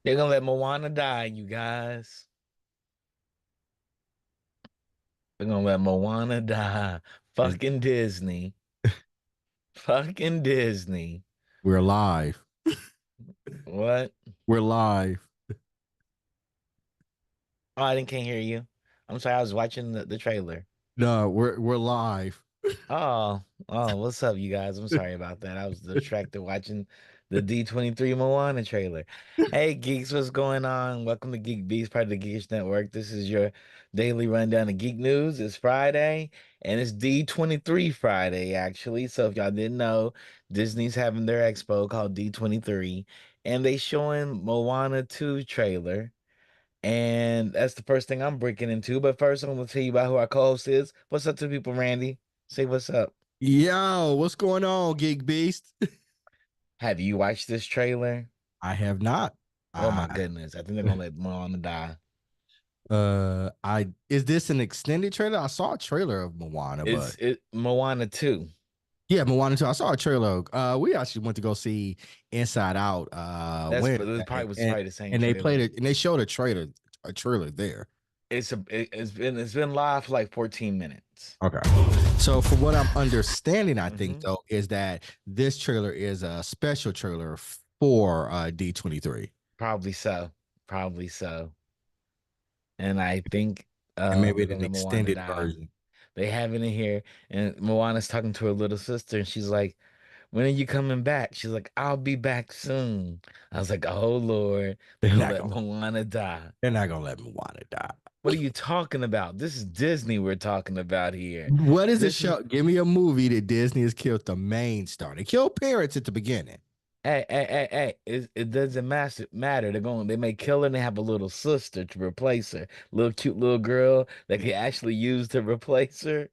They're gonna let Moana die, you guys. They're gonna let Moana die. Is- Fucking Disney. Fucking Disney. We're live. What? We're live. Oh, I didn't can't hear you. I'm sorry, I was watching the trailer. No, we're live. What's up, you guys? I'm sorry about that. I was distracted watching the D23 Moana trailer. Hey, geeks, what's going on? Welcome to Geek Beast, part of the Geekish Network. This is your daily rundown of geek news. It's Friday, and it's D23 Friday, actually. So if y'all didn't know, Disney's having their expo called D23, and they showing Moana 2 trailer. And that's the first thing I'm breaking into. But first, I'm going to tell you about who our co-host is. What's up to people, Randy? Say what's up. Yo, what's going on, GeekBeast? Have you watched this trailer? I have not. Oh my I goodness. I think they're gonna let Moana die. I is this an extended trailer? I saw a trailer of Moana, It's but it Moana 2. yeah, Moana too. I saw a trailer. We actually went to go see Inside Out This and probably the same and they played trailer. it and they showed a trailer there. It's been live for like 14 minutes. Okay. So from what I'm understanding, I think Hmm. though, is that this trailer is a special trailer for D23. Probably so. Probably so. And I think And maybe they're gonna an let Moana extended die. version. They have it in here, and Moana's talking to her little sister, and she's like, "When are you coming back?" She's like, "I'll be back soon." I was like, "Oh Lord, they're They're gonna not let gonna Moana die." they're not gonna let Moana die. What are you talking about? This is Disney we're talking about here. What is a This is show? Give me a movie that Disney has killed the main star. They killed parents at the beginning. hey. It doesn't matter. They may kill her and they have a little sister to replace her. Little cute little girl that can actually use to replace her.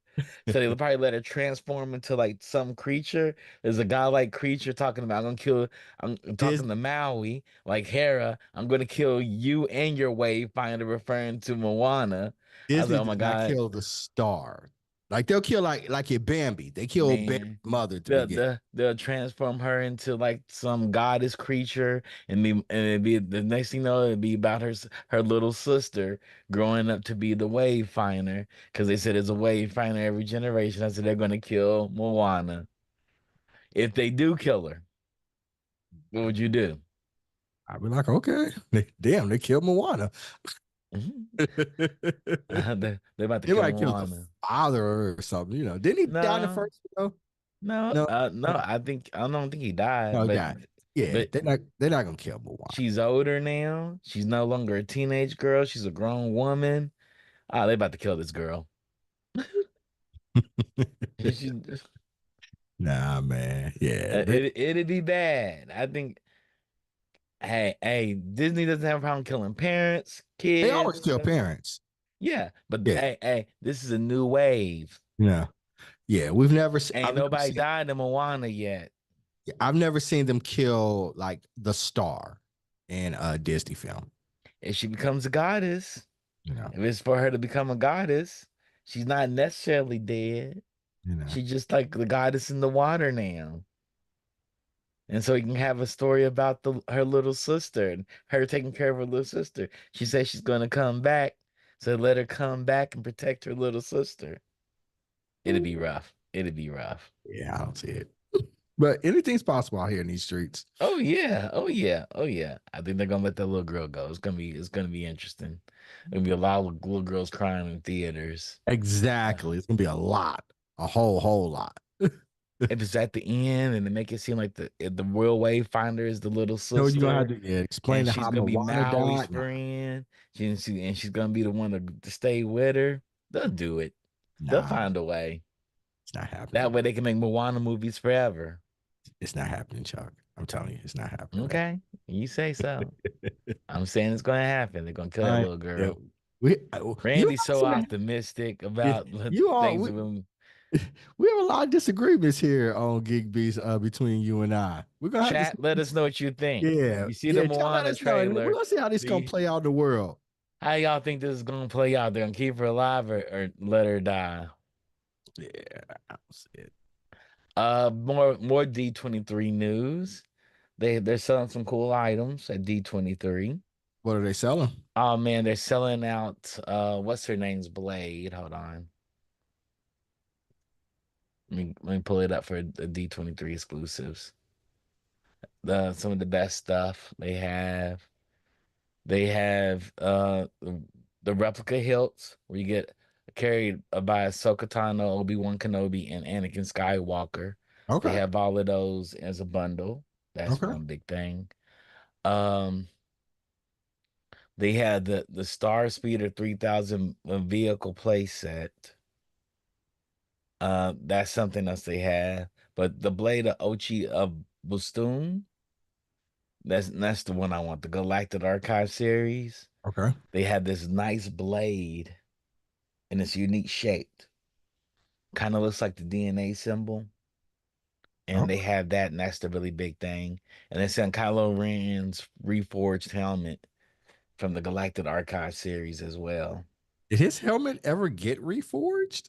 So they'll probably let her transform into like some creature. There's a godlike creature talking about I'm Dis- talking to Maui, like Hera, I'm gonna kill you and your wayfinder, referring to Moana. I was Disney like, oh does my not God, kill the star. Like they'll kill like your Bambi. They kill Bambi's man. mother to They'll, begin. they'll, they'll transform her into like some goddess creature, and it'd be the next thing you know, it'd be about her little sister growing up to be the Wayfinder, because they said there's a Wayfinder every generation. I said they're gonna kill Moana. If they do kill her, what would you do? I'd be like, okay, damn, they killed Moana. Mhm. They They're about to kill might kill the Moana. father or something. Didn't he die in the No, first? No, no, no, no. I don't think he died, no, but guy. Yeah, But they're not gonna kill Moana. she's older now. She's no longer a teenage girl. She's a grown woman. Oh, they about to kill this girl. She, Nah, man. Yeah, it'd be bad. I think. Hey, Disney doesn't have a problem killing parents, they always kids. kill parents. Yeah, but Yeah, this is a new wave. yeah, yeah. We've never. Ain't I've never nobody seen. died in Moana yet. I've never seen them kill like the star in a Disney film. If she becomes a goddess, You know. if it's for her to become a goddess, she's not necessarily dead. You know. She's just like the goddess in the water now. And so you can have a story about her little sister and her taking care of her little sister. She says she's going to come back, so let her come back and protect her little sister. It'd be rough. It'd be rough. Yeah, I don't see it. But anything's possible out here in these streets. Oh yeah, oh yeah, oh yeah. I think they're gonna let that little girl go. It's gonna be interesting. There'll be a lot of little girls crying in theaters. Uh, Exactly. It's gonna be a lot, a whole lot. if it's at the end and they make it seem like the real wayfinder is the little No, you're gonna have sister, to explain and to she's how gonna be Moana Maui's died. Nah, friend. And she's gonna be the one to stay with her. They'll do it. They'll nah, find a way. it's not That happening. way they can make Moana movies forever. It's not happening, Chuck. I'm telling you, it's not happening, man. Okay, you say so. I'm saying it's gonna happen. They're gonna kill All that right. little Yeah. girl. We you Randy's so know, optimistic yeah, about you all things. When we have a lot of disagreements here on Geek Beast between you and I. We're gonna have to chat, let us know what you think. yeah, You see the yeah. Y'all let Moana us know. And we're trailer. gonna see how this gonna The play out in the world. How y'all think this is gonna play out? They're gonna keep her alive or let her die? Yeah, I don't see it. More D23 news. They're selling some cool items at D23. What are they selling? Oh man, they're selling out what's her name's blade? Hold on. Let me pull it up for the D23 exclusives. Some of the best stuff they have. They have the replica hilts where you get carried by Ahsoka Tano, Obi-Wan Kenobi, and Anakin Skywalker. They Okay. have all of those as a bundle. That's Okay. one big thing. Um, they had the Star Speeder 3000 vehicle playset. That's something else they have. But the Blade of Ochi of Bustum, that's the one I want. The Galactic Archive series. Okay. They had this nice blade and it's unique shaped. Kind of looks like the DNA symbol. And they Okay. have that, and that's the really big thing. And they sent Kylo Ren's reforged helmet from the Galactic Archive series as well. Did his helmet ever get reforged?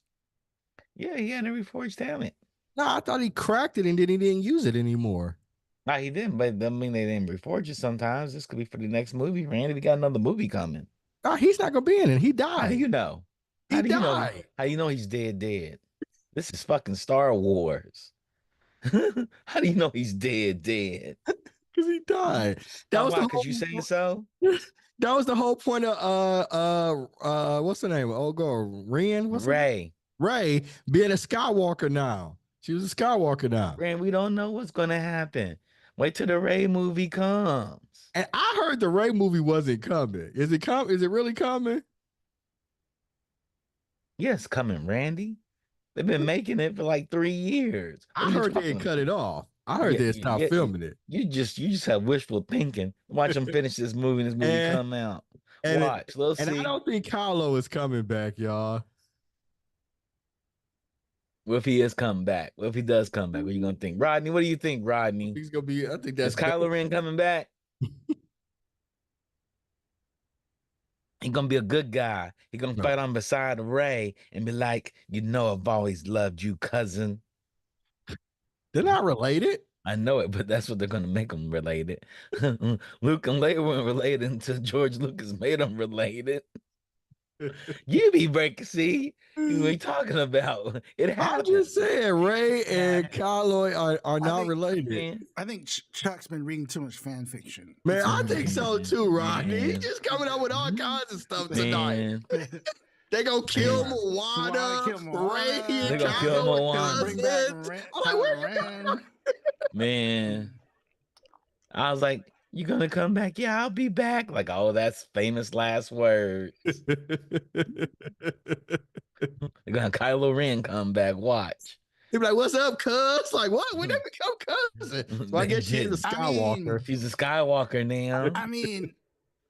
Yeah, he had a reforged helmet. No, I thought he cracked it and then he didn't use it anymore. No, he didn't, but I mean they didn't reforge it sometimes. This could be for the next movie, Randy. We got another movie coming. No, he's not gonna be in it. He How do died. you know? He How do you know died how you know he's dead? This is fucking Star Wars. How do you know he's dead? because he died. That How was the why? Cause you say whole. so? That was the whole point of what's her name? Oh, girl, Ren. What's her name? Ray. Ray being a Skywalker now. She was a Skywalker now. Rand, we don't know what's gonna happen. Wait till the Ray movie comes. And I heard the Ray movie wasn't coming. Is it come? Is it really coming? Yes, coming, Randy. They've been making it for like 3 years. What I are you heard they talking had cut about? it off. I heard Yeah, they had stopped yeah, yeah. filming it. You just have wishful thinking. Watch them finish this movie and this movie And come out. and it, Watch, let's and I see. don't think Kylo is coming back, y'all. What if he is come back? What if he does come back? What are you gonna think? Rodney, what do you think, Rodney? He's gonna be. I think Is that's done. Kylo Ren coming back? He gonna be a good guy. He gonna No, fight on beside Ray and be like, I've always loved you, cousin. they're not related. I know it, but that's what they're gonna make them related. Luke and Leia weren't related until George Lucas made them related. You be breaking, see? What are you talking about? It I'm happened. just saying, Ray It and happened. Kylo are I not think related. Man, I think Chuck's been reading too much fan fiction. Man, It's I think so man, too, Rodney. He's man, just coming up with all kinds of stuff tonight. man, They gonna kill man. Moana Moana, kill Ray Moana. They're and gonna kill Kylo They're gonna Moana. bring back cousins. I'm like, where Kylo you going? Ren. Man, I was like, "You gonna come back? Yeah, I'll be back." Like, oh, that's famous last words. They're gonna Kylo Ren come back. Watch. He'd be like, "What's up, cuz?" Like, what? When they become cousin? So I They guess she's a did. I mean, Skywalker. She's a Skywalker now. I mean,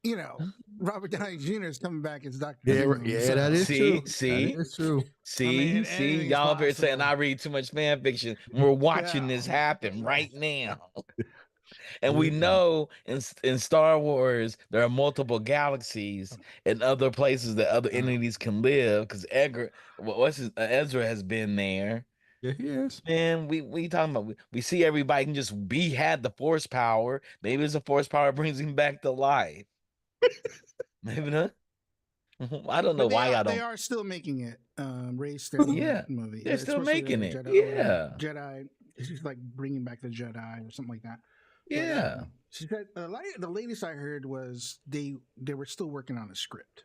you know, Robert Downey Jr. is coming back as Doctor Yeah, Doom. yeah, so, that is true. See, That is true. I mean, see. anything's Y'all been saying possible. I read too much fan fiction. We're watching Yeah. this happen right now. And we Yeah. know in Star Wars there are multiple galaxies and other places that other entities can live. Because Ezra has been there. Yeah, he is. Man, we talking about we see everybody can just be had the force power. Maybe it's the force power brings him back to life. Maybe not. I don't know But why y'all they don't. are still making it. Ray's still in Yeah, that movie. they're It's still supposed to be making the it. Jedi, Yeah, Jedi. She's like bringing back the Jedi or something like that. But yeah. she said the latest I heard was they were still working on a script.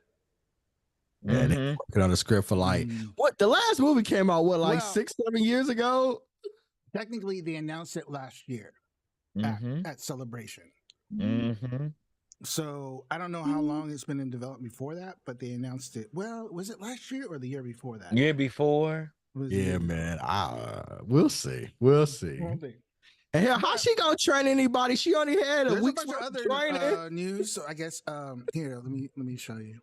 Yeah, they Mhm. working on a script for like what? The last movie came out what, like Well, 6-7 years ago? Technically, they announced it last year Mhm. at Celebration. Mhm. So I don't know how long it's been in development before that, but they announced it. Well, was it last year or the year before that? Year before. It was the Yeah, year man. We'll see. We'll see. before. And hell, how she gonna train anybody? She only had a There's a week's bunch of worth of other training. news. So I guess here, let me show you.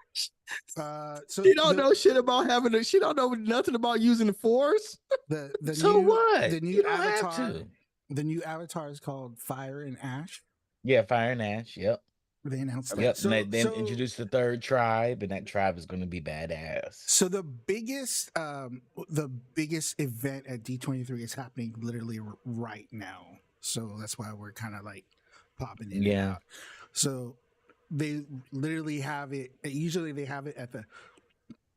So She don't know shit about she don't know nothing about using the force. the So new what? the new You don't have avatar to. the new avatar is called Fire and Ash. Yeah, Fire and Ash. Yep. They announced that. Yep. And they So then introduced the third tribe, and that tribe is going to be badass. so the biggest event at D23 is happening literally right now. So that's why we're kind of like popping in and Yeah. out. So they literally have it. Usually they have it at the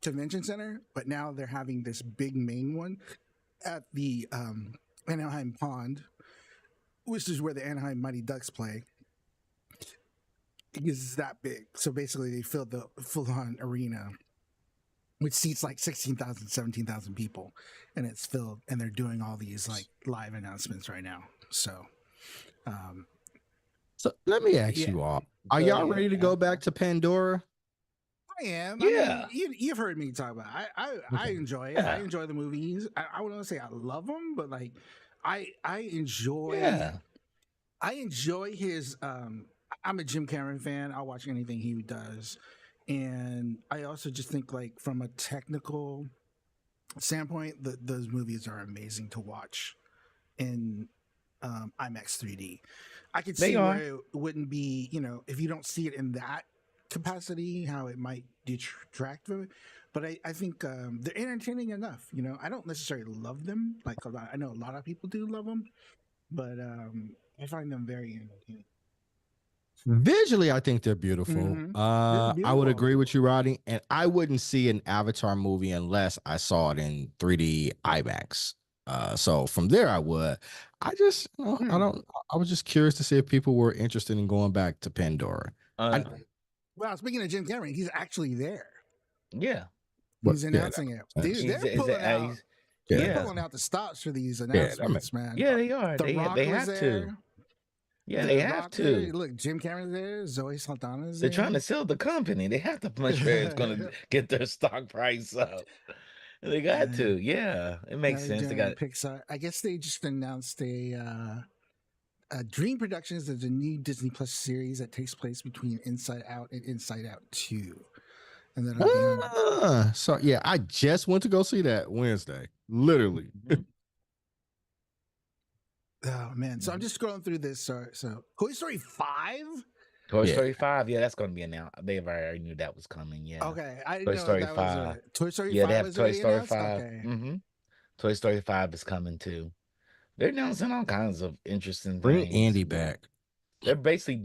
convention center, but now they're having this big main one at the Anaheim Pond, which is where the Anaheim Mighty Ducks play. Because it's that big. So basically they filled the full-on arena, which seats like 16,000, 17,000 people, and it's filled, and they're doing all these like live announcements right now. So So let me ask Yeah. you all: Are y'all ready to go back to Pandora? I am. Yeah. I mean, you've heard me talk about it. I enjoy it. Yeah. I enjoy the movies. I wouldn't say I love them, but like I enjoy Yeah. I enjoy his I'm a Jim Cameron fan. I'll watch anything he does. And I also just think like from a technical standpoint, those movies are amazing to watch in IMAX 3D. I could They see are. where it wouldn't be, if you don't see it in that capacity, how it might detract from it. But I think they're entertaining enough. I don't necessarily love them. Like I know a lot of people do love them, but I find them very entertaining. Visually, I think they're beautiful. Mhm. I would Beautiful. agree with you, Roddy. And I wouldn't see an Avatar movie unless I saw it in 3D IMAX. So from there, I would. I just, I don't. I was just curious to see if people were interested in going back to Pandora. Well, speaking of Jim Cameron, he's actually there. Yeah. He's announcing it. Dude, they're pulling out. They're pulling out the stops for these announcements, man. Yeah, they are. The Rock they was have there. to. Yeah, they have to. There. Look, Jim Cameron's there. Zoe Saldana's They're there. trying to sell the company. They have to make sure it's going to get their stock price up. They got to. Yeah, it makes sense. They got Pixar. I guess they just announced a Dream Productions is a new Disney Plus series that takes place between Inside Out and Inside Out 2. And then so yeah, I just went to go see that Wednesday. Literally. Oh man. So I'm just scrolling through this. So Toy Story 5? Toy Story 5. Yeah, that's going to be announced. They already knew that was coming. Yeah. Okay. I didn't Toy know Story that 5. was Toy Story 5. Yeah, they have was Toy Story announced? 5. Okay. Toy Story 5 is coming too. They're announcing all kinds of interesting Bring things. Andy back. They're basically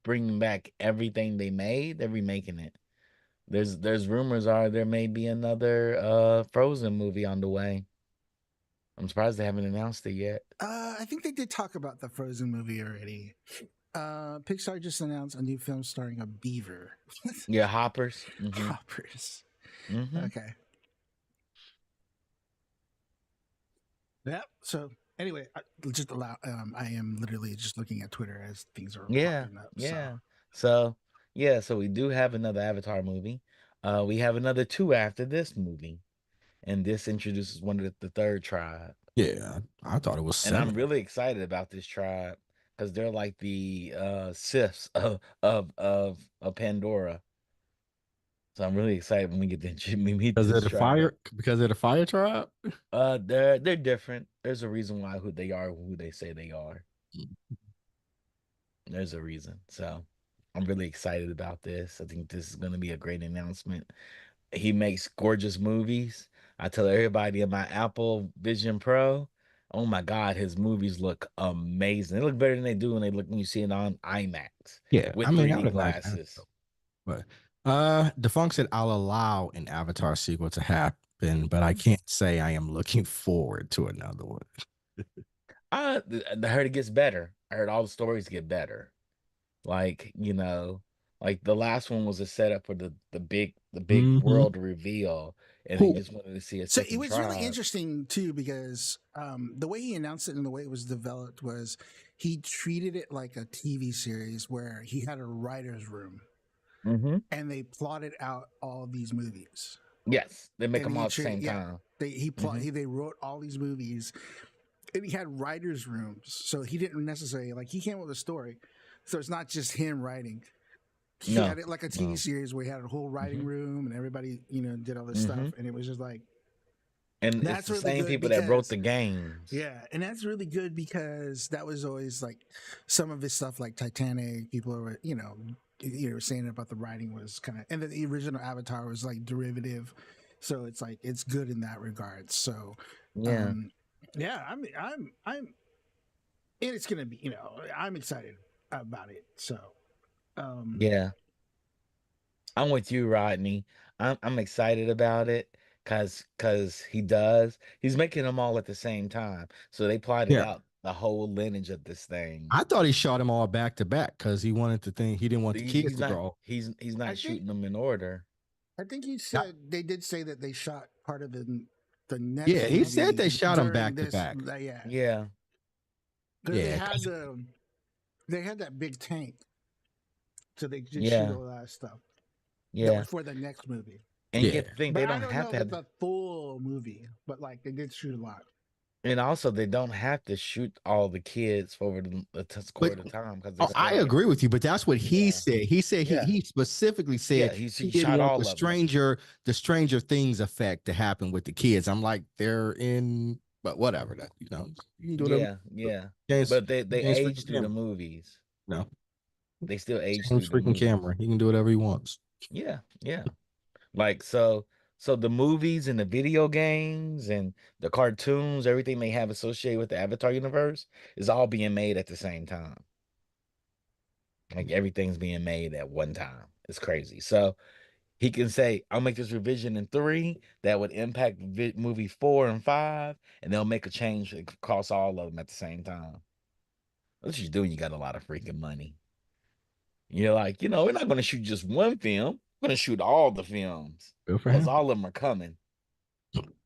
bringing back everything they made. They're remaking it. There's rumors there may be another Frozen movie on the way. I'm surprised they haven't announced it yet. I think they did talk about the Frozen movie already. Pixar just announced a new film starring a beaver. Yeah, Hoppers. Hoppers. Okay. Yep. So Anyway, just allow. I am literally just looking at Twitter as things are Yeah, popping up. So yeah. So yeah, so we do have another Avatar movie. We have another two after this movie, and this introduces one of the third tribe. Yeah, I thought it was And I'm 7. really excited about this tribe because they're like the Siths of Pandora. So I'm really excited when we get to meet Because this of the tribe. fire, because of the fire tribe. They're different. There's a reason why who they are, who they say they are. There's a reason. So I'm really excited about this. I think this is going to be a great announcement. He makes gorgeous movies. I tell everybody in my Apple Vision Pro, oh my God, his movies look amazing. They look better than they do when you see it on IMAX Yeah, I with mean, I would 3D imagine glasses. so. But Defunk said I'll allow an Avatar sequel to happen, but I can't say I am looking forward to another one. I heard it gets better. I heard all the stories get better. Like, like the last one was a setup for the big Mm-hmm. world reveal, and then you Who? just wanted to see a So it second was really tribe. interesting too because the way he announced it and the way it was developed was he treated it like a TV series where he had a writer's room Mm-hmm. and they plotted out all these movies. Yes, they make And them all he at the same yeah, time. Mm-hmm. they wrote all these movies and he had writers' rooms. So he didn't necessarily like he came up with a story. So it's not just him writing. He No, had it like a TV no. series where he had a whole writing Mm-hmm. room and everybody, did all this Mm-hmm. stuff. And it was just like And it's that's the really same good people that wrote because the games. yeah, and that's really good because that was always like some of his stuff, like Titanic. People were, were saying about the writing was kind of, and then the original Avatar was like derivative, so it's like it's good in that regard. So, Yeah, um, yeah, and it's gonna be, I'm excited about it. So, um, yeah. I'm with you, Rodney. I'm excited about it because he's making them all at the same time. So they plotted Yeah, out the whole lineage of this thing. I thought he shot them all back to back because he wanted the thing. He didn't want the He's kids he's to not grow. he's I not think shooting them in order. I think he Yeah, said they did say that they shot part of the yeah, next he said movie they shot them during back to this. back. Yeah, Yeah, because Yeah, they had that big tank, so they did shoot yeah, all that stuff. That yeah. was for the next movie, And you yeah. get to think but they I don't don't have know to if have it's a full movie. But like they did shoot a lot. and also they don't have to shoot all the kids for over the score But of the time because they oh, I still have agree with you, but that's what he yeah, said. He said yeah, he specifically yeah. said He he didn't shot want all of them. the Stranger Things effect to happen with the kids. I'm like, they're in, but whatever. That you can do whatever. Yeah, yeah. James But they James freaking age through the Cameron. movies. No, They still age through James the freaking movies. Cameron. He can do whatever he wants. Yeah, yeah. Like so the movies and the video games and the cartoons, everything they have associated with the Avatar universe is all being made at the same time. Like everything's being made at one time. It's crazy. So he can say, I'll make this revision in 3 that would impact movie 4 and 5, and they'll make a change across all of them at the same time. What you doing? You got a lot of freaking money. You're like, we're not going to shoot just one film. We're going to shoot all the films Good for because him. all of them are coming.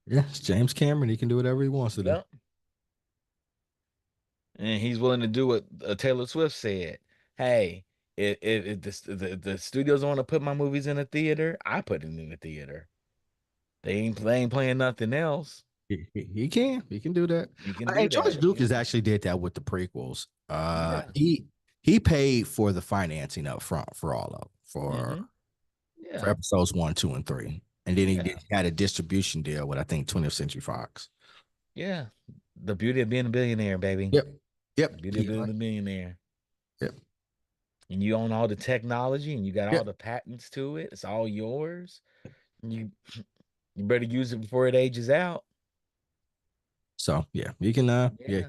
Yeah, it's James Cameron. He can do whatever he wants to do. Yep. And he's willing to do what Taylor Swift said. Hey, if the studios want to put my movies in a theater, I put it in the theater. They ain't playing nothing else. He can. He can do that. You can do And George that. Lucas Yeah. actually did that with the prequels. Yeah. He paid for the financing up front for all of them, Hmm. for Yeah. episodes 1, 2, and 3. And then Yeah. had a distribution deal with I think 20th Century Fox. Yeah. The beauty of being a billionaire, baby. Yep. Yep. The beauty of being a billionaire. Yep. And you own all the technology and you got all Yep. the patents to it. It's all yours. You you better use it before it ages out. So yeah, Yeah.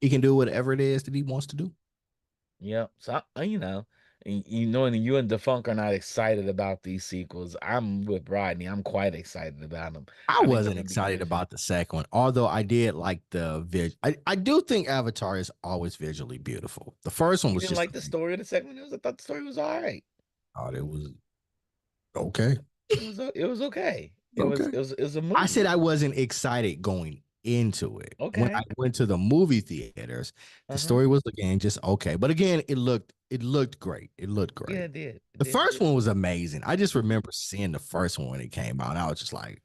he can do whatever it is that he wants to do. Yep. So and knowing that you and Defunk are not excited about these sequels, I'm with Rodney. I'm quite excited about them. I I think they're wasn't gonna be excited good. about the second one, although I did like the I do think Avatar is always visually beautiful. The first one You was didn't just like the story of the second one? I thought the story was all right. thought it was okay. It was okay. It was Okay. it was a I said movie. I wasn't excited going into it. When I Okay. went to the movie theaters, the story was again just okay. But again, it looked great. It looked Yeah, great. it did. It The did. first one was amazing. I just remember seeing the first one when it came out. And I was just like,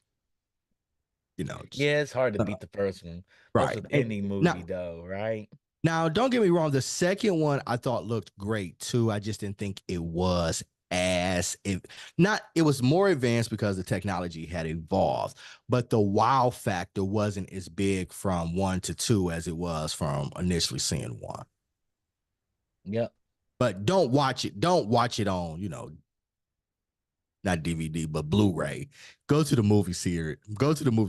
just, Yeah, it's hard to beat the first one. That's right. with And any movie, now, though, right? now, don't get me wrong. The second one I thought looked great too. I just didn't think it was it was more advanced because the technology had evolved, but the wow factor wasn't as big from 1 to 2 as it was from initially seeing 1. Yep. But don't watch it. Don't watch it on, not DVD, but Blu-ray. Go to the movie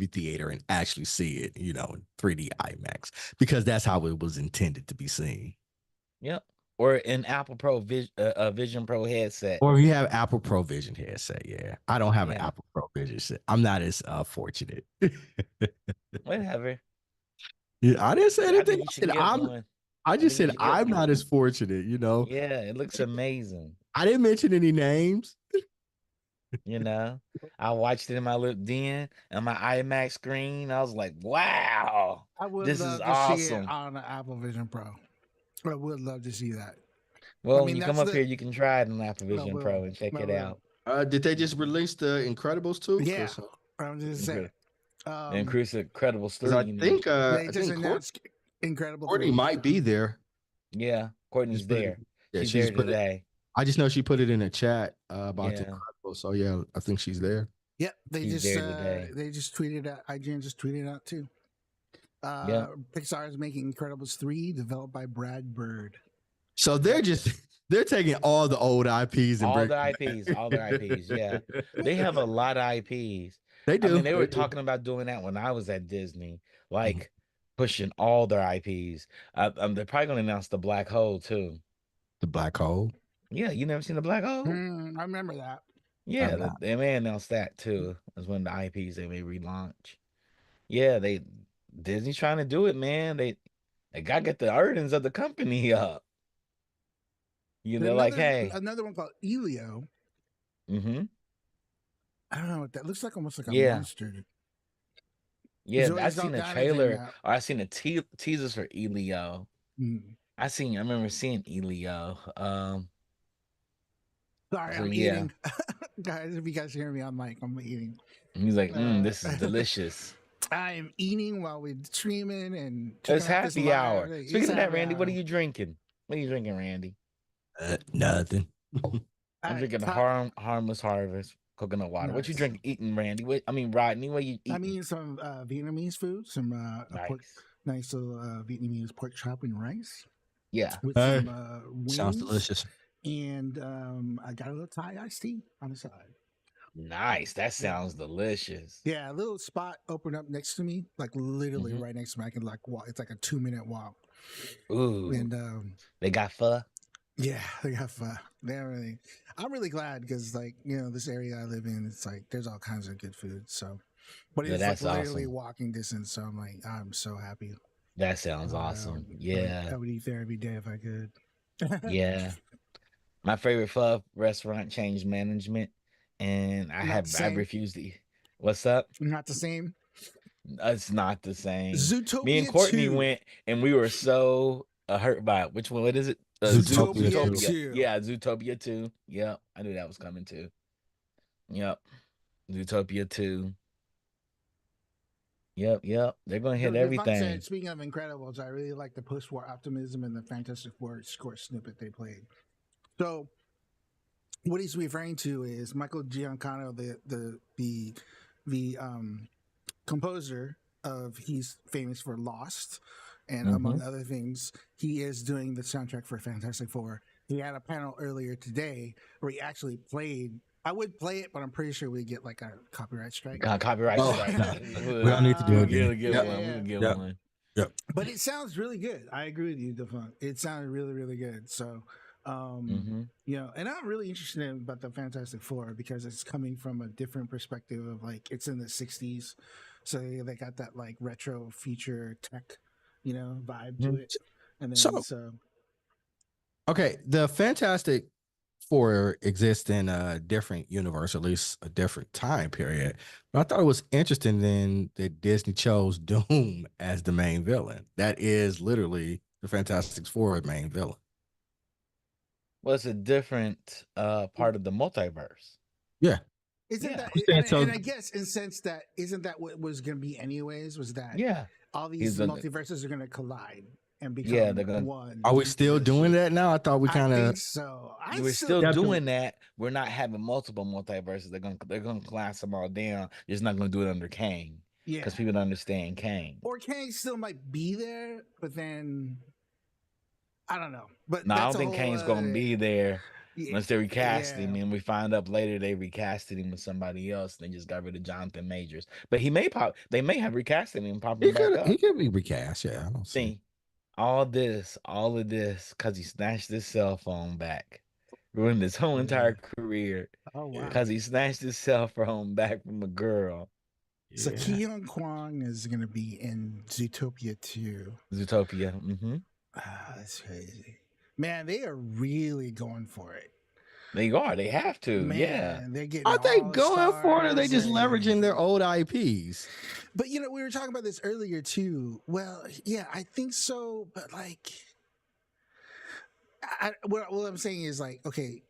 theater and actually see it, in 3D IMAX, because that's how it was intended to be seen. Yep. Or an Apple Pro Vision Pro headset. Or if you have Apple Pro Vision headset, yeah. I don't have an Yeah. Apple Pro Vision set. I'm not as fortunate. Whatever. Yeah, I didn't say I anything. think you should get one. I I just think you said should get I'm one. not as fortunate, Yeah, it looks amazing. I didn't mention any names. I watched it in my little den and my IMAX screen. I was like, wow, I would this is love to see it awesome. on the Apple Vision Pro. I would love to see that. Well, when mean, you come that's up the- here, you can try it on Apple I Vision will. Pro and check I it will. out. Did they just release the Incredibles too? Yeah, I'm just saying. And Chris Incredibles 3, I you mean? think They just announced Incredible Courtney 3. might be there. Yeah, Courtney's there. Yeah, She's she's there today. I just know she put it in a chat about the Yeah. Incredibles. So yeah, I think she's there. Yep, they She's just there today. they just tweeted out. IGN just tweeted out too. Yeah. Pixar is making Incredibles 3, developed by Brad Bird. So they're taking all the old IPs and All bringing their IPs, all their IPs. Yeah, they have a lot of IPs. They do. I mean, they were talking about doing that when I was at Disney, like pushing all their IPs. They're probably going to announce the Black Hole too. The Black Hole. Yeah, you never seen the Black Hole? I remember that. Yeah, they may announce that too as one of the IPs they may relaunch. Yeah, Disney's trying to do it, man. They gotta get the earnings of the company up. Like, hey, another one called Elio. mm-hmm. I don't know what that looks like. Almost like a monster. Yeah, I seen a trailer or I seen a teasers for Elio. I remember seeing Elio. Sorry, I'm eating. Guys, if you guys hear me, I'm eating. He's like, this is delicious. I'm eating while we're streaming and it's happy hour. Speaking of that, Randy, what are you drinking? What are you drinking, Randy? Nothing. I'm drinking Harmless Harvest coconut water. Nice. What you eating, Randy? Rodney, what you eating? Some Vietnamese food, some nice little Vietnamese pork chop and rice. Yeah, with some wings. Sounds delicious. And I got a little Thai iced tea on the side. Nice. That sounds delicious. Yeah, a little spot opened up next to me, like literally right next to me. I can walk. It's like a 2-minute walk. Ooh. And they got pho. Yeah, they got pho. I'm really glad because this area I live in, it's like there's all kinds of good food. So, but it's literally walking distance. So I'm so happy. That sounds awesome. Yeah, I would eat there every day if I could. Yeah. My favorite pho restaurant changed management, and I refused to eat. What's up? Not the same. It's not the same. Zootopia. Me and Courtney 2. Went, and we were so hurt by it. Which one? What is it? Zootopia 2. Yeah, Zootopia 2. Yep, I knew that was coming too. Yep, Zootopia 2. Yep. They're going to hit everything. Speaking of Incredibles, I really like the post-war optimism and the Fantastic Four score snippet they played. So, what he's referring to is Michael Giacchino, the composer of. He's famous for Lost, and among other things, he is doing the soundtrack for Fantastic Four. He had a panel earlier today where he actually played. I would play it, but I'm pretty sure we get like a copyright strike. Copyright strike. We don't need to do it again. We'll get one. Yep. But it sounds really good. I agree with you, Defunct. It sounded really, really good. So, and I'm really interested about the Fantastic Four because it's coming from a different perspective of it's in the 60s. So they got that retro future tech, vibe to it. And then okay, the Fantastic 4 exists in a different universe, at least a different time period. But I thought it was interesting then that Disney chose Doom as the main villain. That is literally the Fantastic Four main villain. Well, it's a different part of the multiverse. Yeah. Isn't Yeah. that So and I guess in sense that isn't that what was going to be anyways? Was that Yeah. all He's these the multiverses are going to collide and yeah, become they're gonna one? are we still doing that now? I thought we I kind of think so. I we're still still kept doing that. We're not having multiple multiverses. They're gonna class them all down. They're just not gonna do it under Kang. yeah. Because people don't understand Kang. Or Kang still might be there, but then I don't know. But No, I that's don't a think whole Kane's gonna be there yeah, unless they recast him, yeah. and we find up later they recasted him with somebody else. They just got rid of Jonathan Majors, but he may pop. They may have recasted him and pop him back he up. could be recast. Yeah, I don't see. See, all of this, because he snatched his cell phone back, ruined his whole entire career, Oh wow. because he snatched his cell phone back from a girl. So Yeah. Keon Kwong is going to be in Zootopia 2. Zootopia. Mm-hmm. Ah, that's crazy. Man, they are really going for it. They are. They have to. Man, Yeah. they're getting Are they all going for it, or are they stars just and- leveraging their old IPs? But you know, we were talking about this earlier too. Well, yeah, I think so. But like, what I'm saying is like, okay,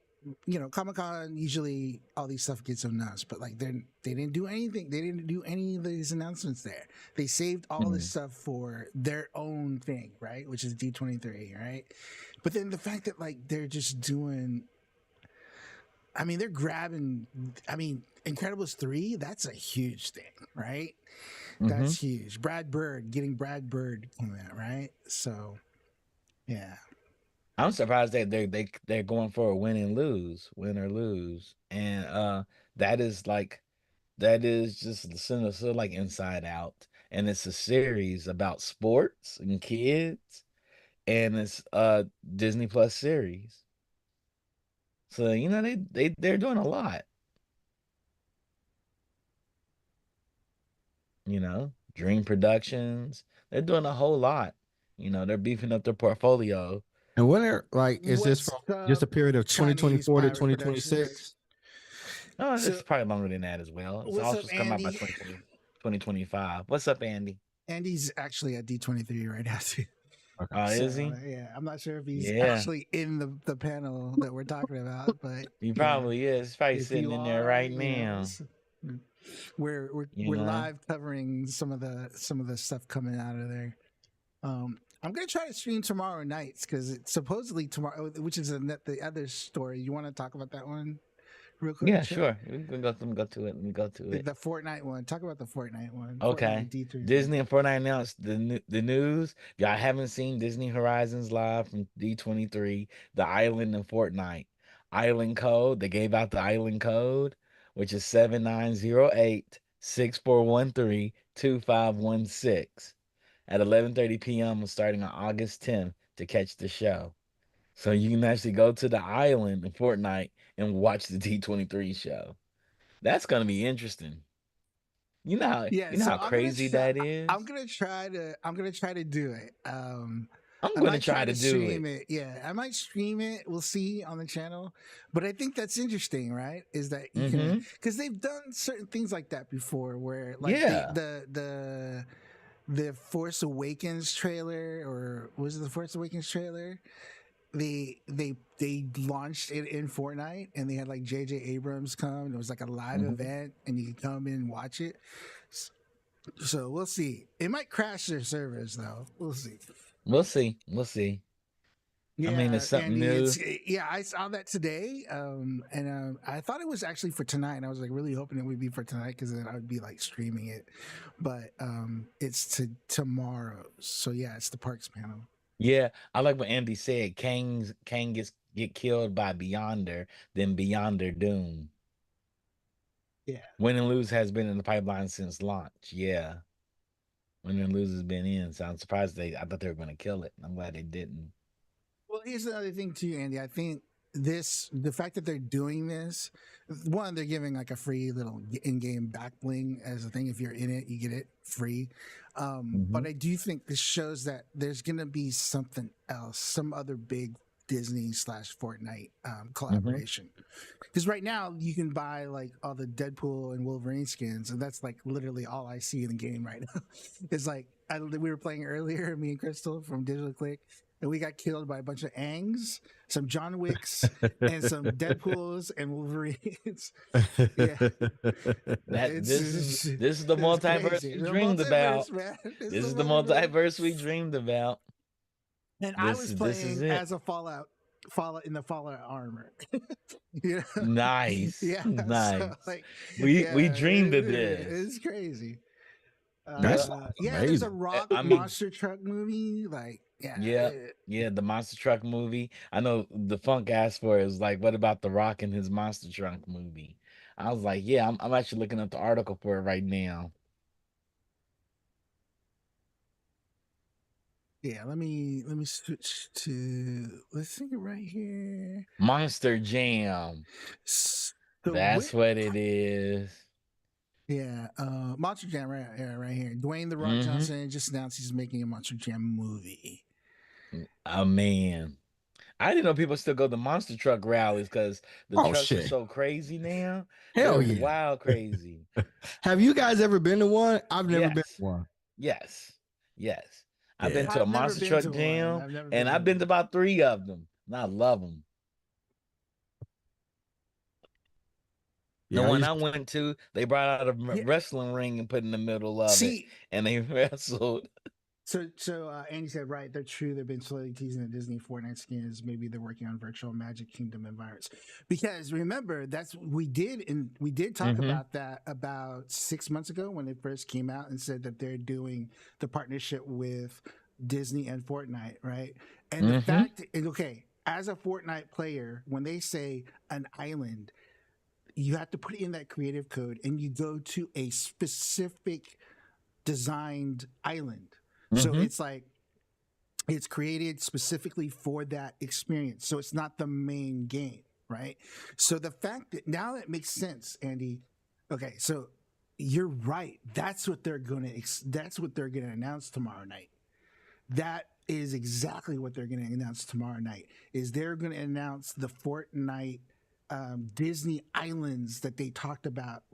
you know, Comic-Con usually all these stuff gets announced, but like they didn't do anything. They didn't do any of these announcements there. They saved all this stuff for their own thing, right? Which is D23, right? But then the fact that like they're just doing, I mean, they're grabbing, I mean, Incredibles 3, that's a huge thing, right? That's huge. Getting Brad Bird coming out, right? So, yeah. I'm surprised that they're going for a win or lose, and that is like that is just sort of like Inside Out, and it's a series about sports and kids, and it's Disney Plus series. So you know they're doing a lot. You know, Dream Productions, they're doing a whole lot. You know, they're beefing up their portfolio. And when are like, is this What's from just a up, period of Chinese 2024 to Pirate 2026? Oh, So, it's probably longer than that as well. It's what's all up, supposed to come out by Andy? 2025. What's up, Andy? Andy's actually at D23 right now too. Oh, is So, he? yeah, I'm not sure if he's Yeah, actually in the panel that we're talking about, but he yeah, probably is. He's probably if sitting you in there are, right you know, now. we're know? live covering some of the stuff coming out of there. I'm gonna try to stream tomorrow nights because it's supposedly tomorrow, which is the other story. You want to talk about that one real quick? Yeah, Chip? sure. We can go. Let me go to it. Let me go to The it. Fortnite one. Talk about the Fortnite one. Fortnite Okay. and D3. Disney and Fortnite announced the news. If y'all haven't seen Disney Horizons Live from D23, the island in Fortnite. Island code. They gave out the island code, which is 7908-6413-2516 at 11:30 p.m. starting on August 10th to catch the show. So you can actually go to the island in Fortnite and watch the D23 show. That's gonna be interesting. Yeah, You know so how crazy that is? I'm gonna try to do it. I'm I gonna might try try to to do stream it. it. Yeah, I might stream it. We'll see on the channel. But I think that's interesting, right? Is that you can Mm-hmm. because they've done certain things like that before, where like Yeah. the Force Awakens trailer, or was it the Force Awakens trailer? They launched it in Fortnite, and they had like J.J. Abrams come. And it was like a live Mhm. event, and you could come in and watch it. So we'll see. It might crash their servers though. We'll see. We'll see. We'll see. I mean, Yeah, it's something Andy, new. I saw that today, and I thought it was actually for tonight, and I was like really hoping it would be for tonight because then I would be like streaming it, but it's tomorrow. So yeah, it's the Parks panel. Yeah, I like what Andy said. Kang get killed by Beyonder, then Beyonder Doom. Yeah. Win and Lose has been in the pipeline since launch. Yeah. Win and Lose has been in. So I'm surprised I thought they were gonna kill it. I'm glad they didn't. Well, here's another thing too, Andy. I think the fact that they're doing this, one, they're giving like a free little in-game back bling as a thing. If you're in it, you get it free. But I do think this shows that there's gonna be something else, some other big Disney / Fortnite collaboration. Because right now you can buy like all the Deadpool and Wolverine skins, and that's like literally all I see in the game right now. It's like we were playing earlier, me and Crystal from Digital Click, and we got killed by a bunch of Angs, some John Wicks, and some Deadpools and Wolverines. Yeah, This is the it's multiverse crazy. we The dreamed about. multiverse, man. It's This the is the multiverse. multiverse we dreamed about. And I was This is playing it. as a Fallout in the Fallout armor. You know? Nice, Yeah. nice. So like, We dreamed of this. It's crazy. That sounds Yeah, there's a amazing. Rock I mean, monster truck movie. Like, yeah, yeah, the monster truck movie. I know the Funk asked for it. It was like, what about The Rock and his monster truck movie? I was like, yeah, I'm actually looking up the article for it right now. yeah. Let me switch to, let's see it right here. Monster Jam. That's what it is. Yeah, Monster Jam right here. Dwayne the Rock Mhm. Johnson just announced he's making a Monster Jam movie. Oh man. I didn't know people still go to monster truck rallies because the Oh trucks are shit! so crazy now. Hell They're yeah! wild crazy. Have you guys ever been to one? I've never been to Yes. one. Yes. Yes. I've Yeah. been to a I've never monster been truck to one. jam I've never and been I've to been to one. about 3 of them. And I love them. The Yeah, I one used I went to, they brought out a Yeah. wrestling ring and put in the middle of it, See, and they wrestled. so Andy said, right, they're true. They've been slowly teasing the Disney Fortnite skins. Maybe they're working on virtual Magic Kingdom environments. Because remember, that's we did talk Mhm. about that about 6 months ago when it first came out and said that they're doing the partnership with Disney and Fortnite, right? And the Mhm. fact, okay, as a Fortnite player, when they say an island, you have to put in that creative code and you go to a specific designed island. So Mhm. it's like it's created specifically for that experience. So it's not the main game, right? So the fact that now that makes sense, Andy. Okay, so you're right. That's what they're gonna announce tomorrow night. That is exactly what they're going to announce tomorrow night. Is they're going to announce the Fortnite Disney Islands that they talked about.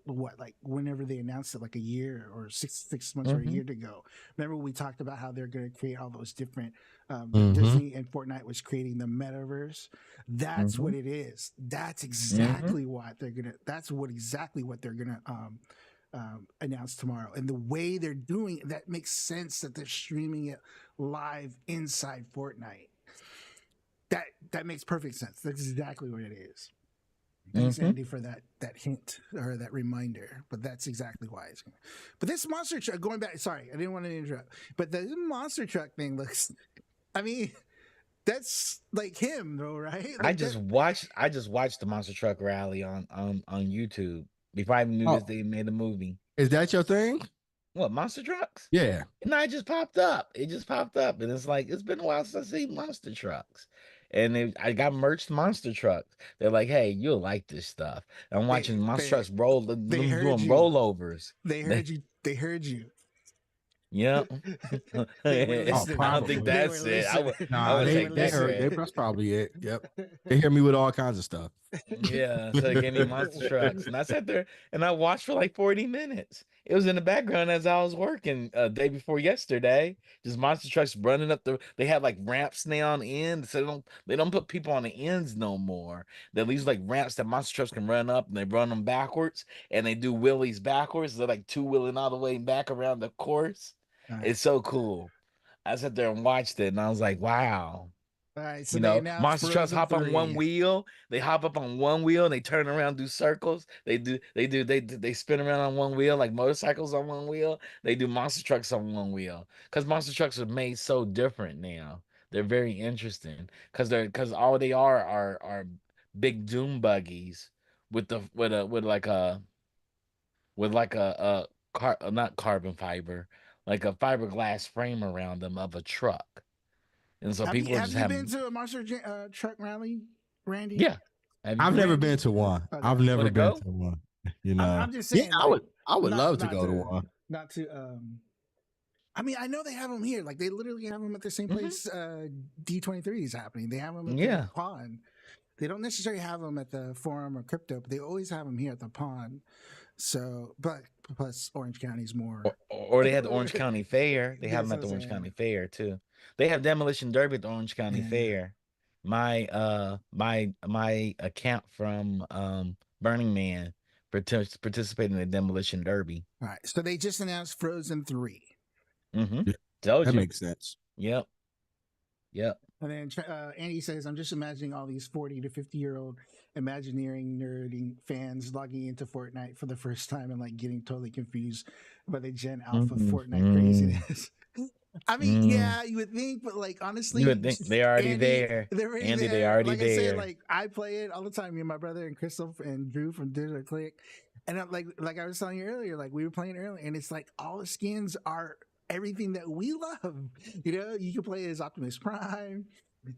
Like whenever they announced it, like a year or six months or a year Mhm. ago. Remember we talked about how they're going to create all those different. Mhm. Disney and Fortnite was creating the metaverse. That's what Mhm. it is. That's Mhm. exactly what they're gonna. Exactly what they're gonna announced tomorrow. And the way they're doing it, that makes sense that they're streaming it live inside Fortnite. That makes perfect sense. That's exactly what it is. Thanks, Mhm. Andy, for that hint or that reminder. But that's exactly why it's going. But this monster truck, going back, sorry, I didn't want to interrupt. But the monster truck thing looks. I mean, that's like him, though, right? I Like just that. watched the monster truck rally on YouTube before I even knew Oh, they made a movie. is that your thing? What, monster trucks? Yeah. And it just popped up. It just popped up, and it's like it's been a while since I seen monster trucks. And I got merched monster trucks. They're like, "Hey, you'll like this stuff." And I'm watching monster trucks roll, them They heard doing you. rollovers. They heard you. They heard you. Yeah. They were Oh, listening. I don't think probably. They were that's it. listening. I Nah, would They they were take they that heard they credit. listening. that's probably it. Yep. They hear me with all kinds of stuff. Yeah, so they gave me monster trucks, and I sat there and I watched for like 40 minutes. It was in the background as I was working day before yesterday. Just monster trucks running up they have like ramps now on the end, so they don't put people on the ends no more. They leave like ramps that monster trucks can run up, and they run them backwards, and they do wheelies backwards. They're like two wheeling all the way back around the course. All right. It's so cool. I sat there and watched it, and I was like, wow. All right. So You they know, announced monster trucks Frozen hop on one 3. wheel. They hop up on one wheel and they turn around, do circles. They spin around on one wheel like motorcycles on one wheel. They do monster trucks on one wheel because monster trucks are made so different now. They're very interesting because all they are big doom buggies with the with like not carbon fiber, like a fiberglass frame around them of a truck. And so people are Have just you been having, to a truck rally, Randy? yeah. Have you I've never Randy? been to one. Okay. I've you never want to been go? to one. You know. I'm just Yeah, saying, like, I would love to not go to to one. not to I mean, I know they have them here. Like they literally have them at the same place D23 is happening. They have them at Yeah. the pond. They don't necessarily have them at the forum or crypto, but they always have them here at the pond. So, but plus Orange County's more. Or they had the Orange County Fair. They have That's them what at the I'm Orange saying. County Fair too. They have Demolition Derby at the Orange County Yeah. Fair. My account from Burning Man participating in the Demolition Derby. All right. So they just announced Frozen 3. Mm-hmm. Yeah, Told that you. makes sense. Yep. And then Andy says, I'm just imagining all these 40 to 50-year-old Imagineering nerding fans logging into Fortnite for the first time and like getting totally confused by the Gen Alpha Fortnite craziness. I mean, yeah, you would think, but like honestly, You would think they're already there. They're already Andy, there. they already like there. I said, like I play it all the time. Me and my brother and Crystal and Drew from Digital Click, and I'm like I was telling you earlier, like we were playing earlier, and it's like all the skins are everything that we love. You know, you can play as Optimus Prime.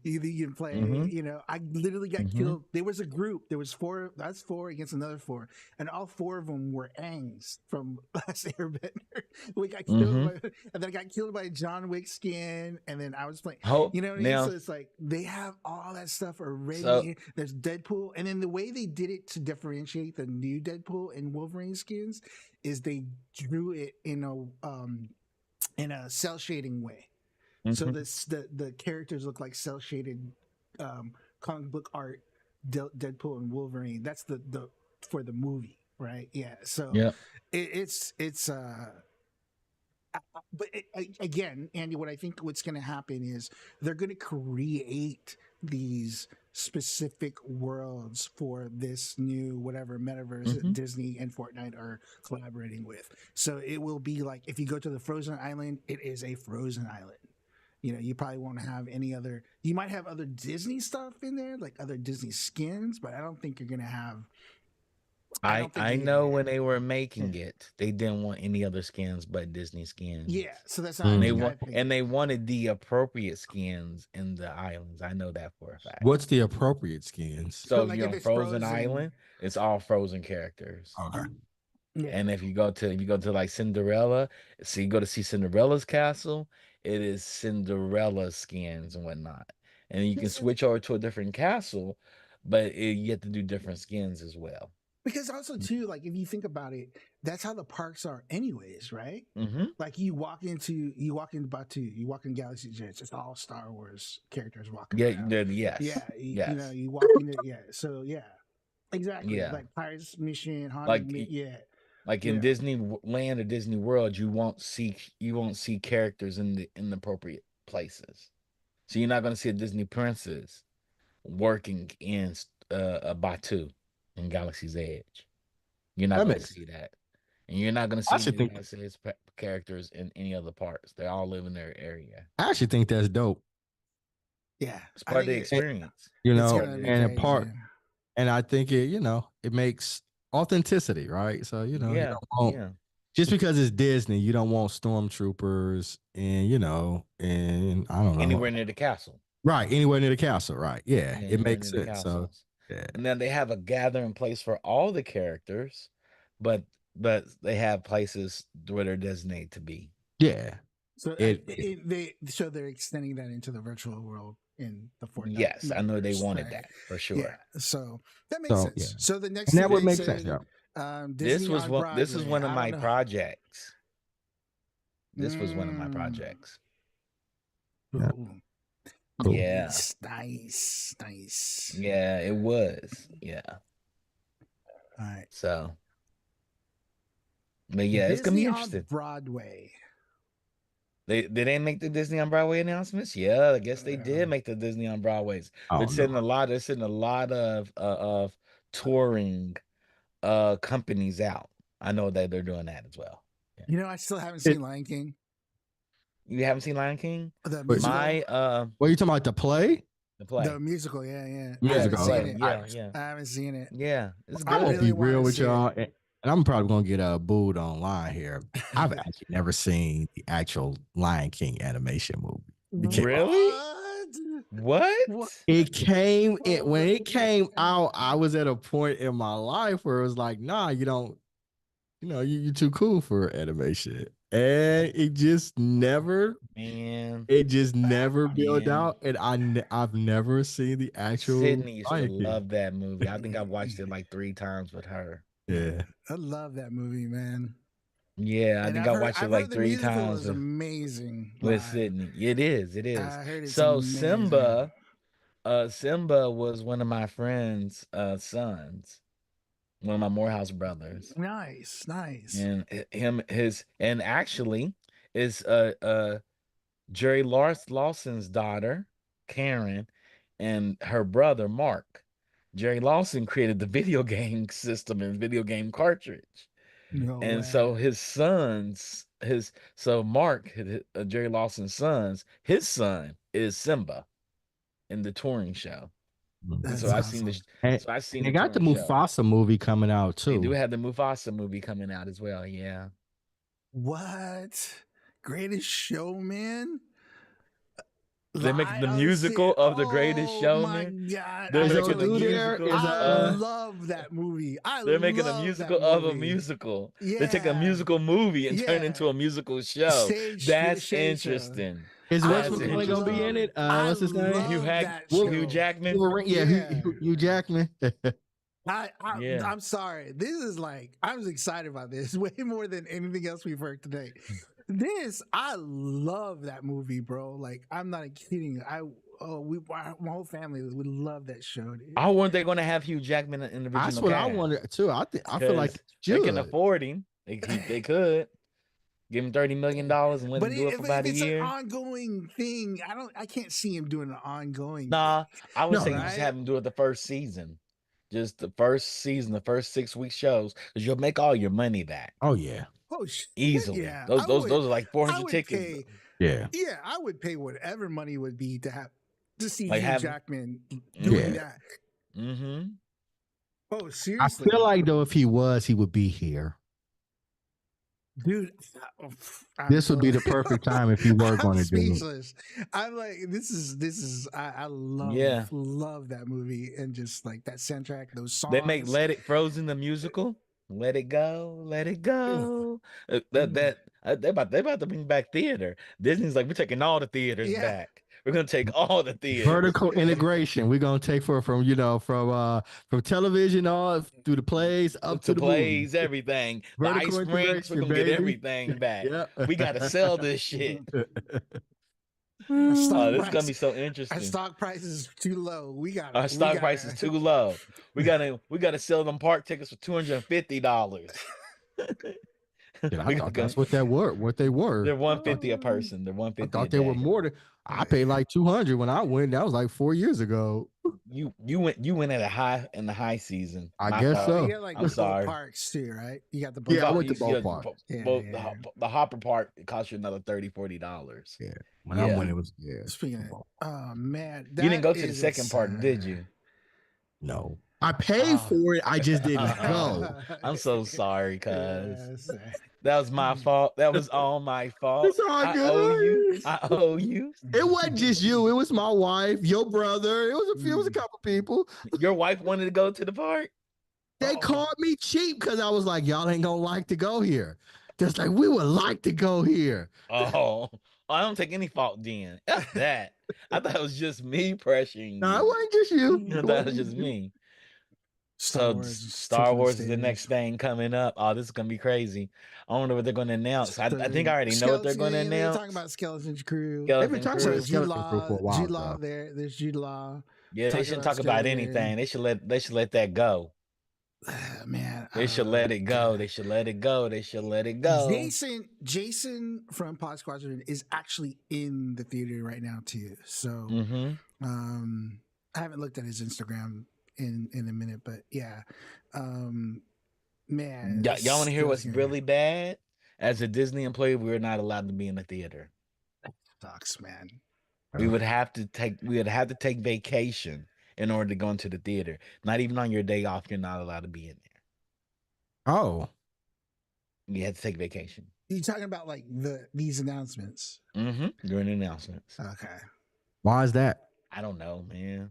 You can play, you know, I literally got killed. There was a group, there was that's four against another four, and all four of them were Aangs from Last Airbender. We got killed by, and then I got killed by a John Wick skin, and then I was playing, you know what I mean? So it's like they have all that stuff already. So, there's Deadpool, and then the way they did it to differentiate the new Deadpool and Wolverine skins is they drew it in a cell shading way. So the characters look like cell shaded comic book art, Deadpool and Wolverine. That's the for the movie, right? Yeah. So it's but again, Andy, what I think what's going to happen is they're going to create these specific worlds for this new whatever metaverse that Disney and Fortnite are collaborating with. So it will be like if you go to the Frozen Island, it is a Frozen Island. You know, you probably won't have any other. You might have other Disney stuff in there, like other Disney skins, but I don't think you're gonna have. I know when they were making it, they didn't want any other skins but Disney skins. Yeah, so that's not. They wanted the appropriate skins in the islands. I know that for a fact. What's the appropriate skins? So like if you're on Frozen Island, it's all Frozen characters. Okay. Yeah. And if you go to like Cinderella, so you go to see Cinderella's castle, it is Cinderella skins and whatnot. And you can switch over to a different castle, but you have to do different skins as well. Because also too, like if you think about it, that's how the parks are anyways, right? Like you walk into Batu, you walk in Galaxy Edge, it's all Star Wars characters walking around. You know, you walk into so exactly. Yeah. Like Pirates Mission, Haunted, Like in Disneyland or Disney World, you won't see characters in the appropriate places. So you're not going to see a Disney princess working in a Batu in Galaxy's Edge. You're not going to see that, and you're not going to see United States characters in any other parts. They all live in their area. I actually think that's dope. Yeah, it's part of the experience. You know, and a part, and I think it makes authenticity, right? So you know, just because it's Disney, you don't want stormtroopers and and I don't know anywhere near the castle. Right, anywhere near the castle, right? Yeah, it makes sense. So and then they have a gathering place for all the characters, but they have places where they're designated to be. Yeah. So they're extending that into the virtual world in the Fortnite. Yes, I know they wanted that for sure. Yeah, so that makes sense. Yeah. So the next and that would make sense. Yeah. This is one of my projects. This was one of my projects. Yeah. Cool. Yeah. Nice. Yeah, it was. Yeah. All right. So, but yeah, it's gonna be interesting. On Broadway. Did they make the Disney on Broadway announcements? Yeah, I guess they did make the Disney on Broadways. They're sending a lot of touring companies out. I know that they're doing that as well. Yeah. You know, I still haven't seen Lion King. You haven't seen Lion King? What are you talking about? The play? The musical, yeah. Musical. I haven't seen it. Yeah, it's good. I won't be real with y'all, and I'm probably gonna get booed online here. I've actually never seen the actual Lion King animation movie. Really? What? When it came out, I was at a point in my life where it was like, nah, you don't, you're too cool for animation. and it just never Man, built man. out, and I've never seen the actual Sydney used to Lion King. love that movie. I think I watched it like 3 times with her. Yeah. I love that movie, man. Yeah, I And think I watched it I've heard like the three musical times is amazing with live. Sydney. It is, it is. I heard it's So amazing. Simba was one of my friend's sons, one of my Morehouse brothers. Nice, nice. And and actually is Jerry Lawson's daughter, Karen, and her brother Mark. Jerry Lawson created the video game system and video game cartridge. No And way. so his sons, his so Mark, Jerry Lawson's sons, his son is Simba in the touring show. And so That's I've seen awesome. this. And So I've seen they the got the touring show. Mufasa movie coming out They do too. have the Mufasa movie coming out as well. Yeah. What? Greatest Showman? They're making the Oh, musical shit. of The Greatest Oh, Showman. my God. They're Is I'm old making a telling dude you, there? musical Is I love that movie. they're making a love musical that of a movie. musical. Yeah. They take a musical movie and turn it into Yeah. a musical show. Stage That's show. interesting. Is I That's whatchamacallit gonna be in interesting. it? I What's his name? Hugh, love that Wolf- Hugh show. Jackman. Wolverine. Yeah, Yeah. Hugh Jackman. Yeah. I'm sorry. This is like, I was excited about this way more than anything else we've heard today. I love that movie, bro. Like, I'm not kidding. My whole family would love that show, dude. Oh, weren't they going to have Hugh Jackman in the original That's what I cast? wanted too. I feel like they can should. afford him. They could give him $30 million and let But him do it for about a it's year. an ongoing thing, I can't see him doing an ongoing. Nah, I would No, say no. you just have him do it the first season. Just the first season, the first 6 week shows, because you'll make all your money back Oh yeah. Oh shit, easily. yeah. Those are like I 400 would tickets. pay. Yeah. Yeah, I would pay whatever money would be to see Like Hugh Jackman Yeah. doing that. Mm-hmm. Oh, I seriously, feel like though if he was, he would be here. dude. This would be the perfect time if you were going to do it. speechless. I'm like, this is. I Yeah. love that movie and just like that soundtrack, those songs. They make Let It Frozen the musical. Let it go, let it go. They about to bring back theater. Disney's like, we're taking all the theaters Yeah. back. We're gonna take all the theaters. Vertical integration. We're gonna take from television all through the plays up to the plays, movies. everything. Vertical The ice rinks, we're integration, gonna get baby. everything back. Yeah. We gotta sell this shit. Stock This is gonna price- be so Our interesting. stock price is too low. Our stock price is too low. We gotta sell them park tickets for $250. Yeah, I thought that's what they were. They're 150 a person. They're I 150. thought they were more than I paid like 200 when I went. That was like 4 years ago. You went at in the high season. I My guess fault. so. You got like I'm the sorry. parks too, right? You got the Yeah, I boat went to You both got parks. Yeah. The Hopper Park, it costs you another $30-$40. Yeah. When I went, it was Speaking of, oh man, You didn't go to the is second park, did you? No. I paid for it. I just didn't go. I'm so sorry, cuz. Yes. That was my fault. That was all my fault. It's all I owe you. good. I owe you. It wasn't just you. It was my wife, your brother. It was a couple people. Your wife wanted to go to the park? They called me cheap because I was like, y'all ain't gonna like to go here. Just like we would like to go here. Oh, I don't take any fault then. F that. I thought it was just me pressuring you. No, it wasn't just you. I thought it was just me. So Star Wars is the next thing coming up. Oh, this is gonna be crazy. I wonder what they're gonna announce. I think I already know what they're gonna announce. They're talking about Skeleton Crew. They've been talking about Jude Skeleton Crew for a while. Jude Law there's Jude Law. Yeah, they shouldn't talk about anything. They should let that go. Man, They should let it go. They should let it go. They should let it go. Jason from Pod Squadron is actually in the theater right now too. So I haven't looked at his Instagram in a minute, but yeah. Man. Y'all want to hear what's really bad? As a Disney employee, we're not allowed to be in the theater. That sucks, man. We would have to take vacation in order to go into the theater. Not even on your day off, you're not allowed to be in there. Oh. You had to take vacation. You're talking about like these announcements. During the announcements. Okay. Why is that? I don't know, man.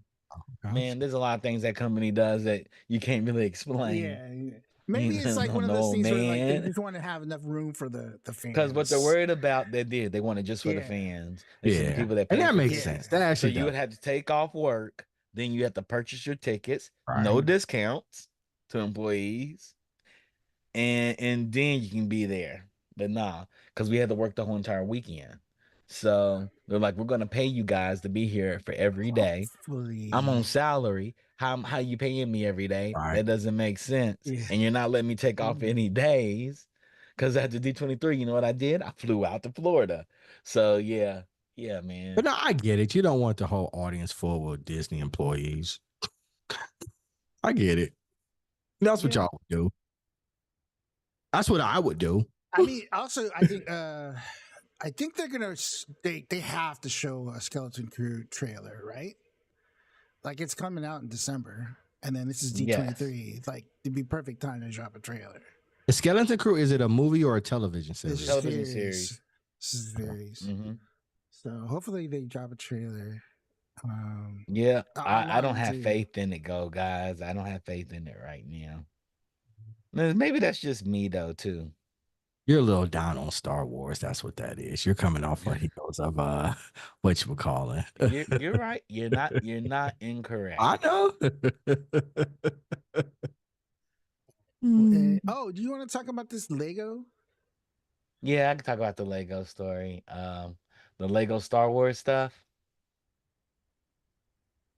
Oh, man, there's a lot of things that company does that you can't really explain. Yeah. Maybe it's like one of those No, things where like they man. just want to have enough room for the Because what they're fans. worried about, they did. They want it just for the Yeah. fans. This is the Yeah, people that and pay that for makes Yeah. sense. tickets. That So actually you would does. have to take off work. Then you have to purchase your tickets. No Right. discounts to employees. And then you can be there. But nah, because we had to work the whole entire weekend. So they're like, we're gonna pay you guys to be here for every day. I'm on Hopefully. salary. How you paying me every day? Right. That doesn't make sense. Yeah. And you're not letting me take off any days. Cause after D23, you know what I did? I flew out to Florida. So yeah, man. But no, I get it. You don't want the whole audience full with Disney employees. I get it. That's what Yeah. y'all would do. That's what I would do. I mean, also, I think they're gonna they have to show a Skeleton Crew trailer, right? Like it's coming out in December, and then this is D23. It's like it'd be perfect time to drop a trailer. The Skeleton Crew, is it a movie or a television This series? is Television series. series. This is series. Mhm. So hopefully they drop a trailer. Yeah, I I want don't them have to. faith in it, guys. I don't have faith in it right now. Maybe that's just me though, too. You're a little down on Star Wars. That's what that is. You're coming off of heels of what you would call it. You're right. You're not incorrect. I know. Mm. Oh, do you want to talk about this Lego? Yeah, I can talk about the Lego story. The Lego Star Wars stuff.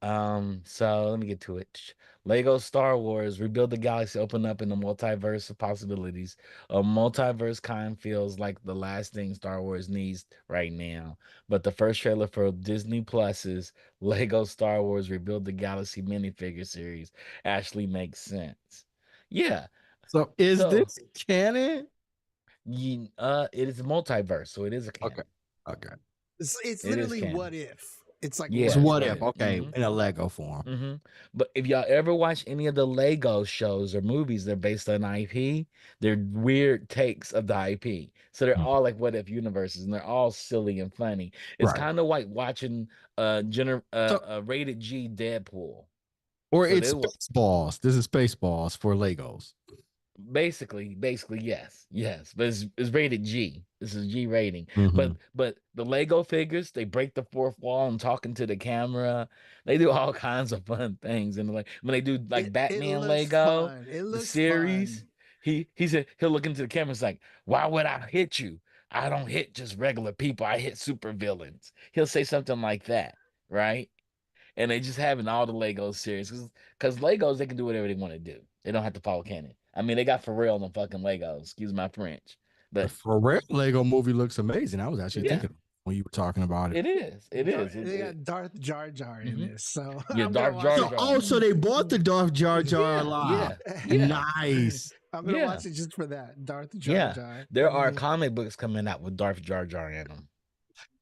So let me get to it. Lego Star Wars Rebuild the Galaxy open up in the multiverse of possibilities. A multiverse kind feels like the last thing Star Wars needs right now. But the first trailer for Disney Plus's Lego Star Wars Rebuild the Galaxy minifigure series actually makes sense. Yeah. So is So this canon? it is a multiverse, so it is a Okay. canon. Okay. It's It is literally canon. what if. It's like Yeah, It's it's what what if? if. Okay, Mhm. in a Lego form. Mm-hmm. But if y'all ever watch any of the Lego shows or movies, they're based on IP. They're weird takes of the IP. So they're Mhm. all like what if universes, and they're all silly and funny. It's Right. kind of like watching rated G Deadpool. Or So it's they will Spaceballs. This is Spaceballs for Legos. basically yes, but it's rated G. This is G rating. Mhm. But the Lego figures, they break the fourth wall and talking to the camera. They do all kinds of fun things, and like when they do like it Batman looks Lego fun. It the looks series, fun. he said he'll look into the camera. It's like, why would I hit you? I don't hit just regular people. I hit super villains. He'll say something like that, right? And they just having all the Lego series because Legos they can do whatever they want to do. They don't have to follow canon. I mean, they got Pharrell on fucking Legos. Excuse my French, The but for real Lego movie looks amazing. I was actually It, yeah, thinking when you were talking about it. it is. It is. they got Darth Jar Jar in Mhm. this, so Yeah, I'm gonna Darth watch Jar So, it. Jar. so they bought the Darth Jar Jar Yeah, alive. yeah, Nice. I'm gonna yeah, watch it just for that Darth Jar yeah. Jar. There are comic books coming out with Darth Jar Jar in them.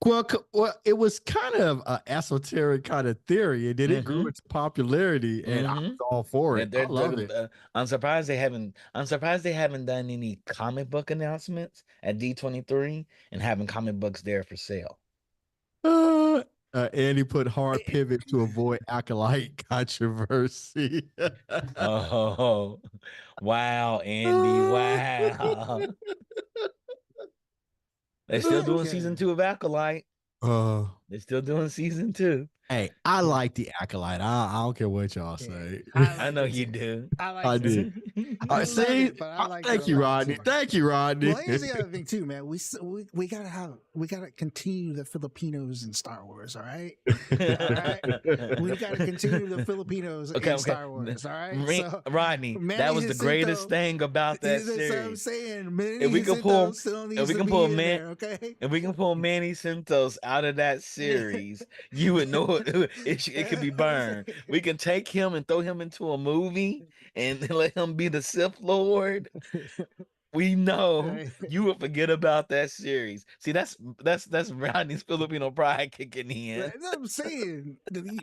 Well, it was kind of an esoteric kind of theory, and then it grew Mhm. into popularity, and I was Mhm. all for it. I love it. I'm surprised they haven't. I'm surprised they haven't done any comic book announcements at D23 and having comic books there for sale. Andy put hard pivot to avoid acolyte controversy. Oh, wow, Andy! Wow, they're still doing Okay. season 2 of Acolyte. uh, They're still doing season 2. hey, I like the acolyte. I don't care what y'all say. I know you do. I I like did. it. I love See, it, but I like thank it a you, lot, Rodney. too. Thank you, Rodney. Well, here's the other thing too, man. We gotta continue the Filipinos in Star Wars. All right, we gotta continue the Filipinos in Star Wars. All right, Rodney, Manny that was the greatest Jacinto- thing about that That's what I'm series. saying. Manny If we can Jacinto pull, still if needs we to can be pull in Man, there, okay? if we can pull Manny Santos out of that series, you would know it could be burned. We can take him and throw him into a movie and let him be the Sith Lord. We know you would forget about that series. See, that's Rodney's Filipino pride kicking in. That's what I'm saying.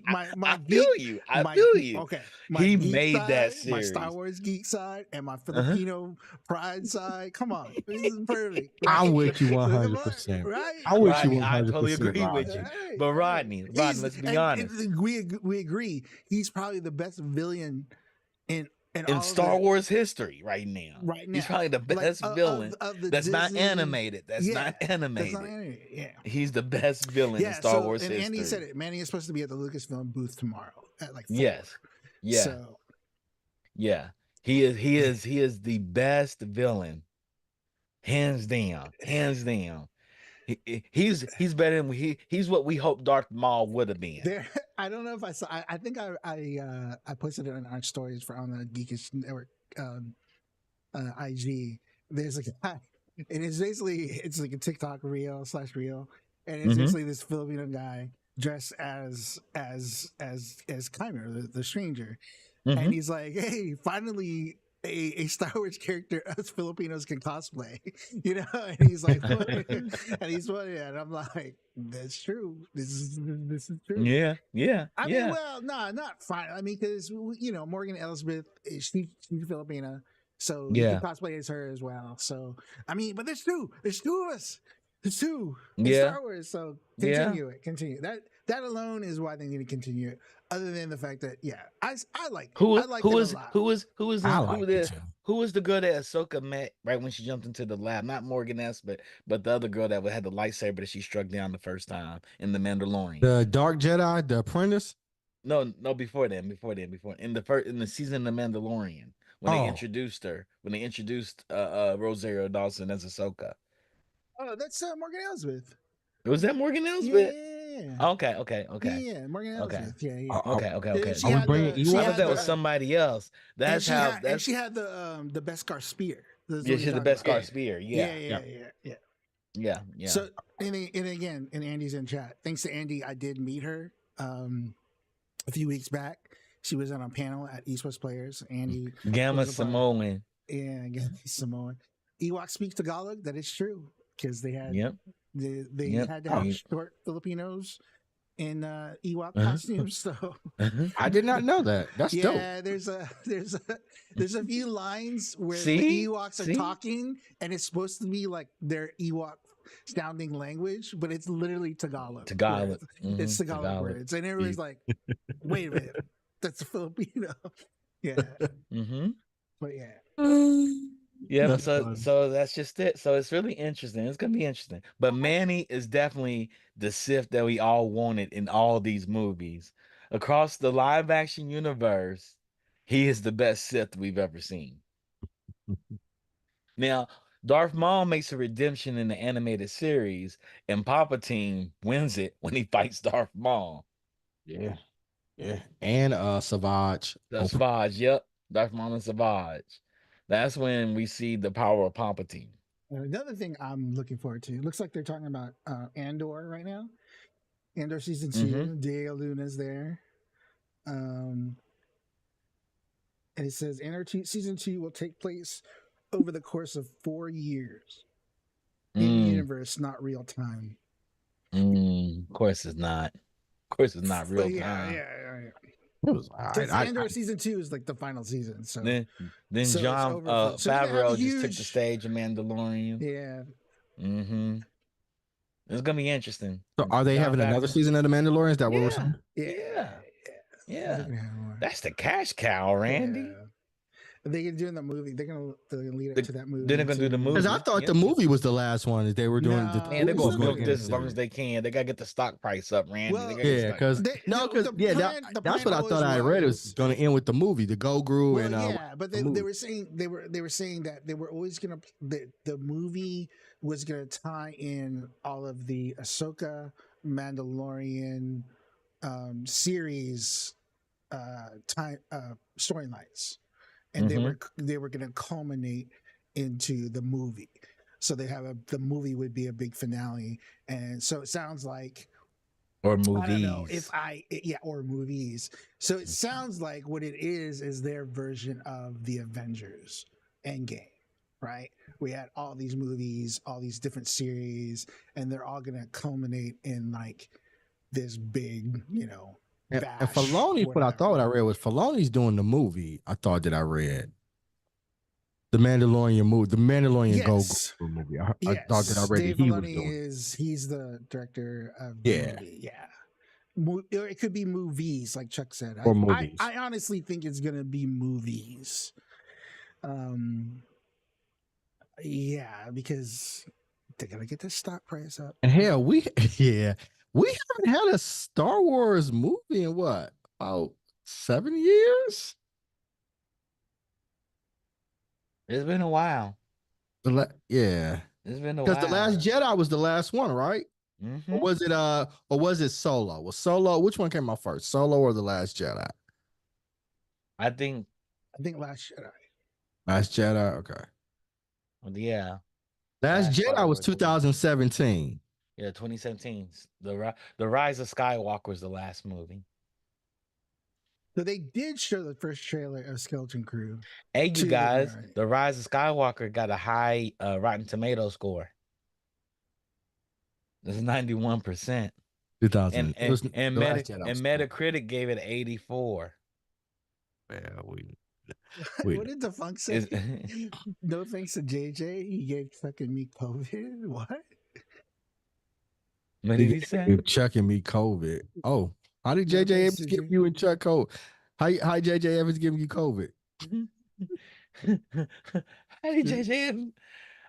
My I geek, feel you. I feel you. Okay, my He geek made side, that my series. Star Wars geek side, and my Filipino pride side. Come on, this is perfect. I'm with you Come on, 100%. right? I'm with you Rodney, I totally 100%, agree with Rodney. you. Right, But right. Rodney, let's be honest. We agree. He's probably the best villain in And in all of Star the Wars history right now. right He's now, probably the like best villain of the that's not Disney, animated. That's yeah, not that's not animated. animated. Yeah, He's the best villain in yeah. Star So Wars and Andy said history. it. Manny is supposed to be at the Lucasfilm booth tomorrow at like 4. Yes. Yeah. So Yeah. He is the best villain. Hands down. Hands down. He's better than he's what we hope Darth Maul would have been. there, I don't know if I saw. I think I posted it on our stories for on the Geekish Network IG. There's a guy, and it's like a TikTok reel/reel, and it's Mhm. basically this Filipino guy dressed as Kymer, the stranger, and Mhm. he's like, "Hey, finally." A Star Wars character us Filipinos can cosplay, you know, and he's like, and he's funny, and I'm like, that's true. This is true. Yeah. Yeah. I mean, Yeah. well, no, not fine. I mean, because you know, Morgan Elsbeth, she's Filipina, so you Yeah. can cosplay as her as well. So I mean, but there's two. There's two of us. There's two in Yeah. Star Wars. So Yeah. continue it. Continue that alone is why they need to continue it. Other than the fact that I like Who I liked who it a is lot. who is who is I in, like who it the too. who was the girl that Ahsoka met right when she jumped into the lab? Not Morgan S, but the other girl that had the lightsaber that she struck down the first time in the Mandalorian. The Dark Jedi, the Apprentice. No, before before in the season of the Mandalorian when they introduced her, when they introduced Rosario Dawson as Ahsoka. Oh, that's Morgan Elsbeth. Was that Morgan Elsbeth? Yeah. Okay. Yeah, Morgan Okay. Elsbeth. Yeah. Okay. She Are we had bringing the, she I Ewoks thought had that the, was somebody else. That's how. and she had the Beskar spear. That's Yeah, what she's you're the talking best about. Scar spear. Yeah. Yeah. So and again, and Andy's in chat. Thanks to Andy, I did meet her a few weeks back. She was on a panel at East West Players. Andy Gamma was a part- Samoan. Yeah, again, Samoan. Ewok speaks Tagalog. That is true because they had Yep. they Yep. had to have short Filipinos in Ewok Uh-huh. costumes. So I did not know that. That's dope. yeah, there's a few lines where See? the Ewoks are See? talking, and it's supposed to be like their Ewok sounding language, but it's literally Tagalog. Tagalog. words. Mhm, It's Tagalog, Tagalog. words, and everybody's like, "Wait a minute, that's a Filipino." Yeah, Mm-hmm. but yeah. Yeah, That's so fun. so that's just it. So it's really interesting. It's gonna be interesting. But Manny is definitely the Sith that we all wanted in all these movies. Across the live action universe, he is the best Sith we've ever seen. Now, Darth Maul makes a redemption in the animated series, and Palpatine wins it when he fights Darth Maul. Yeah. And Savage. The Savage, yep. Darth Maul and Savage. That's when we see the power of Palpatine. Another thing I'm looking forward to. Looks like they're talking about Andor right now. Andor season 2. Diego Luna's there. And it says Andor season 2 will take place over the course of 4 years in universe, not real time. Of course it's not. Of course it's not real time. Yeah. It was Andor season 2 is like the final season. So Then so John it's over. Favreau just took the stage in Mandalorian. Yeah. Mm-hmm. It's gonna be interesting. So are they John having another Favreau. season of the Mandalorian? Is that what we're Yeah. saying? Yeah. That's the cash cow, Randy. Yeah. They're doing the movie. They're gonna lead up to that movie. Then they're gonna do the movie. Because I thought the movie was the last one that they were doing. No. Man, they're gonna milk Well, this as long as they can. They gotta get the stock price up, Randy. Well, They gotta get Yeah, stock- because the that's plan what I thought I always read. It was going to end with the movie, the Goguru, Well, and yeah, but they were saying they were saying that they were always gonna the movie was gonna tie in all of the Ahsoka Mandalorian series storylines, and they were gonna culminate into the movie. So they have the movie would be a big finale, and so it sounds like. Or movies. I don't know if or movies. So it sounds like what it is their version of the Avengers Endgame, right? We had all these movies, all these different series, and they're all gonna culminate in like this big, and bash, Filoni. What I thought I read was Filoni's doing the movie. I thought that I read the Mandalorian movie, the Mandalorian Goguru movie. I thought that I read Dave that he Filoni was doing. he's the director of the movie. Yeah. or it could be movies, like Chuck said. Or movies. I honestly think it's gonna be movies. Yeah, because they gotta get the stock price up. And hell, we haven't had a Star Wars movie in what, about 7 years? It's been a while. Yeah, It's been a because while. The Last Jedi was the last one, right? Mm-hmm. Or was it Solo? Was Solo, which one came out first, Solo or The Last Jedi? I think Last Jedi. Last Jedi, okay. Yeah. Last Jedi Star was Wars. 2017. Yeah, 2017. The Rise of Skywalker was the last movie. So they did show the first trailer of Skeleton Crew. Hey, you to the guys, narrative. The Rise of Skywalker got a high Rotten Tomato score. It's 91%. 2000. And The Last Jedi was Metacritic gave it 84. Yeah, What did the funk say? No thanks to JJ, he gave Chuck and me COVID. What? What did he say? Chuck and me COVID. Oh, how did No JJ thanks Evans to give you and Chuck COVID? How JJ Evans giving you COVID? How did JJ?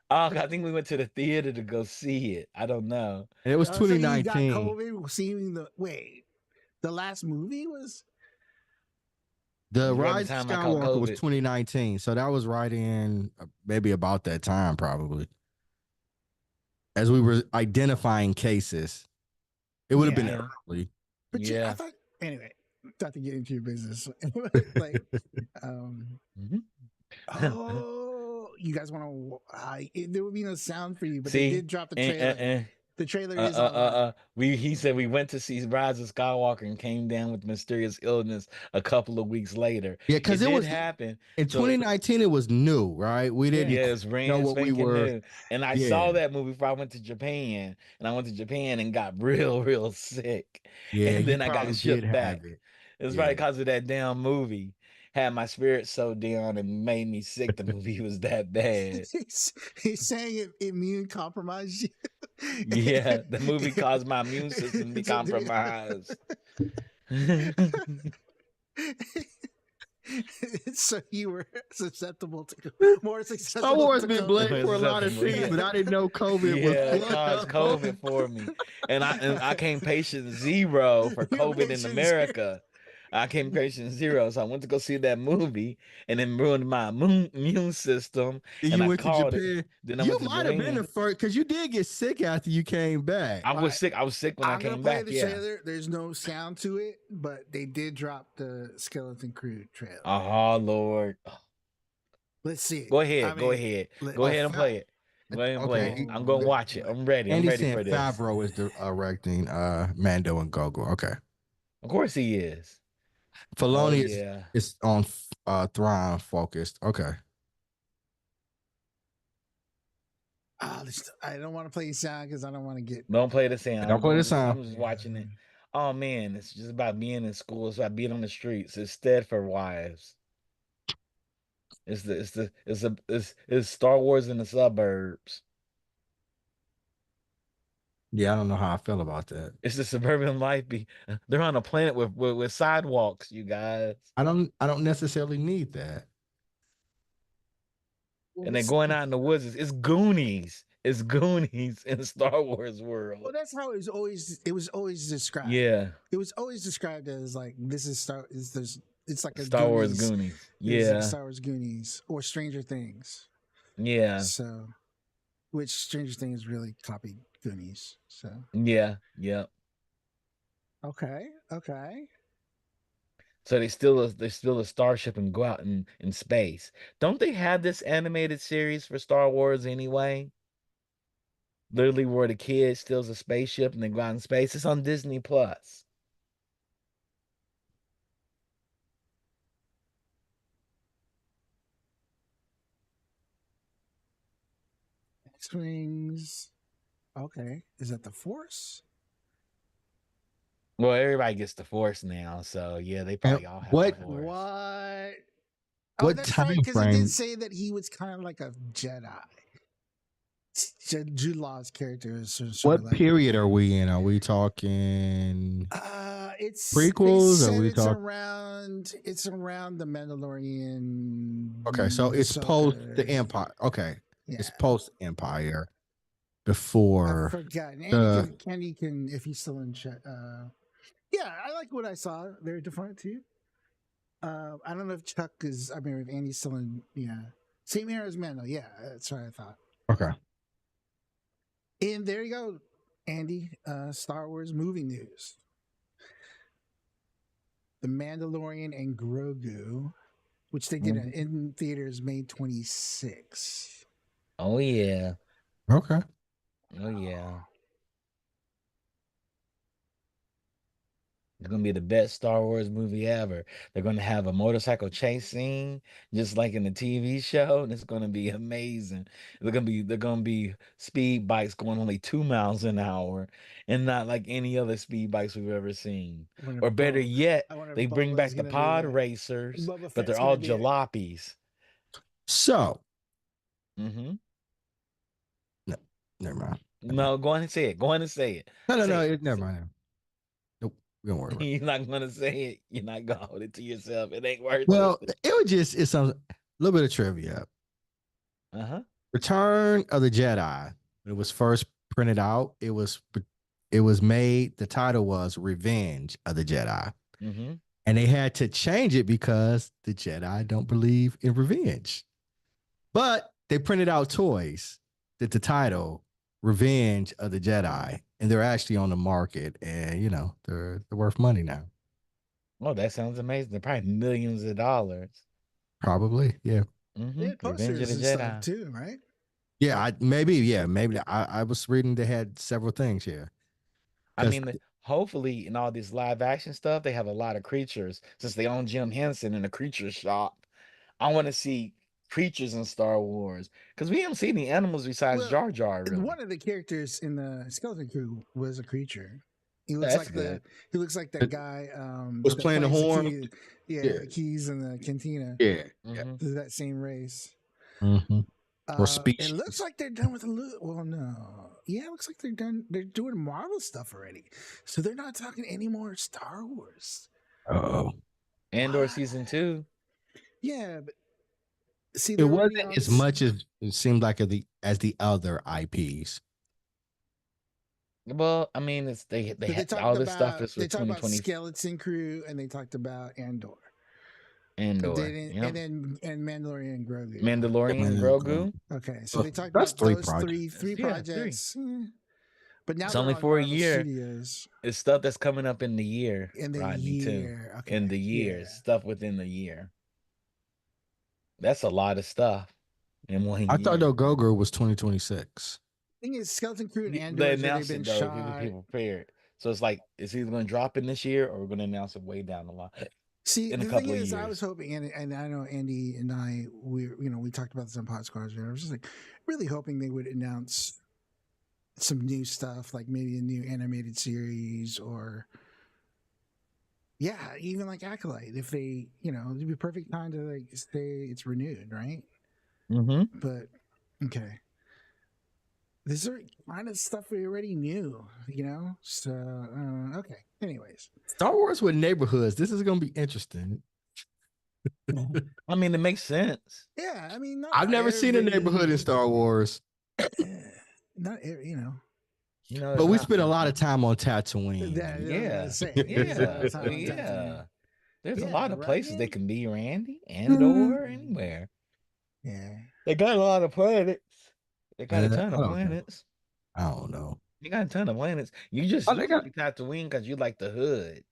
Oh, I think we went to the theater to go see it. I don't know. And it was So you got 2019. COVID seeing the last movie was The Right Rise of time I caught Skywalker was COVID. 2019, so that was right in maybe about that time, probably. As we were identifying cases, it would have been Yeah. early. But Yeah. I thought anyway. Not to get into your business, like, oh, you guys want to? There would be no sound for you, but they did drop the trailer. The trailer is online. He said we went to see Rise of Skywalker and came down with mysterious illness a couple of weeks later. Yeah, because it was happen in 2019. It was new, right? We didn't know what we were. New. And I saw that movie before I went to Japan, and I went to Japan and got real sick. Yeah, and then I got shipped back. It's probably because of that damn movie. Had my spirit so down and made me sick. The movie was that bad. He's saying it immune compromised you. Yeah, the movie caused my immune system to be compromised. So you were susceptible to more susceptible. Star Wars been blamed for a lot of things, but I didn't know COVID was caused COVID for me, and I came patient 0 for COVID in America. I came patient 0, so I went to go see that movie, and then ruined my immune system. And you went to Japan. Then I you went to might have been the first, because you did get sick after you came back. I was sick. I was sick when I came back. The trailer. There's no sound to it, but they did drop the Skeleton Crew trailer. Oh Lord! Let's see. Go ahead. Go ahead and play it. Go ahead and play it. I'm gonna watch it. I'm ready. I'm ready for this. Favreau is directing Mando and Grogu. Okay. Of course he is. Filoni is on Thrawn focused. Okay. I don't want to play sound because I don't want to get. Don't play the sound. Don't play the sound. I'm just watching it. Oh man, it's just about being in school. It's about being on the streets. It's Stedford Wives. It's Star Wars in the suburbs. Yeah, I don't know how I feel about that. It's the suburban life. They're on a planet with sidewalks, you guys. I don't necessarily need that. And they're going out in the woods. It's Goonies. It's Goonies in the Star Wars world. Well, that's how it was always described. Yeah. It was always described as like this is it's like a Star Wars Goonies. Yeah. Like Star Wars Goonies or Stranger Things. Yeah. So, which Stranger Things really copied Goonies. So. Yeah. Yep. Okay. So they steal a starship and go out in space. Don't they have this animated series for Star Wars anyway? Literally where the kid steals a spaceship and they go out in space. It's on Disney Plus. X-Wings. Okay. Is that the Force? Well, everybody gets the Force now, so yeah, they probably all have the Force. What? What that's time right, frame? Because it did say that he was kind of like a Jedi. Jude Law's character is what period are we in? Are we talking? they prequels? Or said we it's talk? around the Mandalorian. Okay, so it's post the Ahsoka's, Empire. Okay, yeah. it's post Empire I've before forgotten. the. Andy can if he's still in chat. Yeah, I like what I saw. Very different too. I don't know if Chuck is. I mean, if Andy's still in. Yeah, same era as Mando. Yeah, that's what I thought. Okay. And there you go, Andy. Star Wars movie news. The Mandalorian and Grogu, which they did in theaters May 26. Oh yeah. Okay. Oh yeah. It's gonna be the best Star Wars movie ever. They're gonna have a motorcycle chase scene, just like in the TV show, and it's gonna be amazing. They're gonna be speed bikes going only 2 miles an hour, and not like any other speed bikes we've ever seen. I wonder Or if better yet, I wonder if they bring Boba's back the gonna be pod there. racers, Boba but they're Fett's all gonna be there. jalopies. So, Mm-hmm. no, never mind. No, go on and say it. Go on and say it. No. Say it. Never mind. Nope. We don't worry about it. You're not gonna say it. You're not gonna hold it to yourself. It ain't worth Well, it. it was just it's a little bit of trivia. Uh-huh. Return of the Jedi. When it was first printed out, it was made. The title was Revenge of the Jedi, Mm-hmm. and they had to change it because the Jedi don't believe in revenge. But they printed out toys that the title Revenge of the Jedi, and they're actually on the market, and they're worth money now. Oh, that sounds amazing. They're probably millions of dollars. Probably, yeah. Mm-hmm. They had Revenge of posters the and stuff Jedi. too, right? Yeah, maybe. I was reading they had several things here. I mean, hopefully in all this live action stuff, they have a lot of creatures. Since they own Jim Henson in a creature shop, I want to see creatures in Star Wars. Because we haven't seen any animals besides Well, Jar Jar, really. One of the characters in the Skeleton Crew was a creature. He looks That's like good. he looks like that guy Was that playing the plays horn? keys. Yeah, Yeah. the keys in the cantina. Yeah. Mm-hmm. Is that same race. Mm-hmm. Or It species. looks like they're done with well, no. Yeah, it looks like they're done. They're doing Marvel stuff already. So they're not talking any more Star Wars. Oh. Andor What? season 2. Yeah, but see, It they're wasn't already on as much as it seemed like as the other IPs. Well, I mean, it's they But had all this stuff is for they talked about 2020 Skeleton Crew and they talked about Andor. Andor. And then Mandalorian and Grogu. Mandalorian and Grogu. Okay, so they talked That's about three those projects. three Yeah, projects. But now It's they're only on for a Marvel year. Studios. It's stuff that's coming up in the year, In the Rodney, too. year. Okay. In the year. Stuff within the year. That's a lot of stuff in 1 year. I thought though Grogu was 2026. Thing is, Skeleton Crew and They Andor they've announced been it though. shot. People prepared. So it's like it's either going to drop in this year or we're going to announce it way down the line. See, in the a thing couple of is, I years. was hoping, and I know Andy and I, we talked about this on Pod Squads. I was just like really hoping they would announce some new stuff, like maybe a new animated series, or even like Acolyte. If they, it'd be a perfect time to like say it's renewed, right? Mm-hmm. But okay, this is kind of stuff we already knew, So okay. Anyways, Star Wars with neighborhoods. This is going to be interesting. I mean, it makes sense. Yeah, I mean, I've never seen a neighborhood in Star Wars. Not But we spent a lot of time on Tatooine. There's a lot of places they can be, Randy, Andor, anywhere. Yeah, they got a lot of planets. They got a ton of planets. I don't know. You got a ton of planets. You just like Tatooine because you like the hood.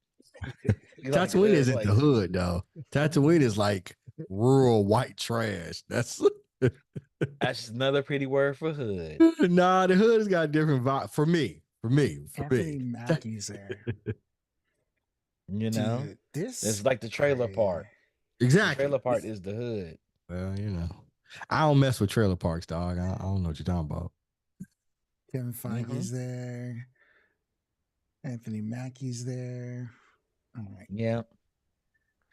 Tatooine isn't the hood though. Tatooine is like rural white trash. That's just another pretty word for hood. Nah, the hood has got a different vibe for me. Anthony Mackie's there. Dude, it's like the trailer park. Exactly. The trailer park is the hood. Well, I don't mess with trailer parks, dog. I don't know what you're talking about. Kevin Feige's there. Anthony Mackie's there. All right. Yeah.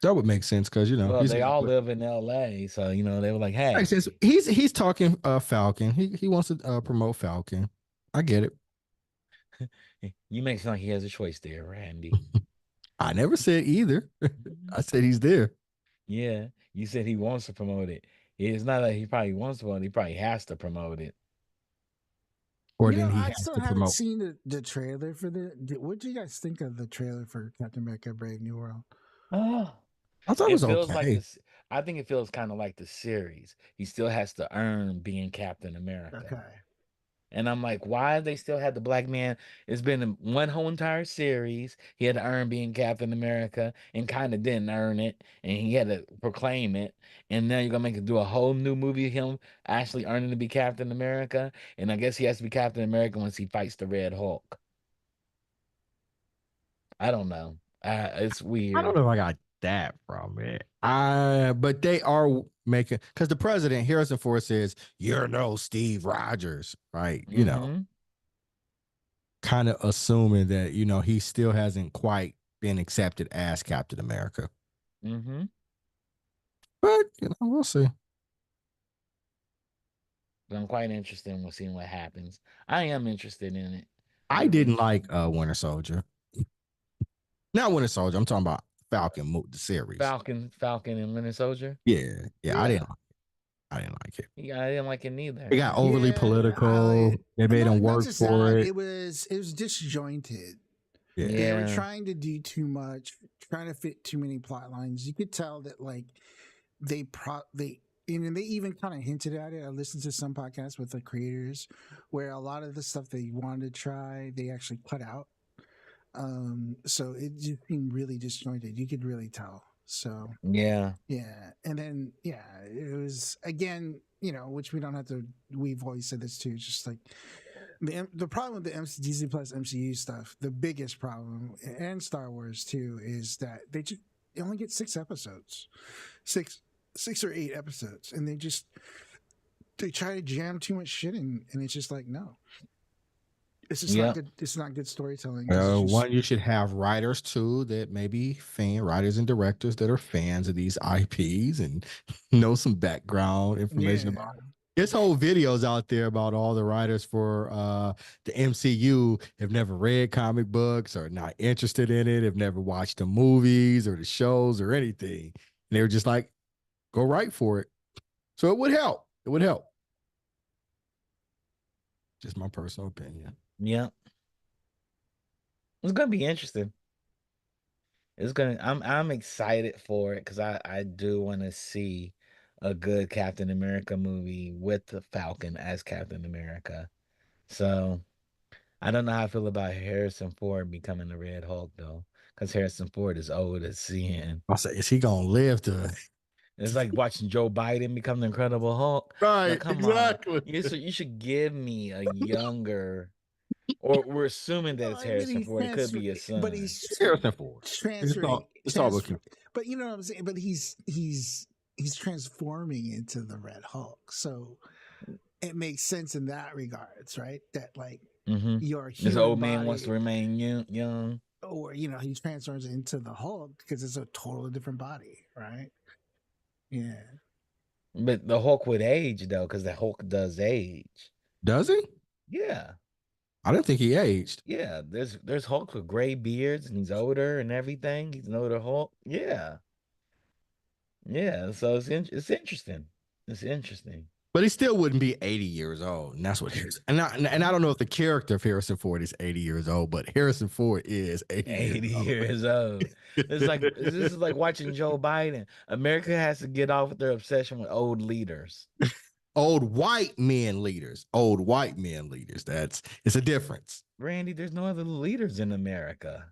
That would make sense because they all live in LA, so they were like, "Hey, makes sense." He's talking Falcon. He wants to promote Falcon. I get it. You make it sound like he has a choice there, Randy. I never said either. I said he's there. Yeah, you said he wants to promote it. It's not that he probably wants to promote it, he probably has to promote it. Or You know, then he I has still to haven't promote. seen the trailer for what do you guys think of the trailer for Captain America: Brave New World? Oh, I thought it it was feels like okay. this. I think it feels kind of like the series. He still has to earn being Captain America. Okay. And I'm like, why they still had the black man? It's been one whole entire series. He had to earn being Captain America and kind of didn't earn it. And he had to proclaim it. And now you're gonna make it do a whole new movie of him actually earning to be Captain America. And I guess he has to be Captain America once he fights the Red Hulk. I don't know. It's I don't weird. know if I got that from it. But they are making because the president Harrison Ford says you're no Steve Rogers, right? Mm-hmm. Kind of assuming that he still hasn't quite been accepted as Captain America. Mm-hmm. But we'll see. But I'm quite interested in seeing what happens. I am interested in it. I It'll be didn't like interesting. Winter Soldier. Not Winter Soldier. I'm talking about Falcon, the series. Falcon and Winter Soldier. Yeah. Yeah. I didn't like it. Yeah, I didn't like it It neither. got overly Yeah, political. They made him not work just for that. it. It was disjointed. Yeah. They were Yeah. trying to do too much, trying to fit too many plot lines. You could tell that like they and they even kind of hinted at it. I listened to some podcasts with the creators where a lot of the stuff they wanted to try, they actually cut out. So it just seemed really disjointed. You could really tell. So Yeah. yeah, and then yeah, it was again, which we don't have to. We've always said this too. It's just like the problem with the Disney Plus MCU stuff. The biggest problem, and Star Wars too, is that they only get 6 episodes, six or 8 episodes, and they try to jam too much shit in, and it's just like no, it's just not Yep. good. It's not good storytelling because it's just One, you should have writers too that maybe writers and directors that are fans of these IPs and know some background information about yeah. it. This whole videos out there about all the writers for the MCU have never read comic books or not interested in it, have never watched the movies or the shows or anything. And they were just like, go write for it. So it would help. It would help. Just my personal opinion. Yep. It's gonna be interesting. I'm excited for it because I do want to see a good Captain America movie with the Falcon as Captain America. So I don't know how I feel about Harrison Ford becoming the Red Hulk though, because Harrison Ford is old as sin. I say, is he gonna live to It's like watching Joe Biden become the Incredible Hulk. Like, right? come on, Exactly. you should give me a younger, or we're assuming that No, it's I mean Harrison Ford. It could be his but son. he's Harrison Ford. transferring, It's all about but you know what I'm saying. But he's transforming into the Red Hulk, so it makes sense in that regards, right? That like Mm-hmm. your This human old man wants body, to remain young. or he transforms into the Hulk because it's a totally different body, right? Yeah. But the Hulk would age though, because the Hulk does age. Does he? Yeah, I didn't think he aged. yeah. There's Hulk with gray beards and he's older and everything. He's an older Hulk. Yeah, yeah. So it's interesting. It's interesting. But he still wouldn't be 80 years old. And that's what Harrison. And I don't know if the character of Harrison Ford is 80 years old, but Harrison Ford is 80 years 80 old. years old. This is like watching Joe Biden. America has to get off with their obsession with old leaders. Old white men leaders. Old white men leaders. It's a difference. Randy, there's no other leaders in America.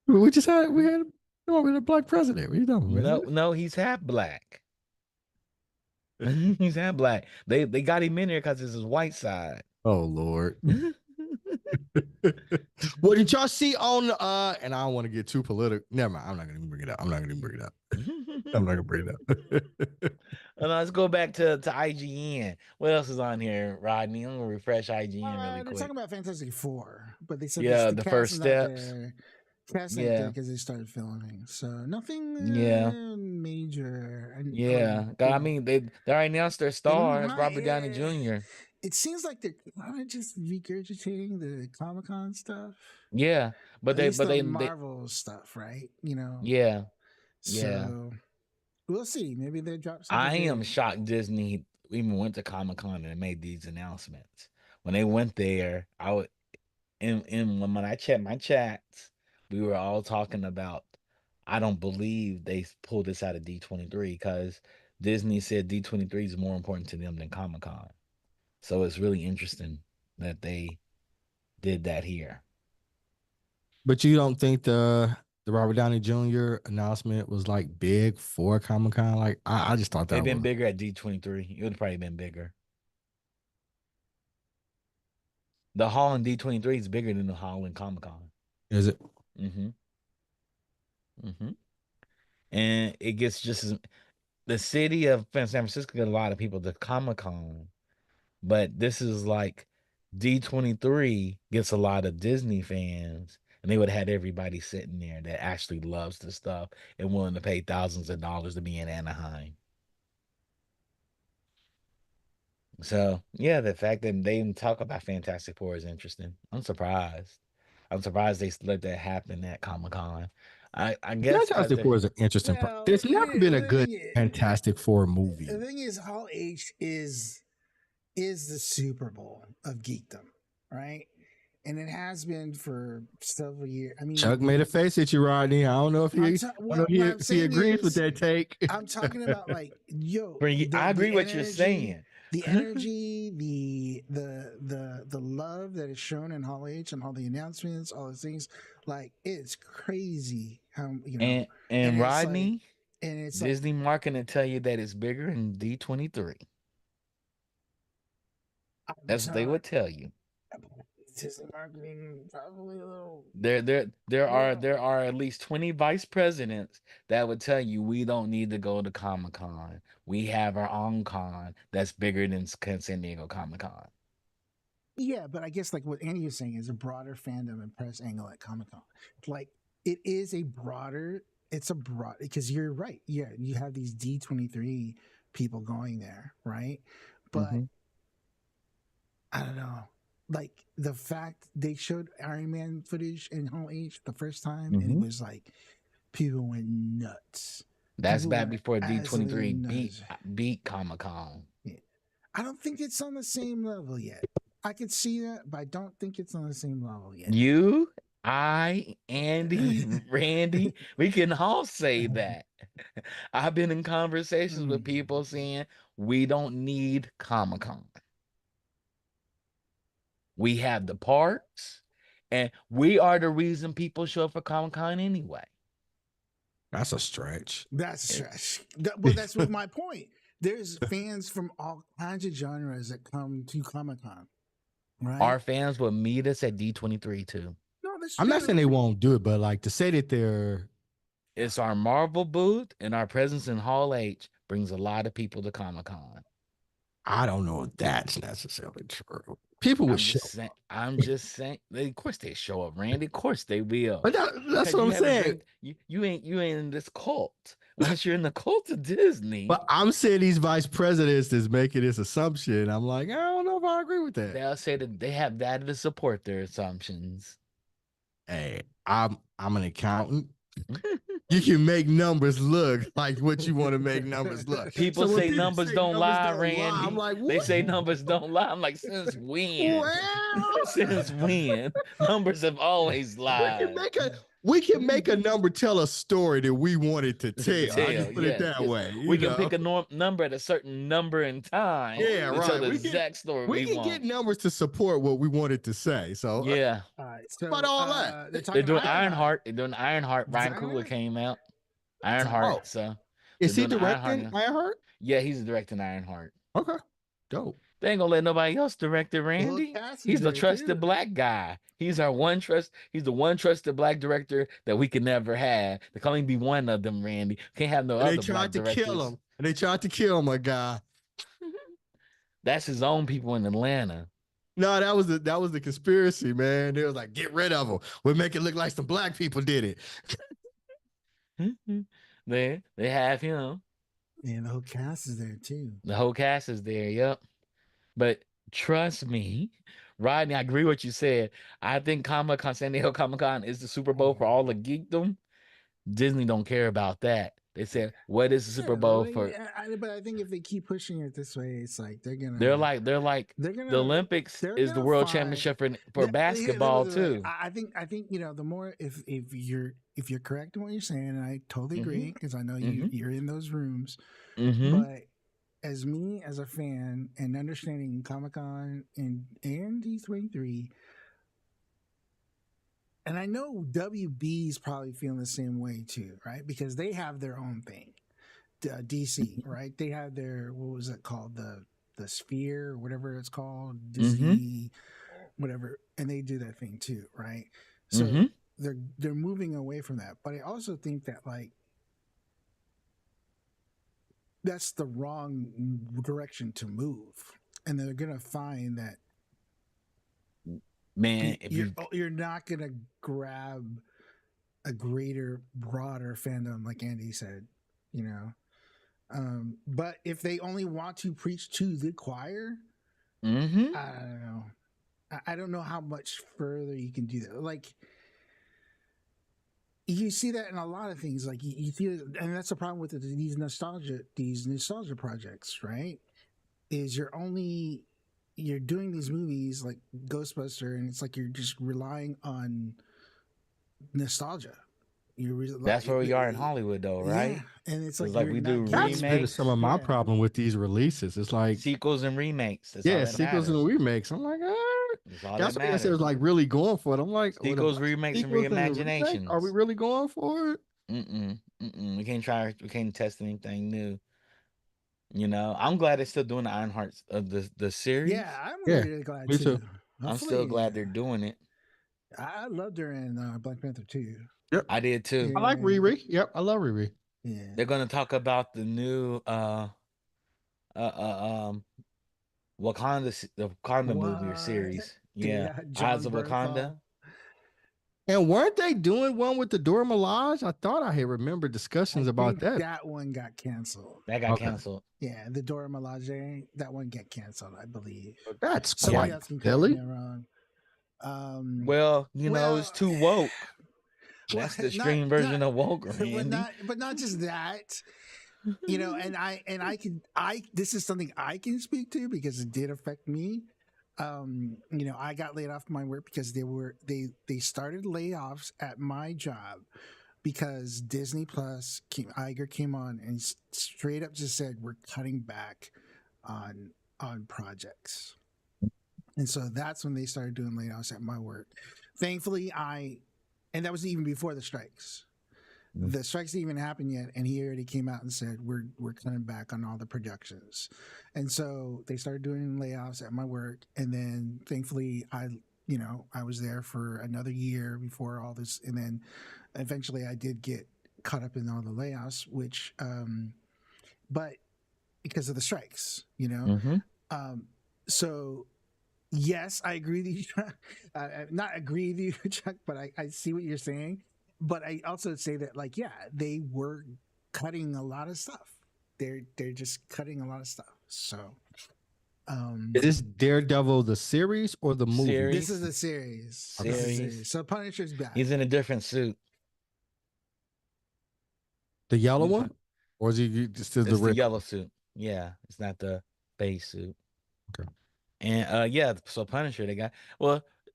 We had a black president. What are you talking about? No, he's half black. He's half black. They got him in there because it's his white side. Oh Lord. What did y'all see on and I don't want to get too political. Never mind. I'm not gonna bring it up. I'm not gonna bring it up. Let's go back to IGN. What else is on here, Rodney? I'm gonna refresh IGN really They're quick. talking about Fantastic Four, but they said Yeah, the the cast first is not steps. there. Cast ain't there Yeah, because they started filming, so nothing yeah, major. yeah. I mean, they already announced their And stars, Robert Downey Jr. it seems like they're kind of just regurgitating the Comic-Con stuff. Yeah, At least the they Marvel stuff, right? You know. yeah, yeah. So we'll see. Maybe they drop something I am big. shocked Disney even went to Comic-Con and made these announcements. When they went there, I would in when I checked my chats, we were all talking about I don't believe they pulled this out of D23 because Disney said D23 is more important to them than Comic-Con. So it's really interesting that they did that here. But you don't think the Robert Downey Jr. announcement was like big for Comic Con? Like I just thought They've that been was. bigger at D23. It would have probably been bigger. The hall in D23 is bigger than the hall in Comic-Con. Is it? Mm-hmm. Mm-hmm. And it gets just as the city of San Francisco get a lot of people to Comic-Con, but this is like D23 gets a lot of Disney fans, and they would have had everybody sitting there that actually loves the stuff and willing to pay thousands of dollars to be in Anaheim. So yeah, the fact that they even talk about Fantastic Four is interesting. I'm surprised. I'm surprised they let that happen at Comic Con. I guess because Fantastic they're Four is an interesting. Well, There's never been a the good thing is, Fantastic Four the movie. thing is, Hall H is the Super Bowl of geekdom, right? And it has been for several years. I mean, Chuck made a face at you, Rodney. I don't know if he, I don't know what I'm if he saying agrees with is, that take. I'm talking about like, yo, I agree what you're saying. the energy, the love that is shown in Hall H and all the announcements, all the things, like it's crazy how you know. And it's Rodney, like, and it's Disney marketing to tell you that it's bigger in D23. That's what they would tell you. Disney marketing probably a little. There are at least 20 vice presidents that would tell you we don't need to go to Comic Con. We have our own con that's bigger than San Diego Comic Con. Yeah, but I guess like what Andy was saying is a broader fandom and press angle at Comic Con. Like it is a broader. It's a broad because you're right. Yeah, you have these D23 people going there, right? But I don't know. Like the fact they showed Iron Man footage in Hall H the first time, and it was like people went nuts. That's People back went before absolutely D23 nuts. beat Comic Con. Yeah. I don't think it's on the same level yet. I could see that, but I don't think it's on the same level yet. You, I, Andy, Randy, we can all say that. I've been in conversations with people saying we don't need Comic Con. We have the parks, and we are the reason people show up for Comic Con anyway. That's a stretch. That's a stretch. Well, that's what my point. There's fans from all kinds of genres that come to Comic Con. Right? Our fans will meet us at D23 too. No, I'm not saying they won't do it, but like to say that they're. It's our Marvel booth and our presence in Hall H brings a lot of people to Comic Con. I don't know if that's necessarily true. People would show up. I'm just saying. Of course they show up, Randy. Of course they will. But that's what I'm saying. You ain't in this cult unless you're in the cult of Disney. But I'm saying these vice presidents is making this assumption. I'm like, I don't know if I agree with that. They'll say that they have data to support their assumptions. Hey, I'm an accountant. You can make numbers look like what you want to make numbers look. People say numbers don't lie, Randy. I'm like, what? They say numbers don't lie. I'm like, since when? Well, since when? Numbers have always lied. We can make a number tell a story that we wanted to tell. I can put it that way. We can pick a number at a certain number in time. Yeah, right. Tell the exact story we can get numbers to support what we wanted to say. So yeah. All right. So about all that. They're doing Ironheart. They're doing Ironheart. Ryan Coogler came out. Ironheart. So is he directing Ironheart? Yeah, he's directing Ironheart. Okay. Dope. They ain't gonna let nobody else direct it, Randy. He's the trusted black guy. He's the one trusted black director that we can never have. There can only be one of them, Randy. Can't have no other black directors. Kill him. And they tried to kill my guy. That's his own people in Atlanta. No, that was the conspiracy, man. They was like, get rid of him. We'll make it look like some black people did it. they have him. And the whole cast is there too. The whole cast is there, yep. But Trust me, Rodney, I agree with what you said. I think Comic-Con, San Diego Comic-Con is the Super Bowl for all the geekdom. Disney don't care about that. They said, what is the Super Bowl for? But I think if they keep pushing it this way, it's like They're they're like the gonna Olympics they're is the gonna world find. championship for basketball too. I think the more if you're correct in what you're saying, and I totally agree because I know you're in those rooms, but as me as a fan and understanding Comic Con and D23, and I know WB's probably feeling the same way too, right? Because they have their own thing, DC, right? They have their what was it called, the Sphere, or whatever it's called, Disney, whatever, and they do that thing too, right? So they're moving away from that, but I also think that like that's the wrong direction to move, and they're gonna find that man, if you're not gonna grab a greater, broader fandom, like Andy said, you know. But if they only want to preach to the choir, I don't know. I don't know how much further you can do that. Like you see that in a lot of things. Like you feel, and that's the problem with these nostalgia projects, right? Is you're doing these movies like Ghostbuster, and it's like you're just relying on nostalgia. That's where we are in Hollywood, though, right? Yeah. And it's like we do remakes. That's been some of my problem with these releases. It's like sequels and remakes. That's yeah, sequels and remakks. I'm like, that's what I said. Was like really going for it. I'm like, sequels, remakes, and reimaginations. Are we really going for it? We can't test anything new. You know, I'm glad they're still doing the Ironhearts of the series. Yeah, I'm really glad me too. too. I'm still glad they're doing it. I loved her in Black Panther too. Yep, I did too. I like Riri. Yep, I love Riri. Yeah, they're gonna talk about the new Wakanda movie or series. Yeah, Eyes of Wakanda. And weren't they doing one with the Dora Milaje? I thought I had remembered discussions about that. That one got canceled. That got canceled. Yeah, the Dora Milaje, that one got canceled, I believe. That's quite silly. Well, you know, it's too woke. That's the extreme version of woke, Randy. But not just that. You know, and this is something I can speak to because it did affect me. You know, I got laid off from my work because they started layoffs at my job because Disney Plus Iger came on and straight up just said we're cutting back on projects. And so that's when they started doing layoffs at my work. Thankfully, and that was even before the strikes. The strikes didn't even happen yet, and he already came out and said we're cutting back on all the productions, and so they started doing layoffs at my work. And then thankfully, I was there for another year before all this, and then eventually I did get caught up in all the layoffs, which, but because of the strikes, you know, so. Yes, I agree with you. Not agree with you, Chuck, but I see what you're saying. But I also say that, like, yeah, they were cutting a lot of stuff. They're just cutting a lot of stuff. So, is this Daredevil the series or the movie? This is a series. Series. So Punisher's back. He's in a different suit. The yellow one, or is he still the yellow suit? Yeah, it's not the base suit. Okay. And so Punisher, they got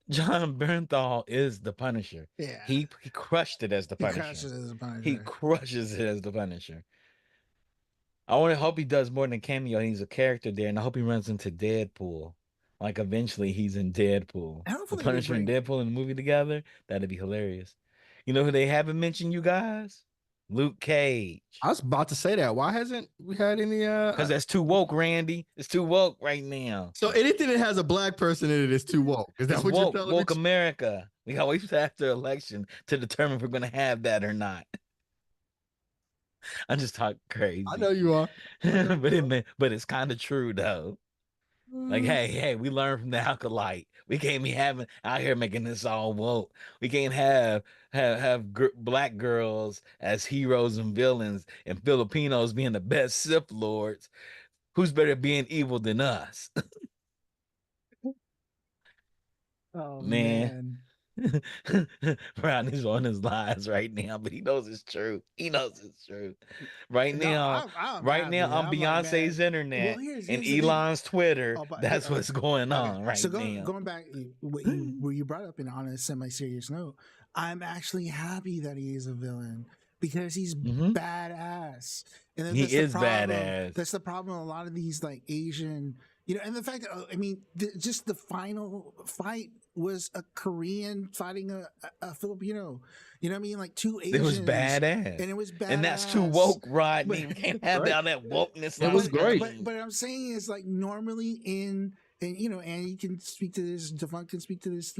John Bernthal is the Punisher. Yeah. He crushed it as the Punisher. He crushes it as the Punisher. I want to hope he does more than a cameo. He's a character there, and I hope he runs into Deadpool. Like eventually he's in Deadpool. The Punisher and Deadpool in the movie together. That'd be hilarious. You know who they haven't mentioned, you guys? Luke Cage. I was about to say that. Why hasn't we had any because that's too woke, Randy. It's too woke right now. So anything that has a black person in it is too woke. Is that what you're telling me? Woke America. We gotta wait after election to determine if we're gonna have that or not. I'm just talking crazy. I know you are. but it's kind of true though. Like, hey, we learned from the Alkalite. We can't be having out here making this all woke. We can't have black girls as heroes and villains, and Filipinos being the best Sith lords. Who's better at being evil than us? Oh Man. man. Brownie's on his lies right now, but he knows it's true. He knows it's true. Right No, now, I'm right now happy. on I'm like, man. Beyonce's Well, internet and here's the thing. Elon's Twitter, Oh, but that's what's going okay. on So right now. going back, where you brought up in on a semi-serious note, I'm actually happy that he is a villain because he's Hmm. badass, and He that's the is problem. badass. That's the problem. A lot of these like Asian, and the fact that I mean, just the final fight was a Korean fighting a Filipino. You know what I mean? Like two It was Asians, badass. and it was And that's too badass. woke, Rodney. But We can't have Right. all that wokeness It on was but great. screen. but I'm saying is like normally and and you can speak to this, Devon can speak to this,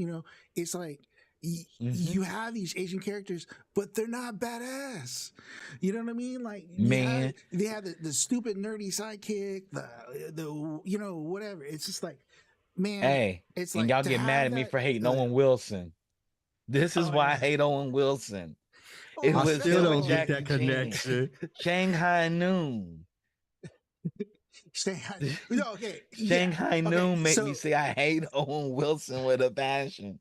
it's like you have these Asian characters, but they're not badass. You know what I mean? Like Man. they have the stupid nerdy sidekick, the whatever. It's just like, man, Hey, it's and like y'all to get mad have at me that. for hating Owen Wilson. This is Oh why I yeah. hate Owen Wilson. It Oh, I was that's still him and don't get all. that Jackie Chan. connection. Shanghai Noon. Shanghai. No, okay, yeah, Shanghai okay. Noon make me So say I hate Owen Wilson with a passion.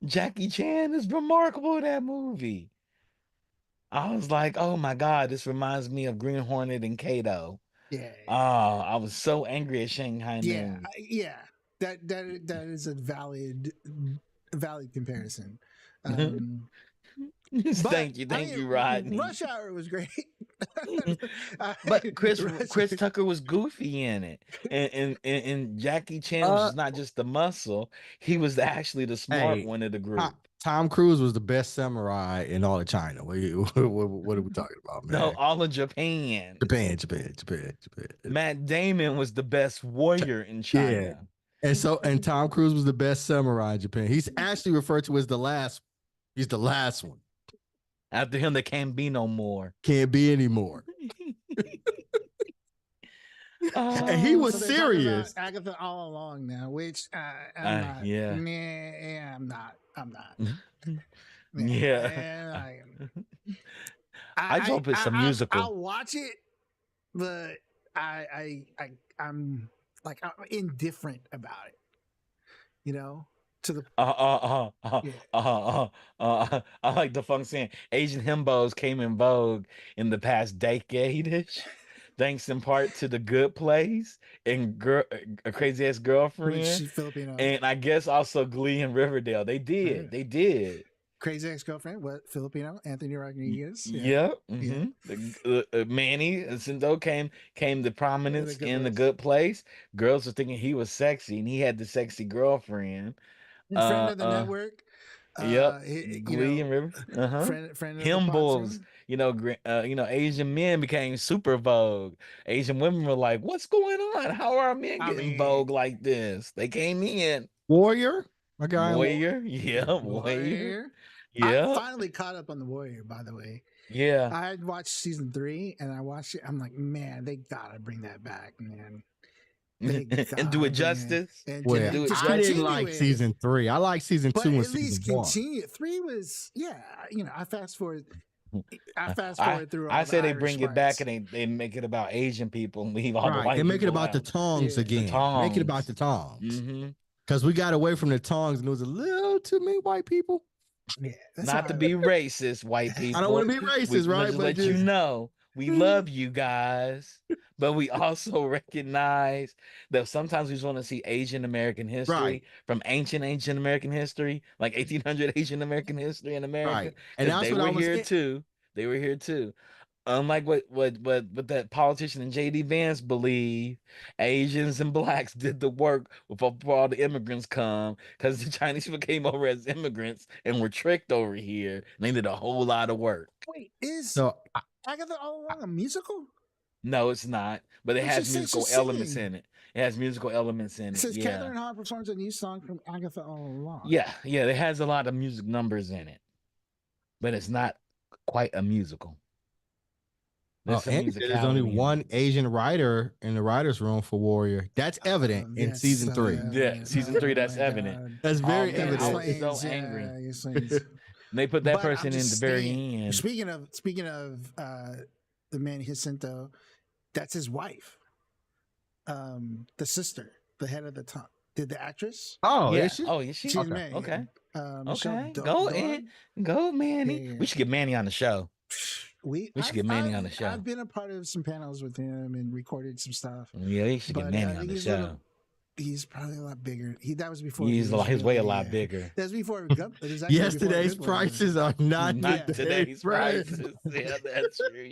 Jackie Chan is remarkable in that movie. I was like, oh my God, this reminds me of Green Hornet and Kato. yeah, Oh, I was so angry at Shanghai yeah, Noon. yeah. That is a valid comparison. Um, but Thank you, Rodney. Rush Hour was great. But Rush, Chris Tucker was goofy in it, and Jackie Chan was Uh, just not just the muscle; he was actually the smart hey, one of the group. Tom Cruise was the best samurai in all of China. What are we talking about, No, man? all of Japan. Japan. Matt Damon was the best warrior in Yeah. China. And Tom Cruise was the best samurai in Japan. He's actually referred to as the last. He's the last one. After him, there can't be no more. Can't be anymore. And he Oh, was so they're talking about serious. Agatha all along now, which I'm not. yeah, Nah, yeah, I'm not. I'm not. yeah. Yeah, I just hope it's a musical. I'll watch it, but I'm like I'm indifferent about it. To the yeah. I like the funk saying Asian himbos came in vogue in the past decade-ish, thanks in part to The Good Place and a Crazy Which Ex-Girlfriend, she Filipino. and I guess also Glee and Riverdale. They Yeah. did. They did. Crazy Ex-Girlfriend, what Filipino? Anthony Rodriguez. Yeah. Yeah. Manny Jacinto came to prominence The Good in The Place. Good Place. Girls were thinking he was sexy, and he had the sexy girlfriend. And friend of the Uh, network. Yep, Glee and River. Friend of the Him pod bulls, scene. Asian men became super vogue. Asian women were like, "What's going on? How are our men I getting mean, vogue like this?" They came in. Warrior. My guy. Warrior, yeah, Warrior, Warrior. I yeah, finally caught up on the Warrior, by the way. yeah. I had watched season 3 and I watched it. I'm like, man, they gotta bring that back, man. They And do gotta it bring it. justice. And Well, Do it just I didn't justice. continue like it. season 3. I like season But 2 and at least season 1. continue. 3 was, yeah, I fast forward. I fast I forward through I all the say they Irish bring it back fights. and they make it about Asian people and leave all the Right. They white make it people about the out. tongs Yeah. The again. Make it about tongs. the tongs. Mm-hmm. Because we got away from the tongs and there was a little too many white people. Yeah, that's Not to be racist, white I don't want people. to be We racist, must right? just But let you just know we love you guys, but we also recognize that sometimes we just want to see Asian American history right, from ancient American history, like 1800 Asian American history in America, right. And because that's they what I were was here too. They were here too. Unlike what that politician and JD Vance believe, Asians and blacks did the work before all the immigrants come, because the Chinese people came over as immigrants and were tricked over here, and they did a whole lot of work. Wait, is so Agatha All Along a musical? No, it's not, but it But she has said musical she's elements singing. in it. It has musical elements in It it. says Yeah, Catherine Hahn performs a new song from Agatha All Along. yeah. It has a lot of music numbers in it, but it's not quite a musical. There's some and there's only musicality in one it. Asian writer in the writers' room for Warrior. That's evident in That's season so 3. Yeah, evident. season 3, that's my evident. God. That's Oh very man, It I evident. was so explains, angry. yeah, it explains. And they put that But I'm person in just the very saying, end. speaking of the man Jacinto, that's his wife, the sister, the head of the tongue. Did the actress? Oh, Yeah. is she? Oh, is She's she? Okay. Manny. Okay. Michelle Okay. Go in. Dorn. Go, Manny. Yeah. We should get Manny on the show. We should get Manny on the show. I've been a part of some panels with him and recorded some stuff. Yeah, we should get But Manny I on think the he's show. he's probably a lot bigger. That was before he He's was he's way really, a lot bigger. That's before Good. It was actually before Yesterday's Good Boys. prices are not Not today's today's price. prices. Yeah, that's true.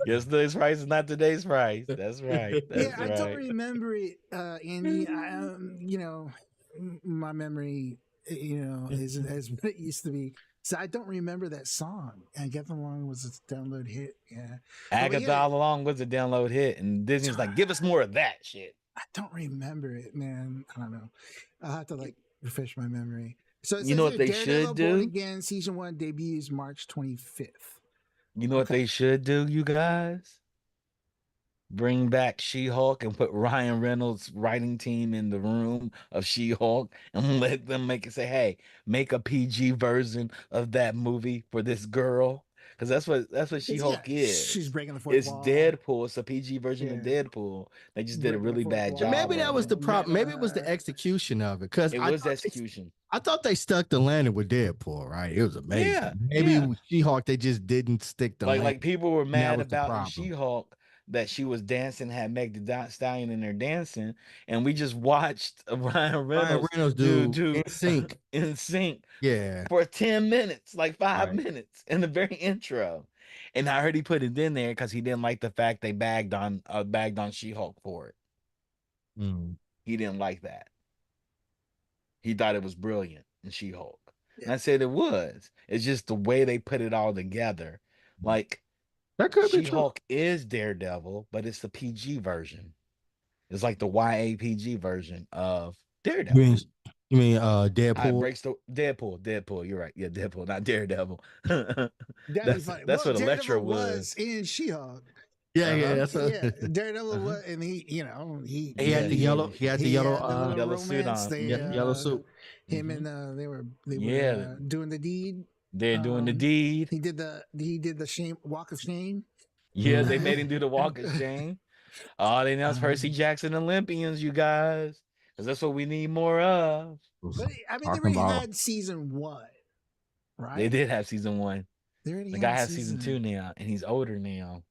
Yesterday's price is not today's price. That's right. Yeah, That's I don't right. remember it, Andy. My memory, isn't as what it used to be. So I don't remember that song. And Get Them Along was a download hit. Yeah. Agatha All Along was a download hit, and Disney was like, "Give us more of that shit." I don't remember it, man. I don't know. I'll have to refresh my memory. So it You know says what they Daredevil should Born do? Again season 1 debuts March 25th. You know what they should do, you guys? Bring back She-Hulk and put Ryan Reynolds' writing team in the room of She-Hulk and let them make it say, "Hey, make a PG version of that movie for this girl." Because that's what She-Hulk She's is. breaking the fourth It's wall. Deadpool. It's a PG version of Yeah. Deadpool. They just did a Breaking the really fourth bad wall. job Maybe that of was it. the problem. Maybe it was the execution of it. Because It was execution. I thought they stuck the landing with Deadpool, right? It was amazing. Yeah, Maybe yeah. with She-Hulk, they just didn't stick the landing. Like people were And that mad was the about in problem. She-Hulk that she was dancing, had Meg the Stallion in there dancing, and we just watched Ryan Ryan Reynolds do in sync. in sync Yeah. for 10 minutes, like 5 Right. minutes in the very intro. And I heard he put it in there because he didn't like the fact they bagged on She-Hulk for it. Mm. He didn't like that. He thought it was brilliant in She-Hulk. Yeah. And I said it was. It's just the way they put it all together. Like That could be true. She-Hulk is Daredevil, but it's the PG version. It's like the YAPG version of Daredevil. You mean Deadpool? Breaks the Deadpool. You're right. Yeah, Deadpool, not Daredevil. That'd be funny. That's what Electra Daredevil was in She-Hulk. Yeah, that's Yeah, Daredevil was, and he had the yellow. He had the yellow. little yellow suit romance. on. They, Yellow suit. Him and they were doing the deed. They're doing the deed. He did the shame walk of shame. Yeah, they made him do the walk of shame. Oh, they announced Percy Jackson Olympians, you guys, because that's what we need more of. But I mean, they already had season 1, right? They did have season 1. The guy has season 2 now, and he's older now.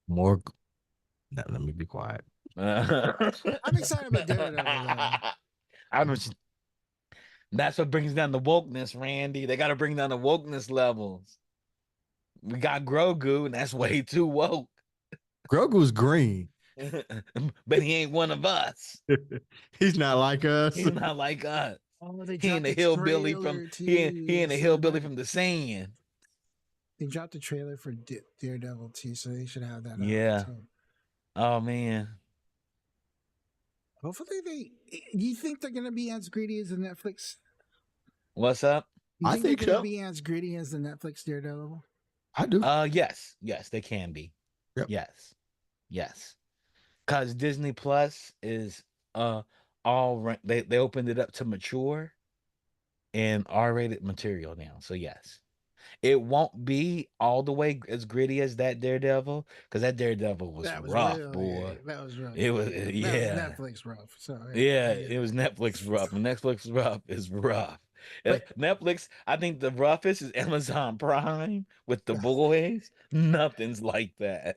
More. Let me be quiet. I'm excited about Daredevil. That's what brings down the wokeness, Randy. They got to bring down the wokeness levels. We got Grogu, and that's way too woke. Grogu's green, but he ain't one of us. He's not like us. He's not like us. Oh, he ain't a hillbilly from he ain't a hillbilly from the sand. They dropped the trailer for Daredevil too, so they should have that. Yeah. Oh man. Hopefully do you think they're gonna be as greedy as the Netflix? What's up? I think they're gonna be as greedy as the Netflix Daredevil? I do. Yes, they can be. Yep. Yes. Cause Disney Plus is they opened it up to mature and R-rated material now. So yes. It won't be all the way as gritty as that Daredevil, because that Daredevil was rough, boy. Yeah, that was rough. It was That was Netflix rough. So it was Netflix rough. And Netflix rough is rough. Netflix, I think the roughest is Amazon Prime with The Boys. Nothing's like that.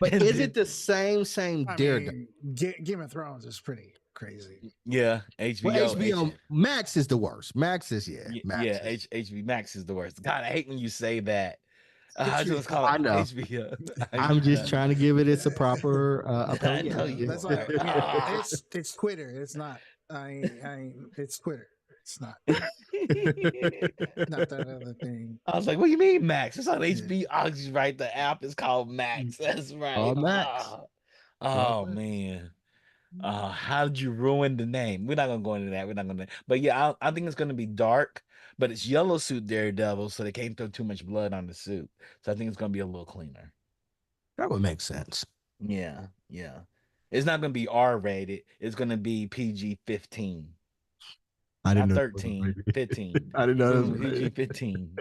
But is it the same Daredevil? Game of Thrones is pretty crazy. Yeah, HBO. Well, HBO Max is the worst. Max is HBO Max is the worst. God, I hate when you say that. I just call I it know. HBO. I'm just trying to give it its a proper I know you That's are. it's Twitter. It's not. It's Twitter. It's not. Not that other thing. I was like, what do you mean, Max? It's on HBO. I was just right. The app is called Max. That's right. Oh, Max. Oh man. How'd you ruin the name? We're not gonna go into that. But yeah, I think it's gonna be dark, but it's yellow suit Daredevil, so they can't throw too much blood on the suit. So I think it's gonna be a little cleaner. That would make sense. Yeah. It's not gonna be R-rated. It's gonna be PG-15. I didn't Not know 13, 15. I didn't know PG-15.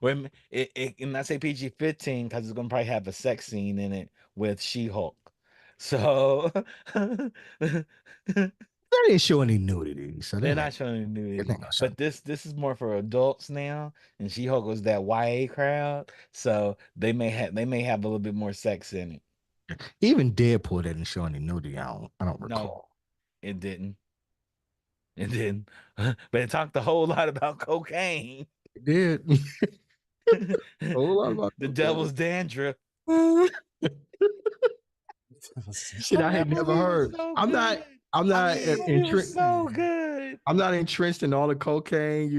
And I say PG-15 because it's gonna probably have a sex scene in it with She-Hulk. So They didn't show any nudity, so they're they not ain't, showing any they nudity. ain't gonna show. But this is more for adults now, and She-Hulk was that YA crowd, so they may have a little bit more sex in it. Even Deadpool didn't show any nudity. I don't No, recall. it didn't. It didn't. But it talked a whole lot about cocaine. It did. A whole lot about The cocaine. devil's dandruff. Shit, I That had never movie was heard. so I'm not. good. I'm I not mean, That movie was entrenched. so good. I'm not entrenched in all the cocaine,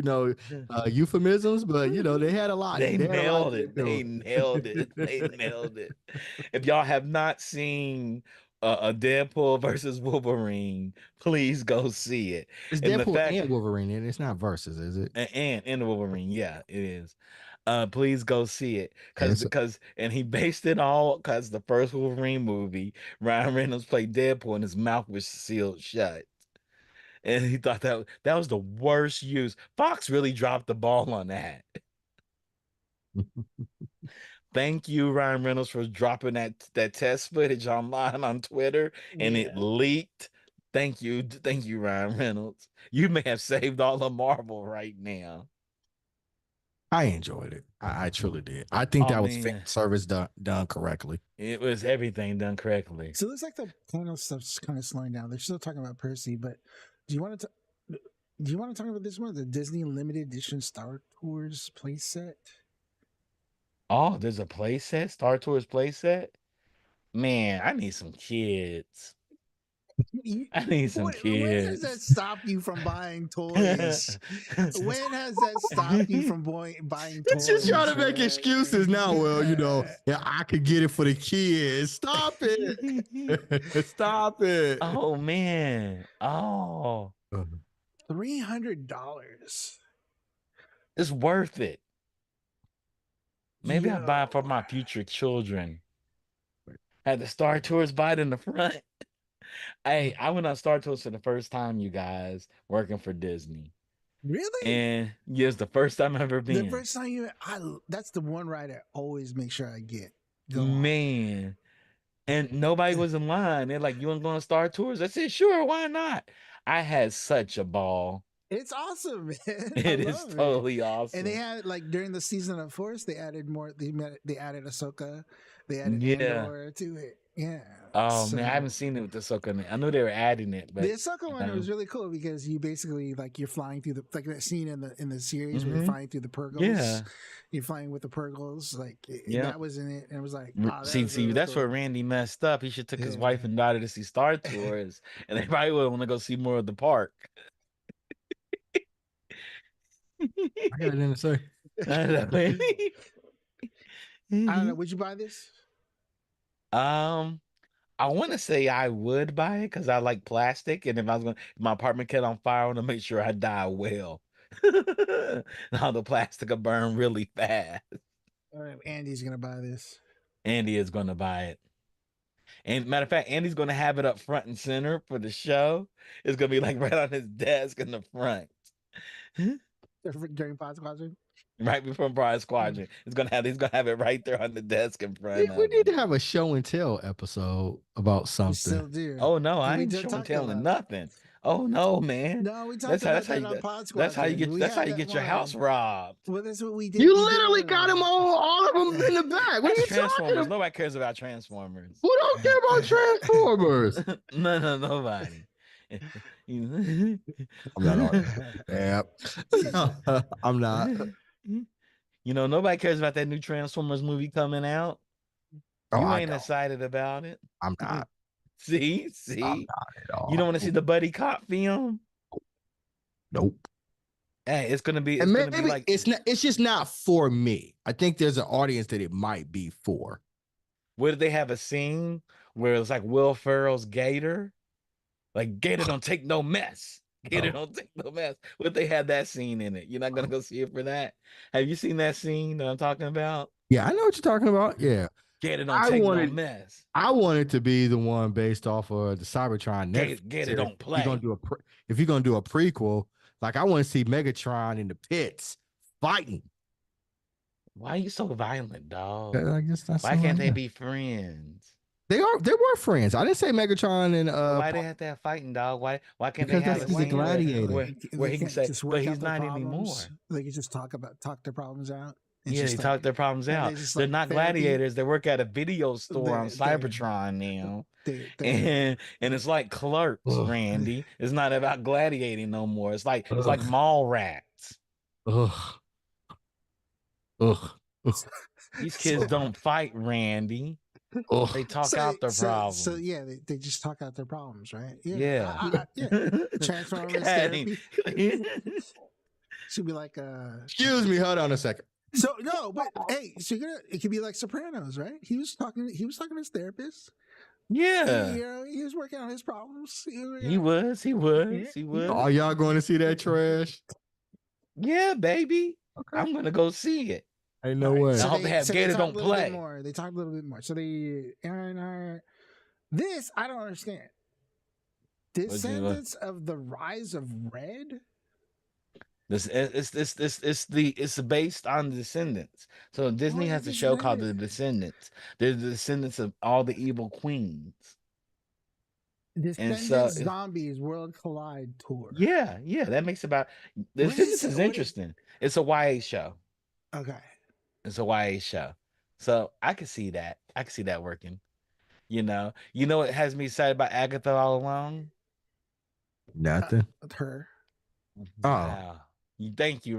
euphemisms, but they had a lot. They They had a lot to nailed get it. They through. nailed it. They nailed it. If y'all have not seen a Deadpool versus Wolverine, please go see it. It's And the Deadpool fact and Wolverine, and it's not versus, is it? and Wolverine, yeah, it is. Please go see it Yeah, because and he based it all because the first Wolverine movie, Ryan Reynolds played Deadpool and his mouth was sealed shut. And he thought that was the worst use. Fox really dropped the ball on that. Thank you, Ryan Reynolds, for dropping that test footage online on Twitter and it yeah. leaked. Thank you, Ryan Reynolds. You may have saved all of Marvel right now. I enjoyed it. I truly did. I think Oh that was fan man, service done correctly. it was everything done correctly. So it looks like the panel stuff's kind of slowing down. They're still talking about Percy, but do you want to? Do you want to talk about this one, the Disney limited edition Star Tours playset? Oh, there's a playset, Star Tours playset. Man, I need some kids. I need some When has that kids. stopped you from buying toys? When has that stopped you from buying It's just trying toys? to make excuses now. Well, yeah, I could get it for the kids. Stop it. Stop it. Oh man. Oh, $300. it's worth it. Maybe I buy it for Yo, my future children. Had the Star Tours bite in the front. Hey, I went on Star Tours for the first time, you guys, working for Disney. really? And yeah, it's the first time I've ever The been. first time that's the one ride I always make sure I go on. Man. And nobody was in line. They're like, you want to go on Star Tours? I said, sure, why not? I had such a ball. It's awesome, man. I It is love it. totally And they awesome. had like during the season of Force, they added more. They added Ahsoka, they added Yeah. Andor to it. Yeah. Oh man, I haven't seen it with the Ahsoka. I knew they were adding it, The but Ahsoka one was really cool because you basically like you're flying through like that scene in the series where you're Mhm. flying through the Purgles. Yeah. You're flying with the Purgles, like Yeah. that was in it, and it was like, that See, was really that's cool. where Randy messed up. He should took his Yeah. wife and daughter to see Star Tours, and they probably would want to go see more of the park. I got anything to say. I don't I don't know. know. Would you buy this? I want to say I would buy it because I like plastic, and if my apartment caught on fire, I want to make sure I die well. Now the plastic will burn really fast. All right, Andy's gonna buy this. Andy is going to buy it. And matter of fact, Andy's going to have it up front and center for the show. It's going to be like right on his desk in the front. During Pod Squadron? Right before Pride Squadron. He's gonna have it right there on the desk in front We of need to him. have a show and tell episode about We something. still do. Oh no, I We ain't did showing talk telling about it. nothing. Oh no, man. No, we That's talked how about that's how that you on Pod that's how you Squadron. get We that's how had you that get your one. house robbed. Well, that's what we did. You We did literally it got them all of them in the back. What are That's you talking Transformers. about? Nobody cares about Transformers. Who don't care about Transformers? No, nobody. I'm not on it. Yeah. I'm not. Nobody cares about that new Transformers movie coming out. Oh, You I ain't don't. excited about it. I'm not. See? I'm not at all. You don't want to see the buddy cop film? Nope. Hey, it's gonna be And maybe maybe like it's just not for me. I think there's an audience that it might be for. where did they have a scene where it's like Will Ferrell's Gator? Like Gator don't take no mess. Gator don't take no mess. What if they had that scene in it? You're not gonna go see it for that? Have you seen that scene that I'm talking about? Yeah, I know what you're talking about. Yeah. Gator don't take no mess. I wanted to be the one based off of the Cybertron Netflix. Gator don't If you're gonna play. if you're gonna do a prequel, like I want to see Megatron in the pits fighting. Why are you so violent, dog? I guess that's Why who can't I they am. be friends? They were friends. I didn't say Megatron and Why they have to have fighting, dog? Why can't they because have that's a he's a scene gladiator. where They he can can't say, just but work he's out their not problems. anymore? They can just talk their problems out. It's Yeah, they just like, talk their problems and out. they just They're like not therapy. gladiators. They work at a video store on They're Cybertron now. they're And it's like Clerks, Ugh, Randy. It's not about gladiating no more. It's like ugh, mall rats. ugh, ugh, These kids so don't fight, Randy. They ugh. talk out their so problems. yeah, they just talk out their problems, right? Yeah, Yeah. yeah. Look Transformers at him. therapy should be like Excuse me, hold on a second. So no, but hey, so it could be like Sopranos, right? He was talking to his therapist. Yeah. He was working on his problems. He was. Are y'all going to see that trash? Yeah, baby. Okay. I'm gonna go see it. Ain't no All right, way. I so hope they have Gator talked don't a little bit play. more. They talked a little bit more. So they Aaron, this I don't understand. Descendants of the Rise of Red. It's based on the Descendants. So Disney has a show called The Descendants. They're the descendants of all the evil queens. Descendants Zombies World Collide Tour. Yeah, that makes about The Descendants is interesting. It's a YA show. Okay. It's a YA show. So I could see that. I could see that working. You know what has me excited about Agatha all along? Nothing. Her. Wow. Thank you,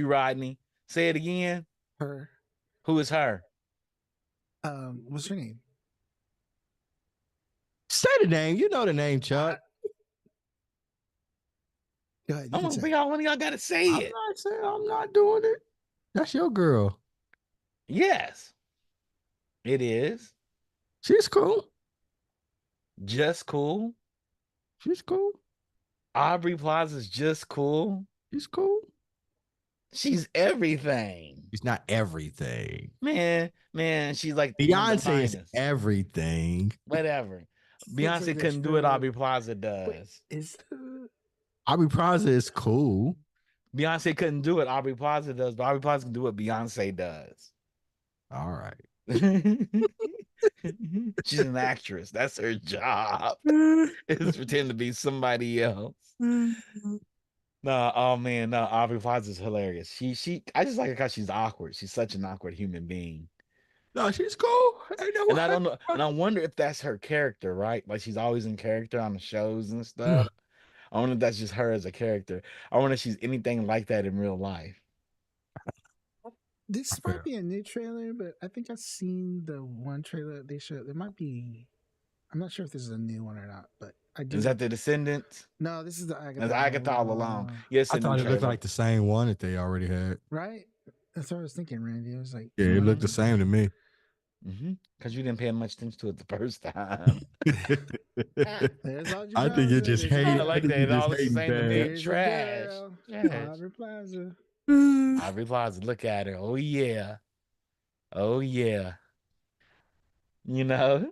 Rodney. Say it again. Her. Who is her? What's her name? Say the name. You know the name, Chuck. Go ahead. One of y'all gotta say it. I'm not doing it. That's your girl. Yes. It is. She's cool. Just cool. She's cool. Aubrey Plaza's just cool. She's cool. She's everything. She's not everything. Man, she's like Beyonce is everything. Whatever. Beyonce couldn't do what Aubrey Plaza does. Aubrey Plaza is cool. Beyonce couldn't do what Aubrey Plaza does, but Aubrey Plaza can do what Beyonce does. All right. She's an actress. That's her job. Is pretend to be somebody else. No, oh man, no, Aubrey Plaza is hilarious. I just like her because she's awkward. She's such an awkward human being. No, she's cool. And I don't know, and I wonder if that's her character, right? Like she's always in character on the shows and stuff. I wonder if that's just her as a character. I wonder if she's anything like that in real life. This might be a new trailer, but I think I've seen the one trailer they showed. It might be. I'm not sure if this is a new one or not, but I do. Is that the Descendants? No, this is the Agatha. It's Agatha all along. Yes, I thought it looked like the same one that they already had. Right? That's what I was thinking, Randy. It was like, yeah, it looked the same to me. Because you didn't pay much attention to it the first time. I think it just hated. I like that. All the same to me. Trash. Aubrey Plaza. Aubrey Plaza. Look at her. Oh yeah. Oh yeah. You know,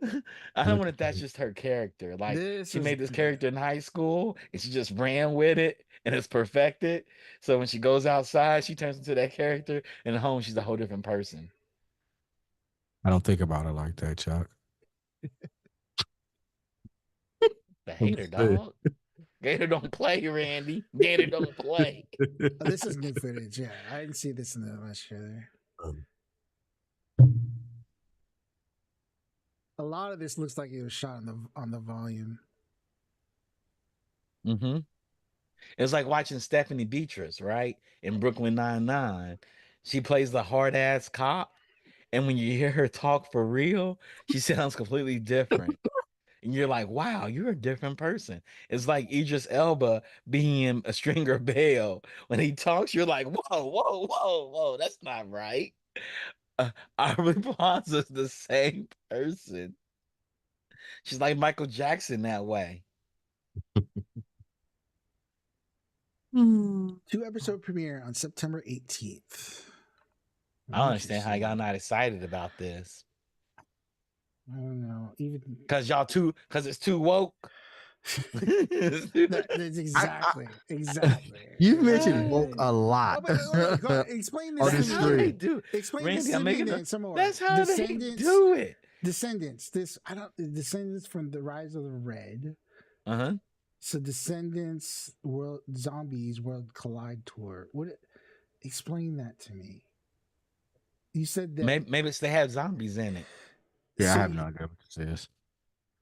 I don't wonder if that's just her character. Like she made this character in high school and she just ran with it and it's perfected. So when she goes outside, she turns into that character, and at home she's a whole different person. I don't think about it like that, Chuck. The hater, dog. Gator don't play, Randy. Gator don't play. This is new footage. Yeah, I didn't see this in the last trailer. A lot of this looks like it was shot on the volume. Mm-hmm. It's like watching Stephanie Beatrice, right? In Brooklyn Nine-Nine. She plays the hard-ass cop, and when you hear her talk for real, she sounds completely different. And you're like, wow, you're a different person. It's like Idris Elba being a Stringer Bell. When he talks, you're like, whoa, that's not right. Aubrey Plaza's the same person. She's like Michael Jackson that way. 2-episode premiere on September 18th. I don't understand how y'all not excited about this. I don't know. Even because it's too woke. That's exactly. You mentioned woke a lot Oh, wait, go ahead. Explain this on to the That's me how they street. then. do. Explain this Randy, I'm to me making then some more. that's how they Descendants. do it. Descendants. This I don't. Descendants from the Rise of the Red. Uh-huh. So Descendants World Zombies World Collide Tour. What? Explain that to me. You said that. Maybe it's they have zombies in it. Yeah, I So, have no idea what this is.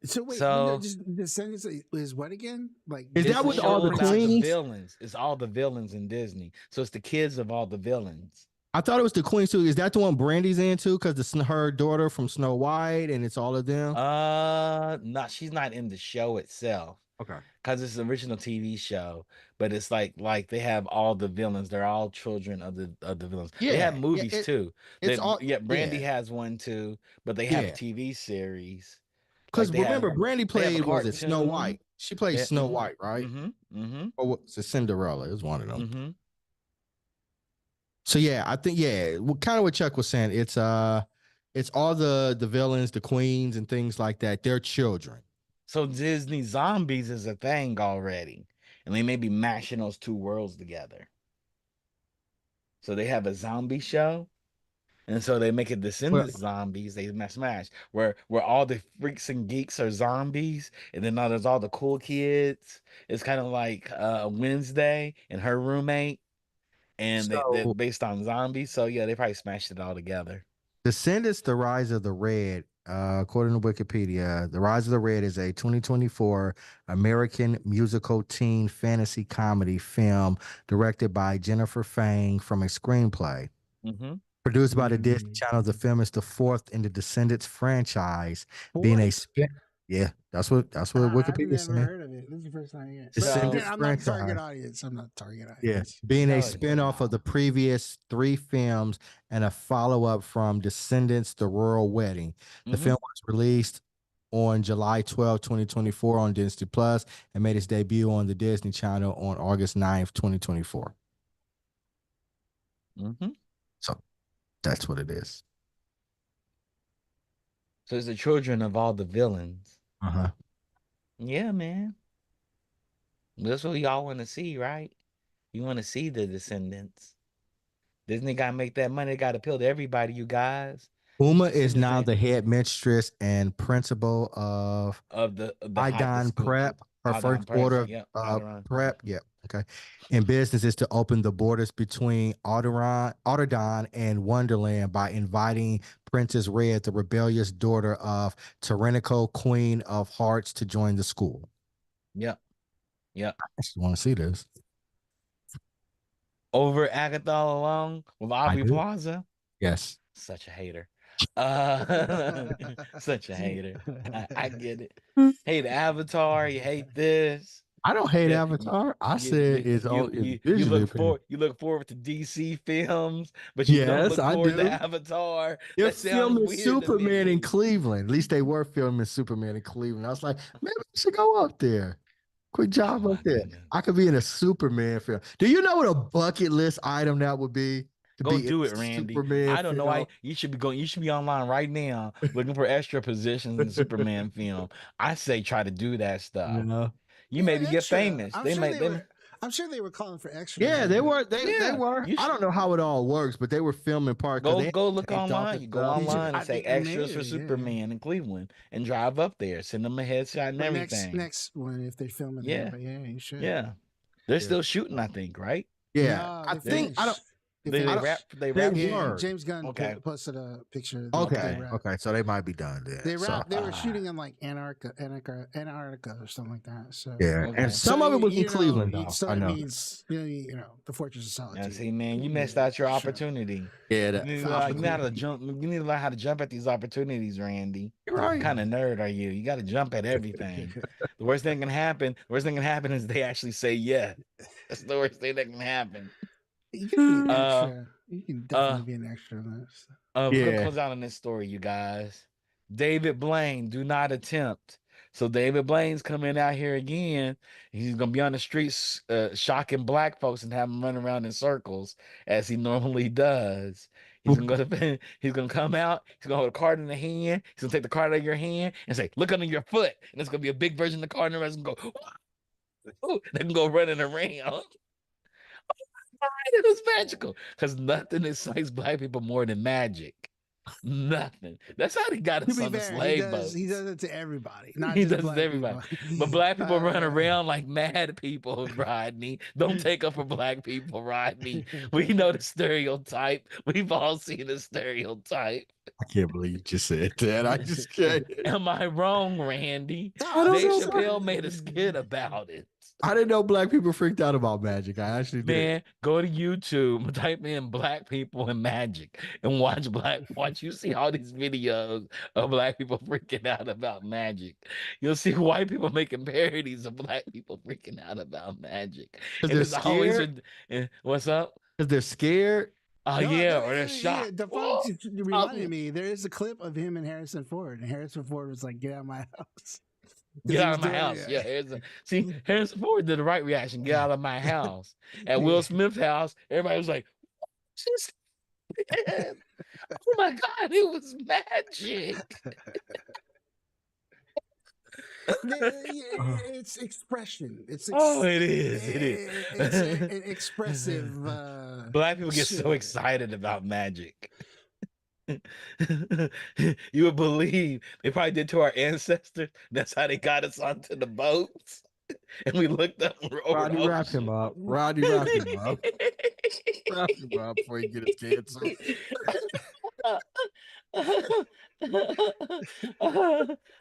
so wait, no, So just Descendants is what again? Like Is it's that the with Disney all show the about the queens? princesses? villains. It's all the villains in Disney. So it's the kids of all the villains. I thought it was the queens too. Is that the one Brandy's into? Because her daughter from Snow White, and it's all of them. No, she's not in the show itself. Okay. Because it's an original TV show, but it's like they have all the villains. They're all children of the villains. They have Yeah, yeah. movies too. It's They all. yeah, Brandy Yeah, has one too, but they have a yeah. TV series. Like Because remember, Brandy they have a played, was it Snow cartoon. White? She played They, Snow White, right? mm-hmm. Or was it Cinderella? It was one of them. Mm-hmm. So yeah, I think kind of what Chuck was saying. It's all the villains, the queens, and things like that. They're children. So Disney zombies is a thing already. And they may be mashing those two worlds together. So they have a zombie show. And so they make it Well, Descendants zombies. They smash where all the freaks and geeks are zombies, and then now there's all the cool kids. It's kind of like Wednesday and her roommate, and they're so based on zombies. So yeah, they probably smashed it all together. Descendants: The Rise of the Red. According to Wikipedia, The Rise of the Red is a 2024 American musical teen fantasy comedy film directed by Jennifer Fang from a screenplay. Mm-hmm. Produced by the Disney Mm. Channel, the film is the fourth in the Descendants franchise, being a Fourth? spin. Yeah, that's what I've Wikipedia never saying. heard of it. This is the first time hearing it. But So again, Descendants I'm not the target franchise. audience. I'm not the target Yeah, audience. being a so spinoff of the previous three films and a follow-up from Descendants: The Royal Wedding. The mm-hmm. film was released on July 12, 2024 on Disney Plus and made its debut on the Disney Channel on August 9th, 2024. Mm-hmm. So that's what it is. So it's the children of all the villains. Uh-huh. Yeah, man. That's what y'all want to see, right? You want to see the Descendants. Disney got to make that money. They got to appeal to everybody, you guys. Uma is Descendants now ain't the head mistress and principal of of the Idon school. Prep. Her Aldon first Press. order Yep. of Alderaan. prep. Yep. Okay. In business is to open the borders between Alderdon and Wonderland by inviting Princess Red, the rebellious daughter of Tyrannical Queen of Hearts, to join the school. Yep. Yep. I just want to see this. Over Agatha all along with Aubrey do. Plaza. Yes. Such a hater. Such a hater. I get it. Hate Avatar. You hate this. I don't hate Yeah, Avatar. I said it's visually appealing. you look forward to DC films, but you don't Yes, look I forward to do. Avatar. They're That sounds filming weird to Superman in me. Cleveland. At least they were filming Superman in Cleveland. I was like, maybe we should go up there. Quick Oh job my up there. goodness. I could be in a Superman film. Do you know what a bucket list item that would be? To Go be in do a it, Randy. Superman I don't know film? why you should be going. You should be online right now looking for extra positions in the Superman film. I say try to do that stuff. No. You Yeah, maybe get extra. famous. I'm They sure may. they They were. may. I'm sure they were calling for extras. Yeah, they were. They Yeah, were. you I don't know how it all works, but they were filming part because they had go look taped off online. and You go stuff. online and I say think they may extras for have, yeah. Superman in Cleveland and drive up there. Send them a headshot and But everything. next one, if they're filming Yeah, there, but yeah, you should. yeah. They're Yeah. still shooting, I think, right? Yeah, No, I they think I don't. finished. They They I don't. finished. They They wrapped. Yeah, were. James Gunn Okay. posted a picture. Okay. They wrapped. Okay. So they might be done then. They So wrapped. They were shooting in like Antarctica or something like that. So yeah, Okay. and some of it was in you know, Cleveland though. So I that know. means you know the Fortress of Solitude. Yeah, see, man, you Yeah, missed out your sure. opportunity. Yeah, You that, need to you know how to jump. You need to learn how to jump at these opportunities, Randy. you're right. What kind of nerd are you? You got to jump at everything. The worst thing can happen. The worst thing can happen is they actually say yeah. That's the worst thing that can happen. You can be an Uh, extra. You can definitely be an extra on this. We're gonna Yeah. close out on this story, you guys. David Blaine, do not attempt. So David Blaine's coming out here again. He's gonna be on the streets, shocking black folks and have them run around in circles as he normally does. He's gonna go to he's gonna come out, he's gonna hold a card in the hand, he's gonna take the card out of your hand and say, look under your foot. And it's gonna be a big version of the card, and the rest gonna go, ooh, they can go running around. It was magical. Because nothing excites black people more than magic. Nothing. That's how they got To us be on the fair, slave he boats. does it to everybody, not He just does it to black everybody. people. But black people run around like mad people, Rodney. Don't take up for black people, Rodney. We know the stereotype. We've all seen the stereotype. I can't believe you just said that. I just can't. Am I wrong, Randy? I don't Dave know. Chappelle made a skit about it. I didn't know black people freaked out about magic. I actually did. Man, go to YouTube, type in black people and magic, and watch. You see all these videos of black people freaking out about magic. You'll see white people making parodies of black people freaking out about magic. Because And they're it's always scared. what's up? Because they're scared. Oh yeah, or they're shocked. The Whoa! fun reminded me. There is a clip of him and Harrison Ford, and Harrison Ford was like, "Get out of my house." Get out of my house. Yeah, see, Harrison Ford did the right reaction. Get out of my house. At Will Smith's house, everybody was like, oh my God, it was magic. It's expression. It is. It is. It's an expressive. Black people get so excited about magic. You would believe they probably did to our ancestors. That's how they got us onto the boats. And we looked up. Rodney, wrap him up. Rodney, wrap him up. Wrap him up before he get his canceled.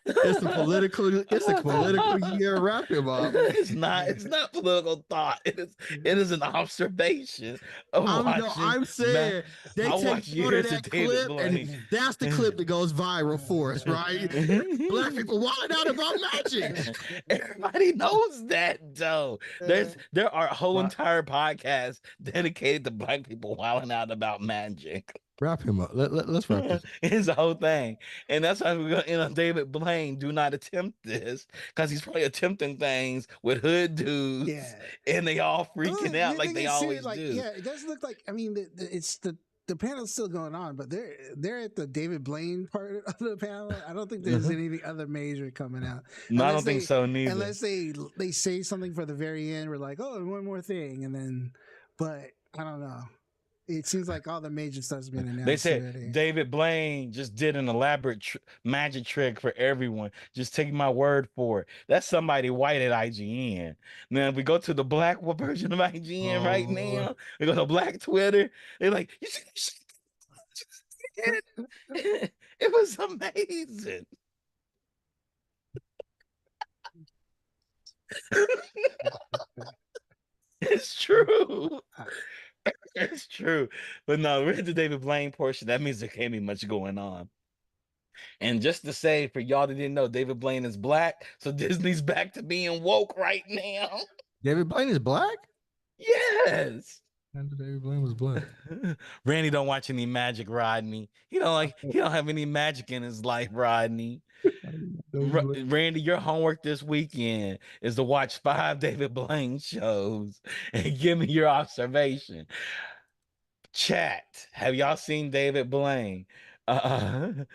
It's a political year. Wrap him up. It's not political thought. It is an observation of I'm saying they take part of that clip, and that's the clip that goes viral for us, right? Black people wilding out about magic. Everybody knows that though. There are whole entire podcasts dedicated to black people wilding out about magic. Wrap him up. Let's wrap this. It's the whole thing. And that's why we're going to end on David Blaine. Do not attempt this, because he's probably attempting things with hood dudes. Yeah. And they all freaking out like they always do. Yeah, it does look like, I mean, it's the panel's still going on, but they're at the David Blaine part of the panel. I don't think there's anything other major coming out. No, I don't think so neither. Unless they say something for the very end. We're like, oh, one more thing. And then, but I don't know. It seems like all the major stuff's been announced. They said already. David Blaine just did an elaborate magic trick for everyone. Just take my word for it. That's somebody white at IGN. Now, if we go to the black version of IGN right now, we go to black Twitter. They're like, you see it was amazing. It's true. It's true. But no, we're at the David Blaine portion. That means there can't be much going on. And just to say, for y'all that didn't know, David Blaine is black. So Disney's back to being woke right now. David Blaine is black? Yes. And David Blaine was black. Randy don't watch any magic, Rodney. He don't have any magic in his life, Rodney. Randy, your homework this weekend is to watch 5 David Blaine shows and give me your observation. Chat, have y'all seen David Blaine? The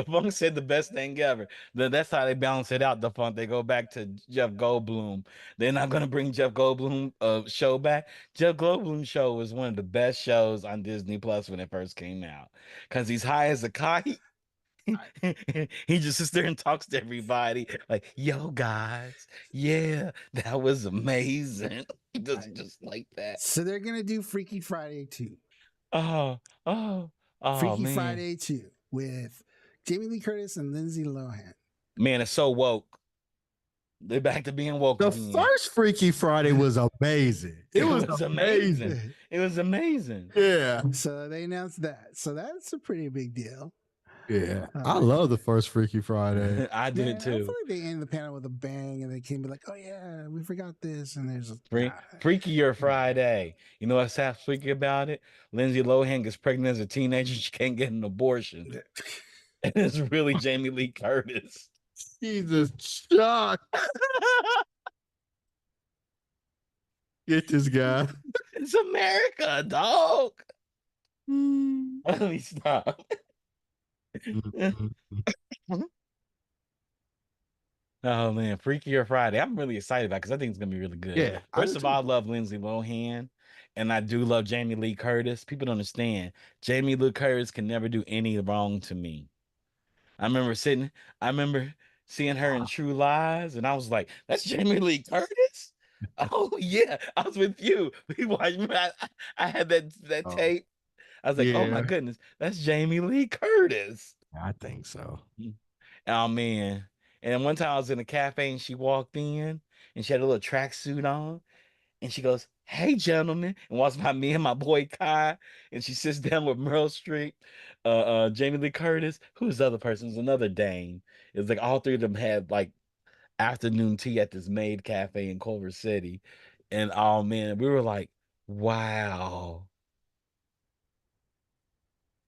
Funk said the best thing ever. That's how they balance it out. The Funk, they go back to Jeff Goldblum. They're not gonna bring Jeff Goldblum show back. Jeff Goldblum show was one of the best shows on Disney Plus when it first came out, because he's high as a kite. He just sits there and talks to everybody like, yo guys, yeah, that was amazing. He does just like that. So they're gonna do Freaky Friday 2. Oh Freaky man. Friday 2 with Jamie Lee Curtis and Lindsay Lohan. Man, it's so woke. They're back to being woke. The again. first Freaky Friday was amazing. It was amazing. It was amazing. Yeah. So they announced that. So that's a pretty big deal. Yeah, I love the first Freaky Friday. I did too. I feel like they ended the panel with a bang, and they came be like, "Oh yeah, we forgot this." And there's a Freakier Friday. You know what's half freaky about it? Lindsay Lohan gets pregnant as a teenager. She can't get an abortion. And it's really Jamie Lee Curtis. Jesus, shock. Get this guy. It's America, dog. Let me stop. Oh man, Freakier Friday. I'm really excited about because I think it's gonna be really good. Yeah, I do First of all, too. I love Lindsay Lohan, and I do love Jamie Lee Curtis. People don't understand. Jamie Lee Curtis can never do any wrong to me. I remember seeing her in True Lies, and I was like, "That's Jamie Lee Curtis." Oh yeah, I was with you. We watched. I had that Oh, tape. I was like, "Oh my yeah, goodness, that's Jamie Lee Curtis." I think so. Oh man. And one time I was in a cafe and she walked in and she had a little tracksuit on and she goes, "Hey gentlemen," and walks by me and my boy Kai, and she sits down with Meryl Streep, Jamie Lee Curtis, who's the other person? It was another Dane. It was like all three of them had like afternoon tea at this maid cafe in Culver City. And oh man, we were like, wow,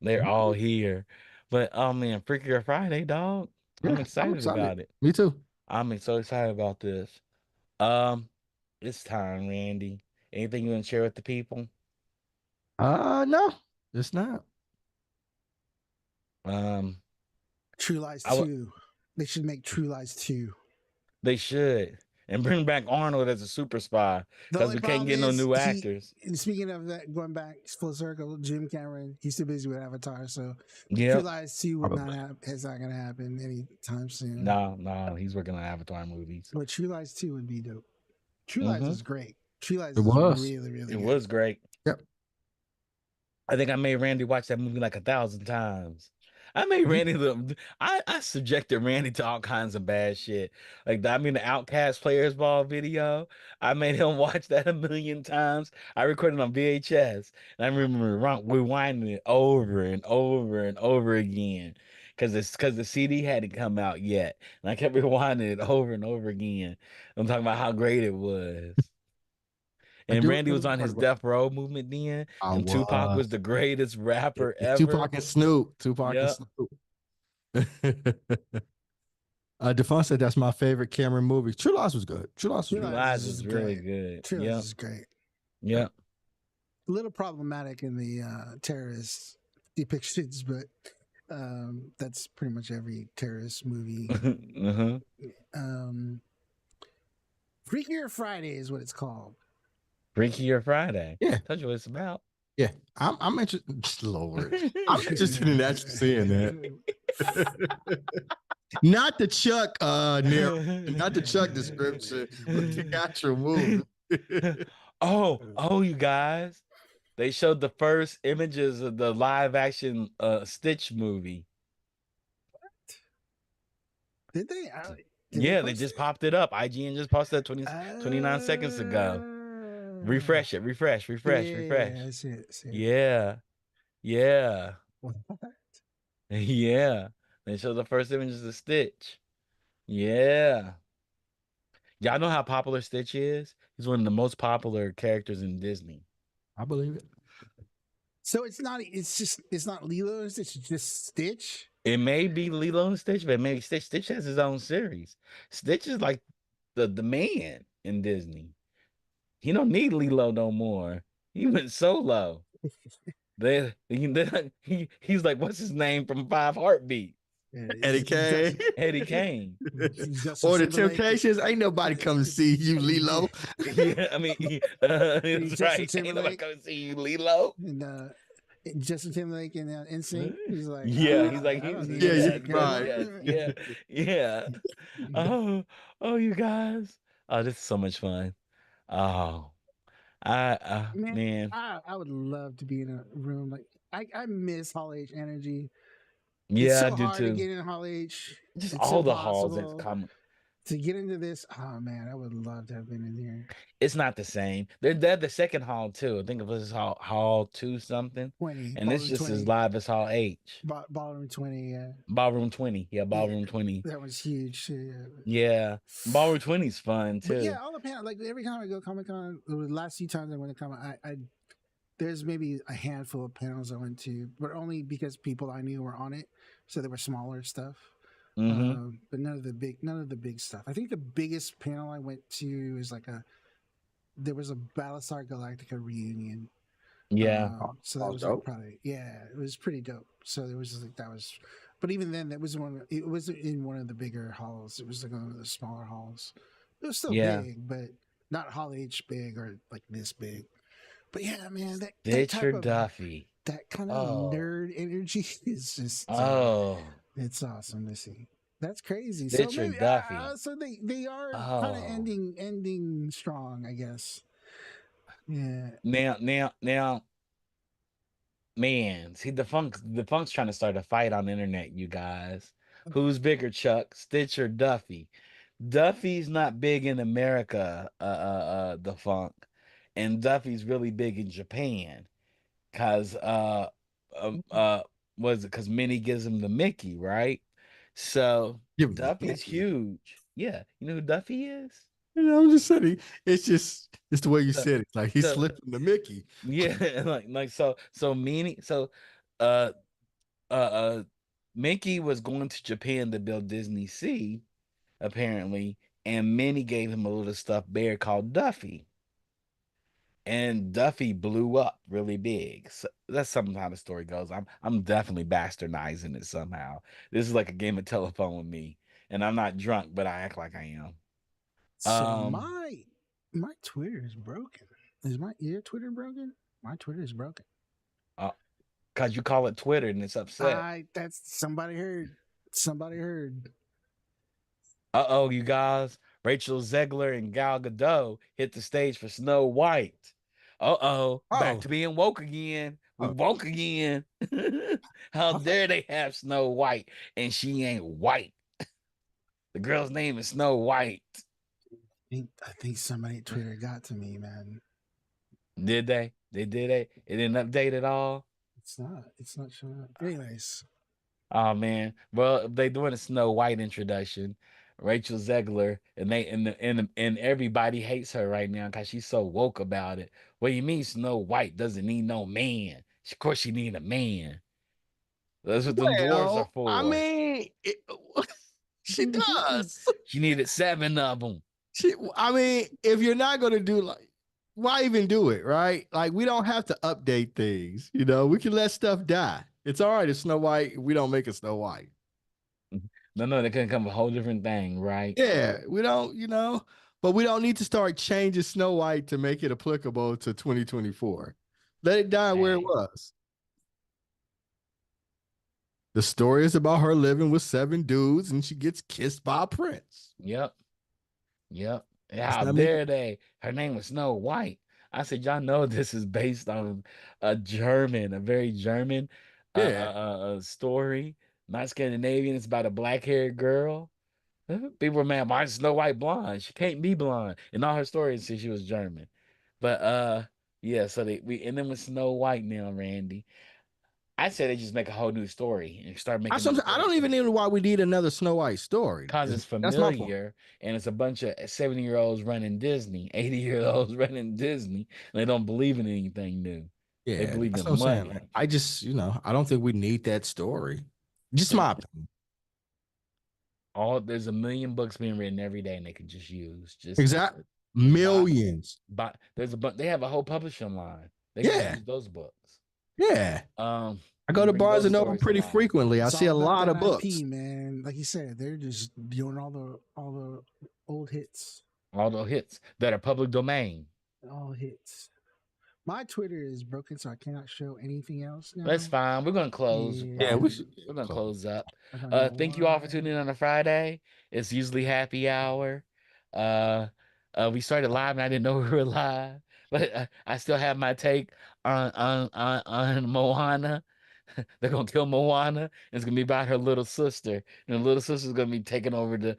they're all Mhm. here. But oh man, Freakier Friday, dog. I'm Yeah, I'm excited excited. about it. Me too. I'm so excited about this. Um, it's time, Randy. Anything you want to share with the people? No, it's not. Um, True Lies I would 2. They should make True Lies 2. they should and bring back Arnold as a super spy The because only we can't problem get no is new actors. speaking of that, going back full circle, Jim Cameron, he's too busy with Avatar, so True Yep. Lies 2 would not Probably. have, it's not going to happen anytime soon. No, he's working on Avatar movies. But True Lies 2 would be dope. True Lies Mm-hmm. is great. True Lies It is was. really, really It good. was great. Yep. I think I made Randy watch that movie like 1,000 times. I made Randy I subjected Randy to all kinds of bad shit. Like the Outcast Players Ball video. I made him watch that 1,000,000 times. I recorded on VHS. And I remember rewinding it over and over and over again. Because the CD hadn't come out yet. And I kept rewinding it over and over again. I'm talking about how great it was. I And do Randy was remember on part his about Death Row movement then, I and Tupac was was. the greatest rapper It's Tupac ever. and Snoop. Tupac and Yep. Snoop. Defon said that's my favorite Cameron movie. True Lies was good. True Lies was True True really Lies good. Lies is was really great. good. True Lies Yep. is great. Yep. A little problematic in the terrorist depictions, but that's pretty much every terrorist movie. Uh-huh. Freakier Friday is what it's called. Freakier Friday. Yeah. Told you what it's about. Yeah. I'm interested. Lord. I'm interested in actually seeing that. Not the Chuck narration, not the Chuck description, but the actual movie. Oh, you guys. They showed the first images of the live action Stitch movie. Did they? Did Yeah, they post just it? popped it up. IGN just posted that 29 seconds ago. Refresh it. Refresh. Yeah, I see it. Yeah. Yeah. What? Yeah. They showed the first images of Stitch. Yeah. Y'all know how popular Stitch is? He's one of the most popular characters in Disney. I believe it. So it's not. It's not Lilo. It's just Stitch. It may be Lilo and Stitch, but maybe Stitch has his own series. Stitch is like the man in Disney. He don't need Lilo no more. He went solo. He's like, what's his name from Five Heartbeats? Yeah, Eddie Kane. Eddie Kane. Justin Or the Timberlake. Temptations. Ain't nobody come to see you, Lilo. Yeah, I mean, that's Justin right. Ain't nobody Timberlake. come see you, Lilo. And Justin Timberlake in NSYNC. He's like, Yeah, he's like, I don't need Yeah, this yeah, girl. right. yeah. Oh, you guys. Oh, this is so much fun. Oh, Man, man. I would love to be in a room like I miss Hall H energy. It's Yeah, I so do hard to too. get in Hall H. Just It's all the halls that's impossible come. to get into this. Oh man, I would love to have been in here. It's not the same. They're the second hall too. I think it was hall 2 something. 20, And it's Ballroom just 20. as live as Hall H. Ballroom 20, yeah. Ballroom 20. Yeah, Ballroom 20. That was huge. Yeah. Yeah. Ballroom 20 is fun too. But yeah, all the panels, like every time I go Comic Con, the last few times I went to Comic, I there's maybe a handful of panels I went to, but only because people I knew were on it, so they were smaller stuff. Mm-hmm. But none of the big stuff. I think the biggest panel I went to is there was a Battlestar Galactica reunion Yeah. So that Oh, was like dope. probably, yeah, it was pretty dope. So there was like that was, but even then that was one. It wasn't in one of the bigger halls. It was like one of the smaller halls. It was still Yeah. big, but not Hall H big or like this big. But yeah, man, that type Stitcher of Duffy. that kind of Oh. nerd energy is just Oh. it's awesome to see. That's crazy. So Stitcher maybe Duffy. so they are kind of Oh. ending strong, I guess. Yeah. Now, man, see the funk's trying to start a fight on the internet, you guys. Who's bigger, Chuck? Stitch or Duffy? Duffy's not big in America, the funk. And Duffy's really big in Japan. Cause uh uh was it because Minnie gives him the Mickey, right? So Give him the Duffy's Mickey. huge. Yeah, you know who Duffy is? I'm just saying. It's the way you So said it. Like he's so slipping the Mickey. yeah, like so Minnie so uh uh uh Mickey was going to Japan to build Disney Sea, apparently, and Minnie gave him a little stuffed bear called Duffy. And Duffy blew up really big. So that's something how the story goes. I'm definitely bastardizing it somehow. This is like a game of telephone with me, and I'm not drunk, but I act like I am. So Um, my Twitter is broken. Is my your Twitter broken? My Twitter is broken. uh, cause you call it Twitter and it's upset. That's somebody heard. Somebody heard. Uh-oh, you guys. Rachel Zegler and Gal Gadot hit the stage for Snow White. Uh-oh, back Oh, to being woke again. We oh, woke again. How I thought dare they have Snow White and she ain't white? The girl's name is Snow White. I think somebody at Twitter got to me, man. Did they? They did it. It didn't update at all. It's not. It's not showing up. Anyways, Oh man. Well, they doing a Snow White introduction. Rachel Zegler and they and everybody hates her right now because she's so woke about it. What do you mean Snow White doesn't need no man? Of course she need a man. That's what them dwarves are well, I for. mean, she does. She needed 7 of them. I mean, if you're not gonna do like, why even do it, right? Like, we don't have to update things. We can let stuff die. It's all right if Snow White. We don't make it Snow White. No, they couldn't come a whole different thing, right? Yeah, we don't. But we don't need to start changing Snow White to make it applicable to 2024. Let it die where it Hey. was. The story is about her living with 7 dudes, and she gets kissed by a prince. Yep. Yep. Does How that make it? dare they? Her name was Snow White. I said, y'all know this is based on a very German Yeah. story, not Scandinavian. It's about a black-haired girl. People were mad, why is Snow White blonde? She can't be blonde. In all her stories, said she was German. But yeah, so we and then with Snow White now, Randy. I said they just make a whole new story and start making new I stories don't even know why we need another Snow White story. because it's That's my point. familiar and it's a bunch of 70-year-olds running Disney, 80-year-olds running Disney, and they don't believe in anything new. They Yeah, believe that's in what I'm saying. money. Like, I just, I don't think we need that story. Just And my opinion. there's a million books being written every day and they could just use Exactly. just buy Millions. there's a bunch they have a whole publishing line. They could just Yeah. use those books. Yeah. I go And to bring Barnes those and Noble stories to pretty life. frequently. I it's see all a about lot that of books. IP, man. Like you said, they're just doing all the old hits, All those hits that are public domain. all hits. My Twitter is broken, so I cannot show anything else That's now. fine. We're gonna close Yeah, Yeah, we should we're gonna close. close up. I don't know Thank you all for why. tuning in on a Friday. It's usually happy hour. Uh we started live and I didn't know we were live, but I still have my take on Moana. They're gonna kill Moana. And it's gonna be about her little sister, and the little sister's gonna be taking over the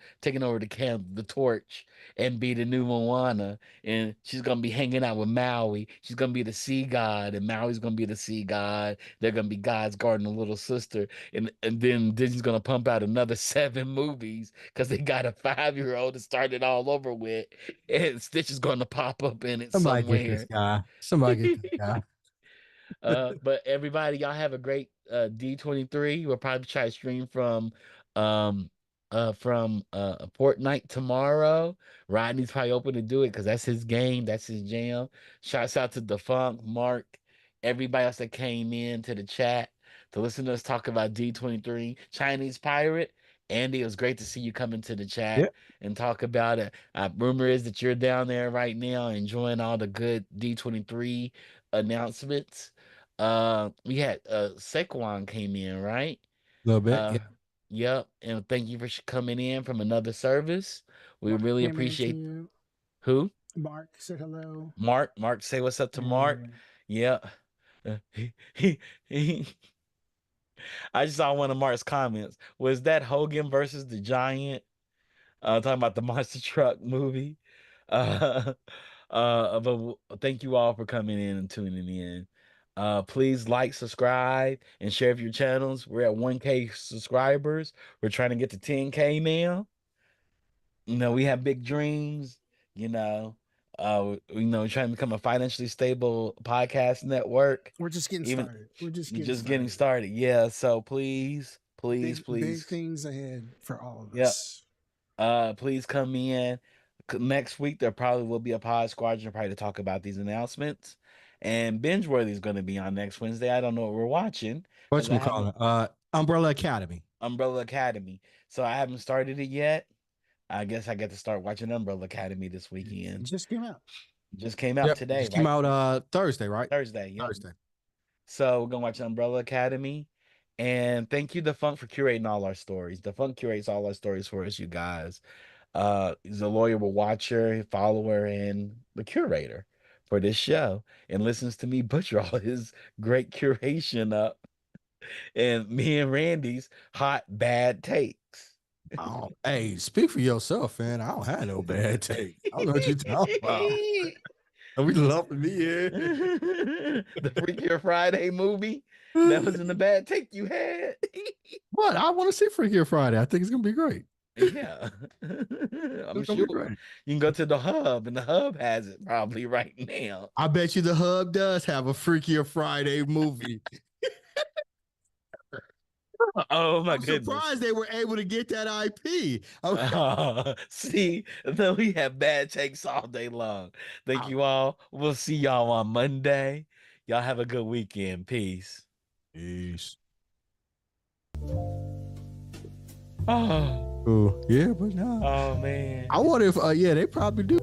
camp, the torch, and be the new Moana. And she's gonna be hanging out with Maui. She's gonna be the sea god, and Maui's gonna be the sea god. They're gonna be gods guarding the little sister, and then Disney's gonna pump out another 7 movies because they got a 5-year-old to start it all over with, and Stitch is gonna pop up in it Somebody get this somewhere. guy. Somebody get this guy. But everybody, y'all have a great D23. We'll probably try to stream from Fortnite tomorrow. Rodney's probably open to do it because that's his game, that's his jam. Shouts out to Defunct, Mark, everybody else that came in to the chat to listen to us talk about D23 Chinese Pirate. Andy, it was great to see you come into the chat Yeah. and talk about it. Rumor is that you're down there right now enjoying all the good D23 announcements. We had Saquon came in, right? A little bit. Uh, Yeah. yep. And thank you for coming in from another service. We Mark really came in appreciate too. who? Mark said hello. Mark, say what's up to Mark. Yeah. He, he, he, I just saw one of Mark's comments. Was that Hogan versus the Giant? Talking about the monster truck movie. Uh, but thank you all for coming in and tuning in. Please like, subscribe, and share your channels. We're at 1K subscribers. We're trying to get to 10K now. We have big dreams. You know, trying to become a financially stable podcast network. We're just getting Even started. We're just getting started. Yeah. So please, please, Big please. things ahead for all of Yep. us. Please come in. Next week there probably will be a pod squadron probably to talk about these announcements. And Bingeworthy is going to be on next Wednesday. I don't know what we're watching because I haven't Whatchamacallit? Umbrella Academy. Umbrella Academy. So I haven't started it yet. I guess I get to start watching Umbrella Academy this It weekend. just came out. Just came out Yep. today, Just right? came out Thursday, right? Thursday. Yep. Thursday. So we're gonna watch Umbrella Academy. And thank you, Defunct, for curating all our stories. Defunct curates all our stories for us, you guys. He's a loyal watcher, follower, and the curator for this show, and listens to me butcher all his great curation up and me and Randy's hot bad takes. Oh, hey, speak for yourself, man. I don't have no bad take. I don't know what you're talking about. We loving me here. The Freakier Friday movie that was in the bad take you had. But I want to see Freakier Friday. I think it's gonna be great. Yeah, I'm It's gonna be sure great. you can go to the hub, and the hub has it probably right now. I bet you the hub does have a Freakier Friday movie. Oh my I'm goodness! surprised they were able to get that IP. See, then we have bad takes all day long. Thank you all. We'll see y'all on Monday. Y'all have a good weekend. Peace. Peace. Oh, Oh, yeah, but no. oh man. I wonder if, yeah, they probably do.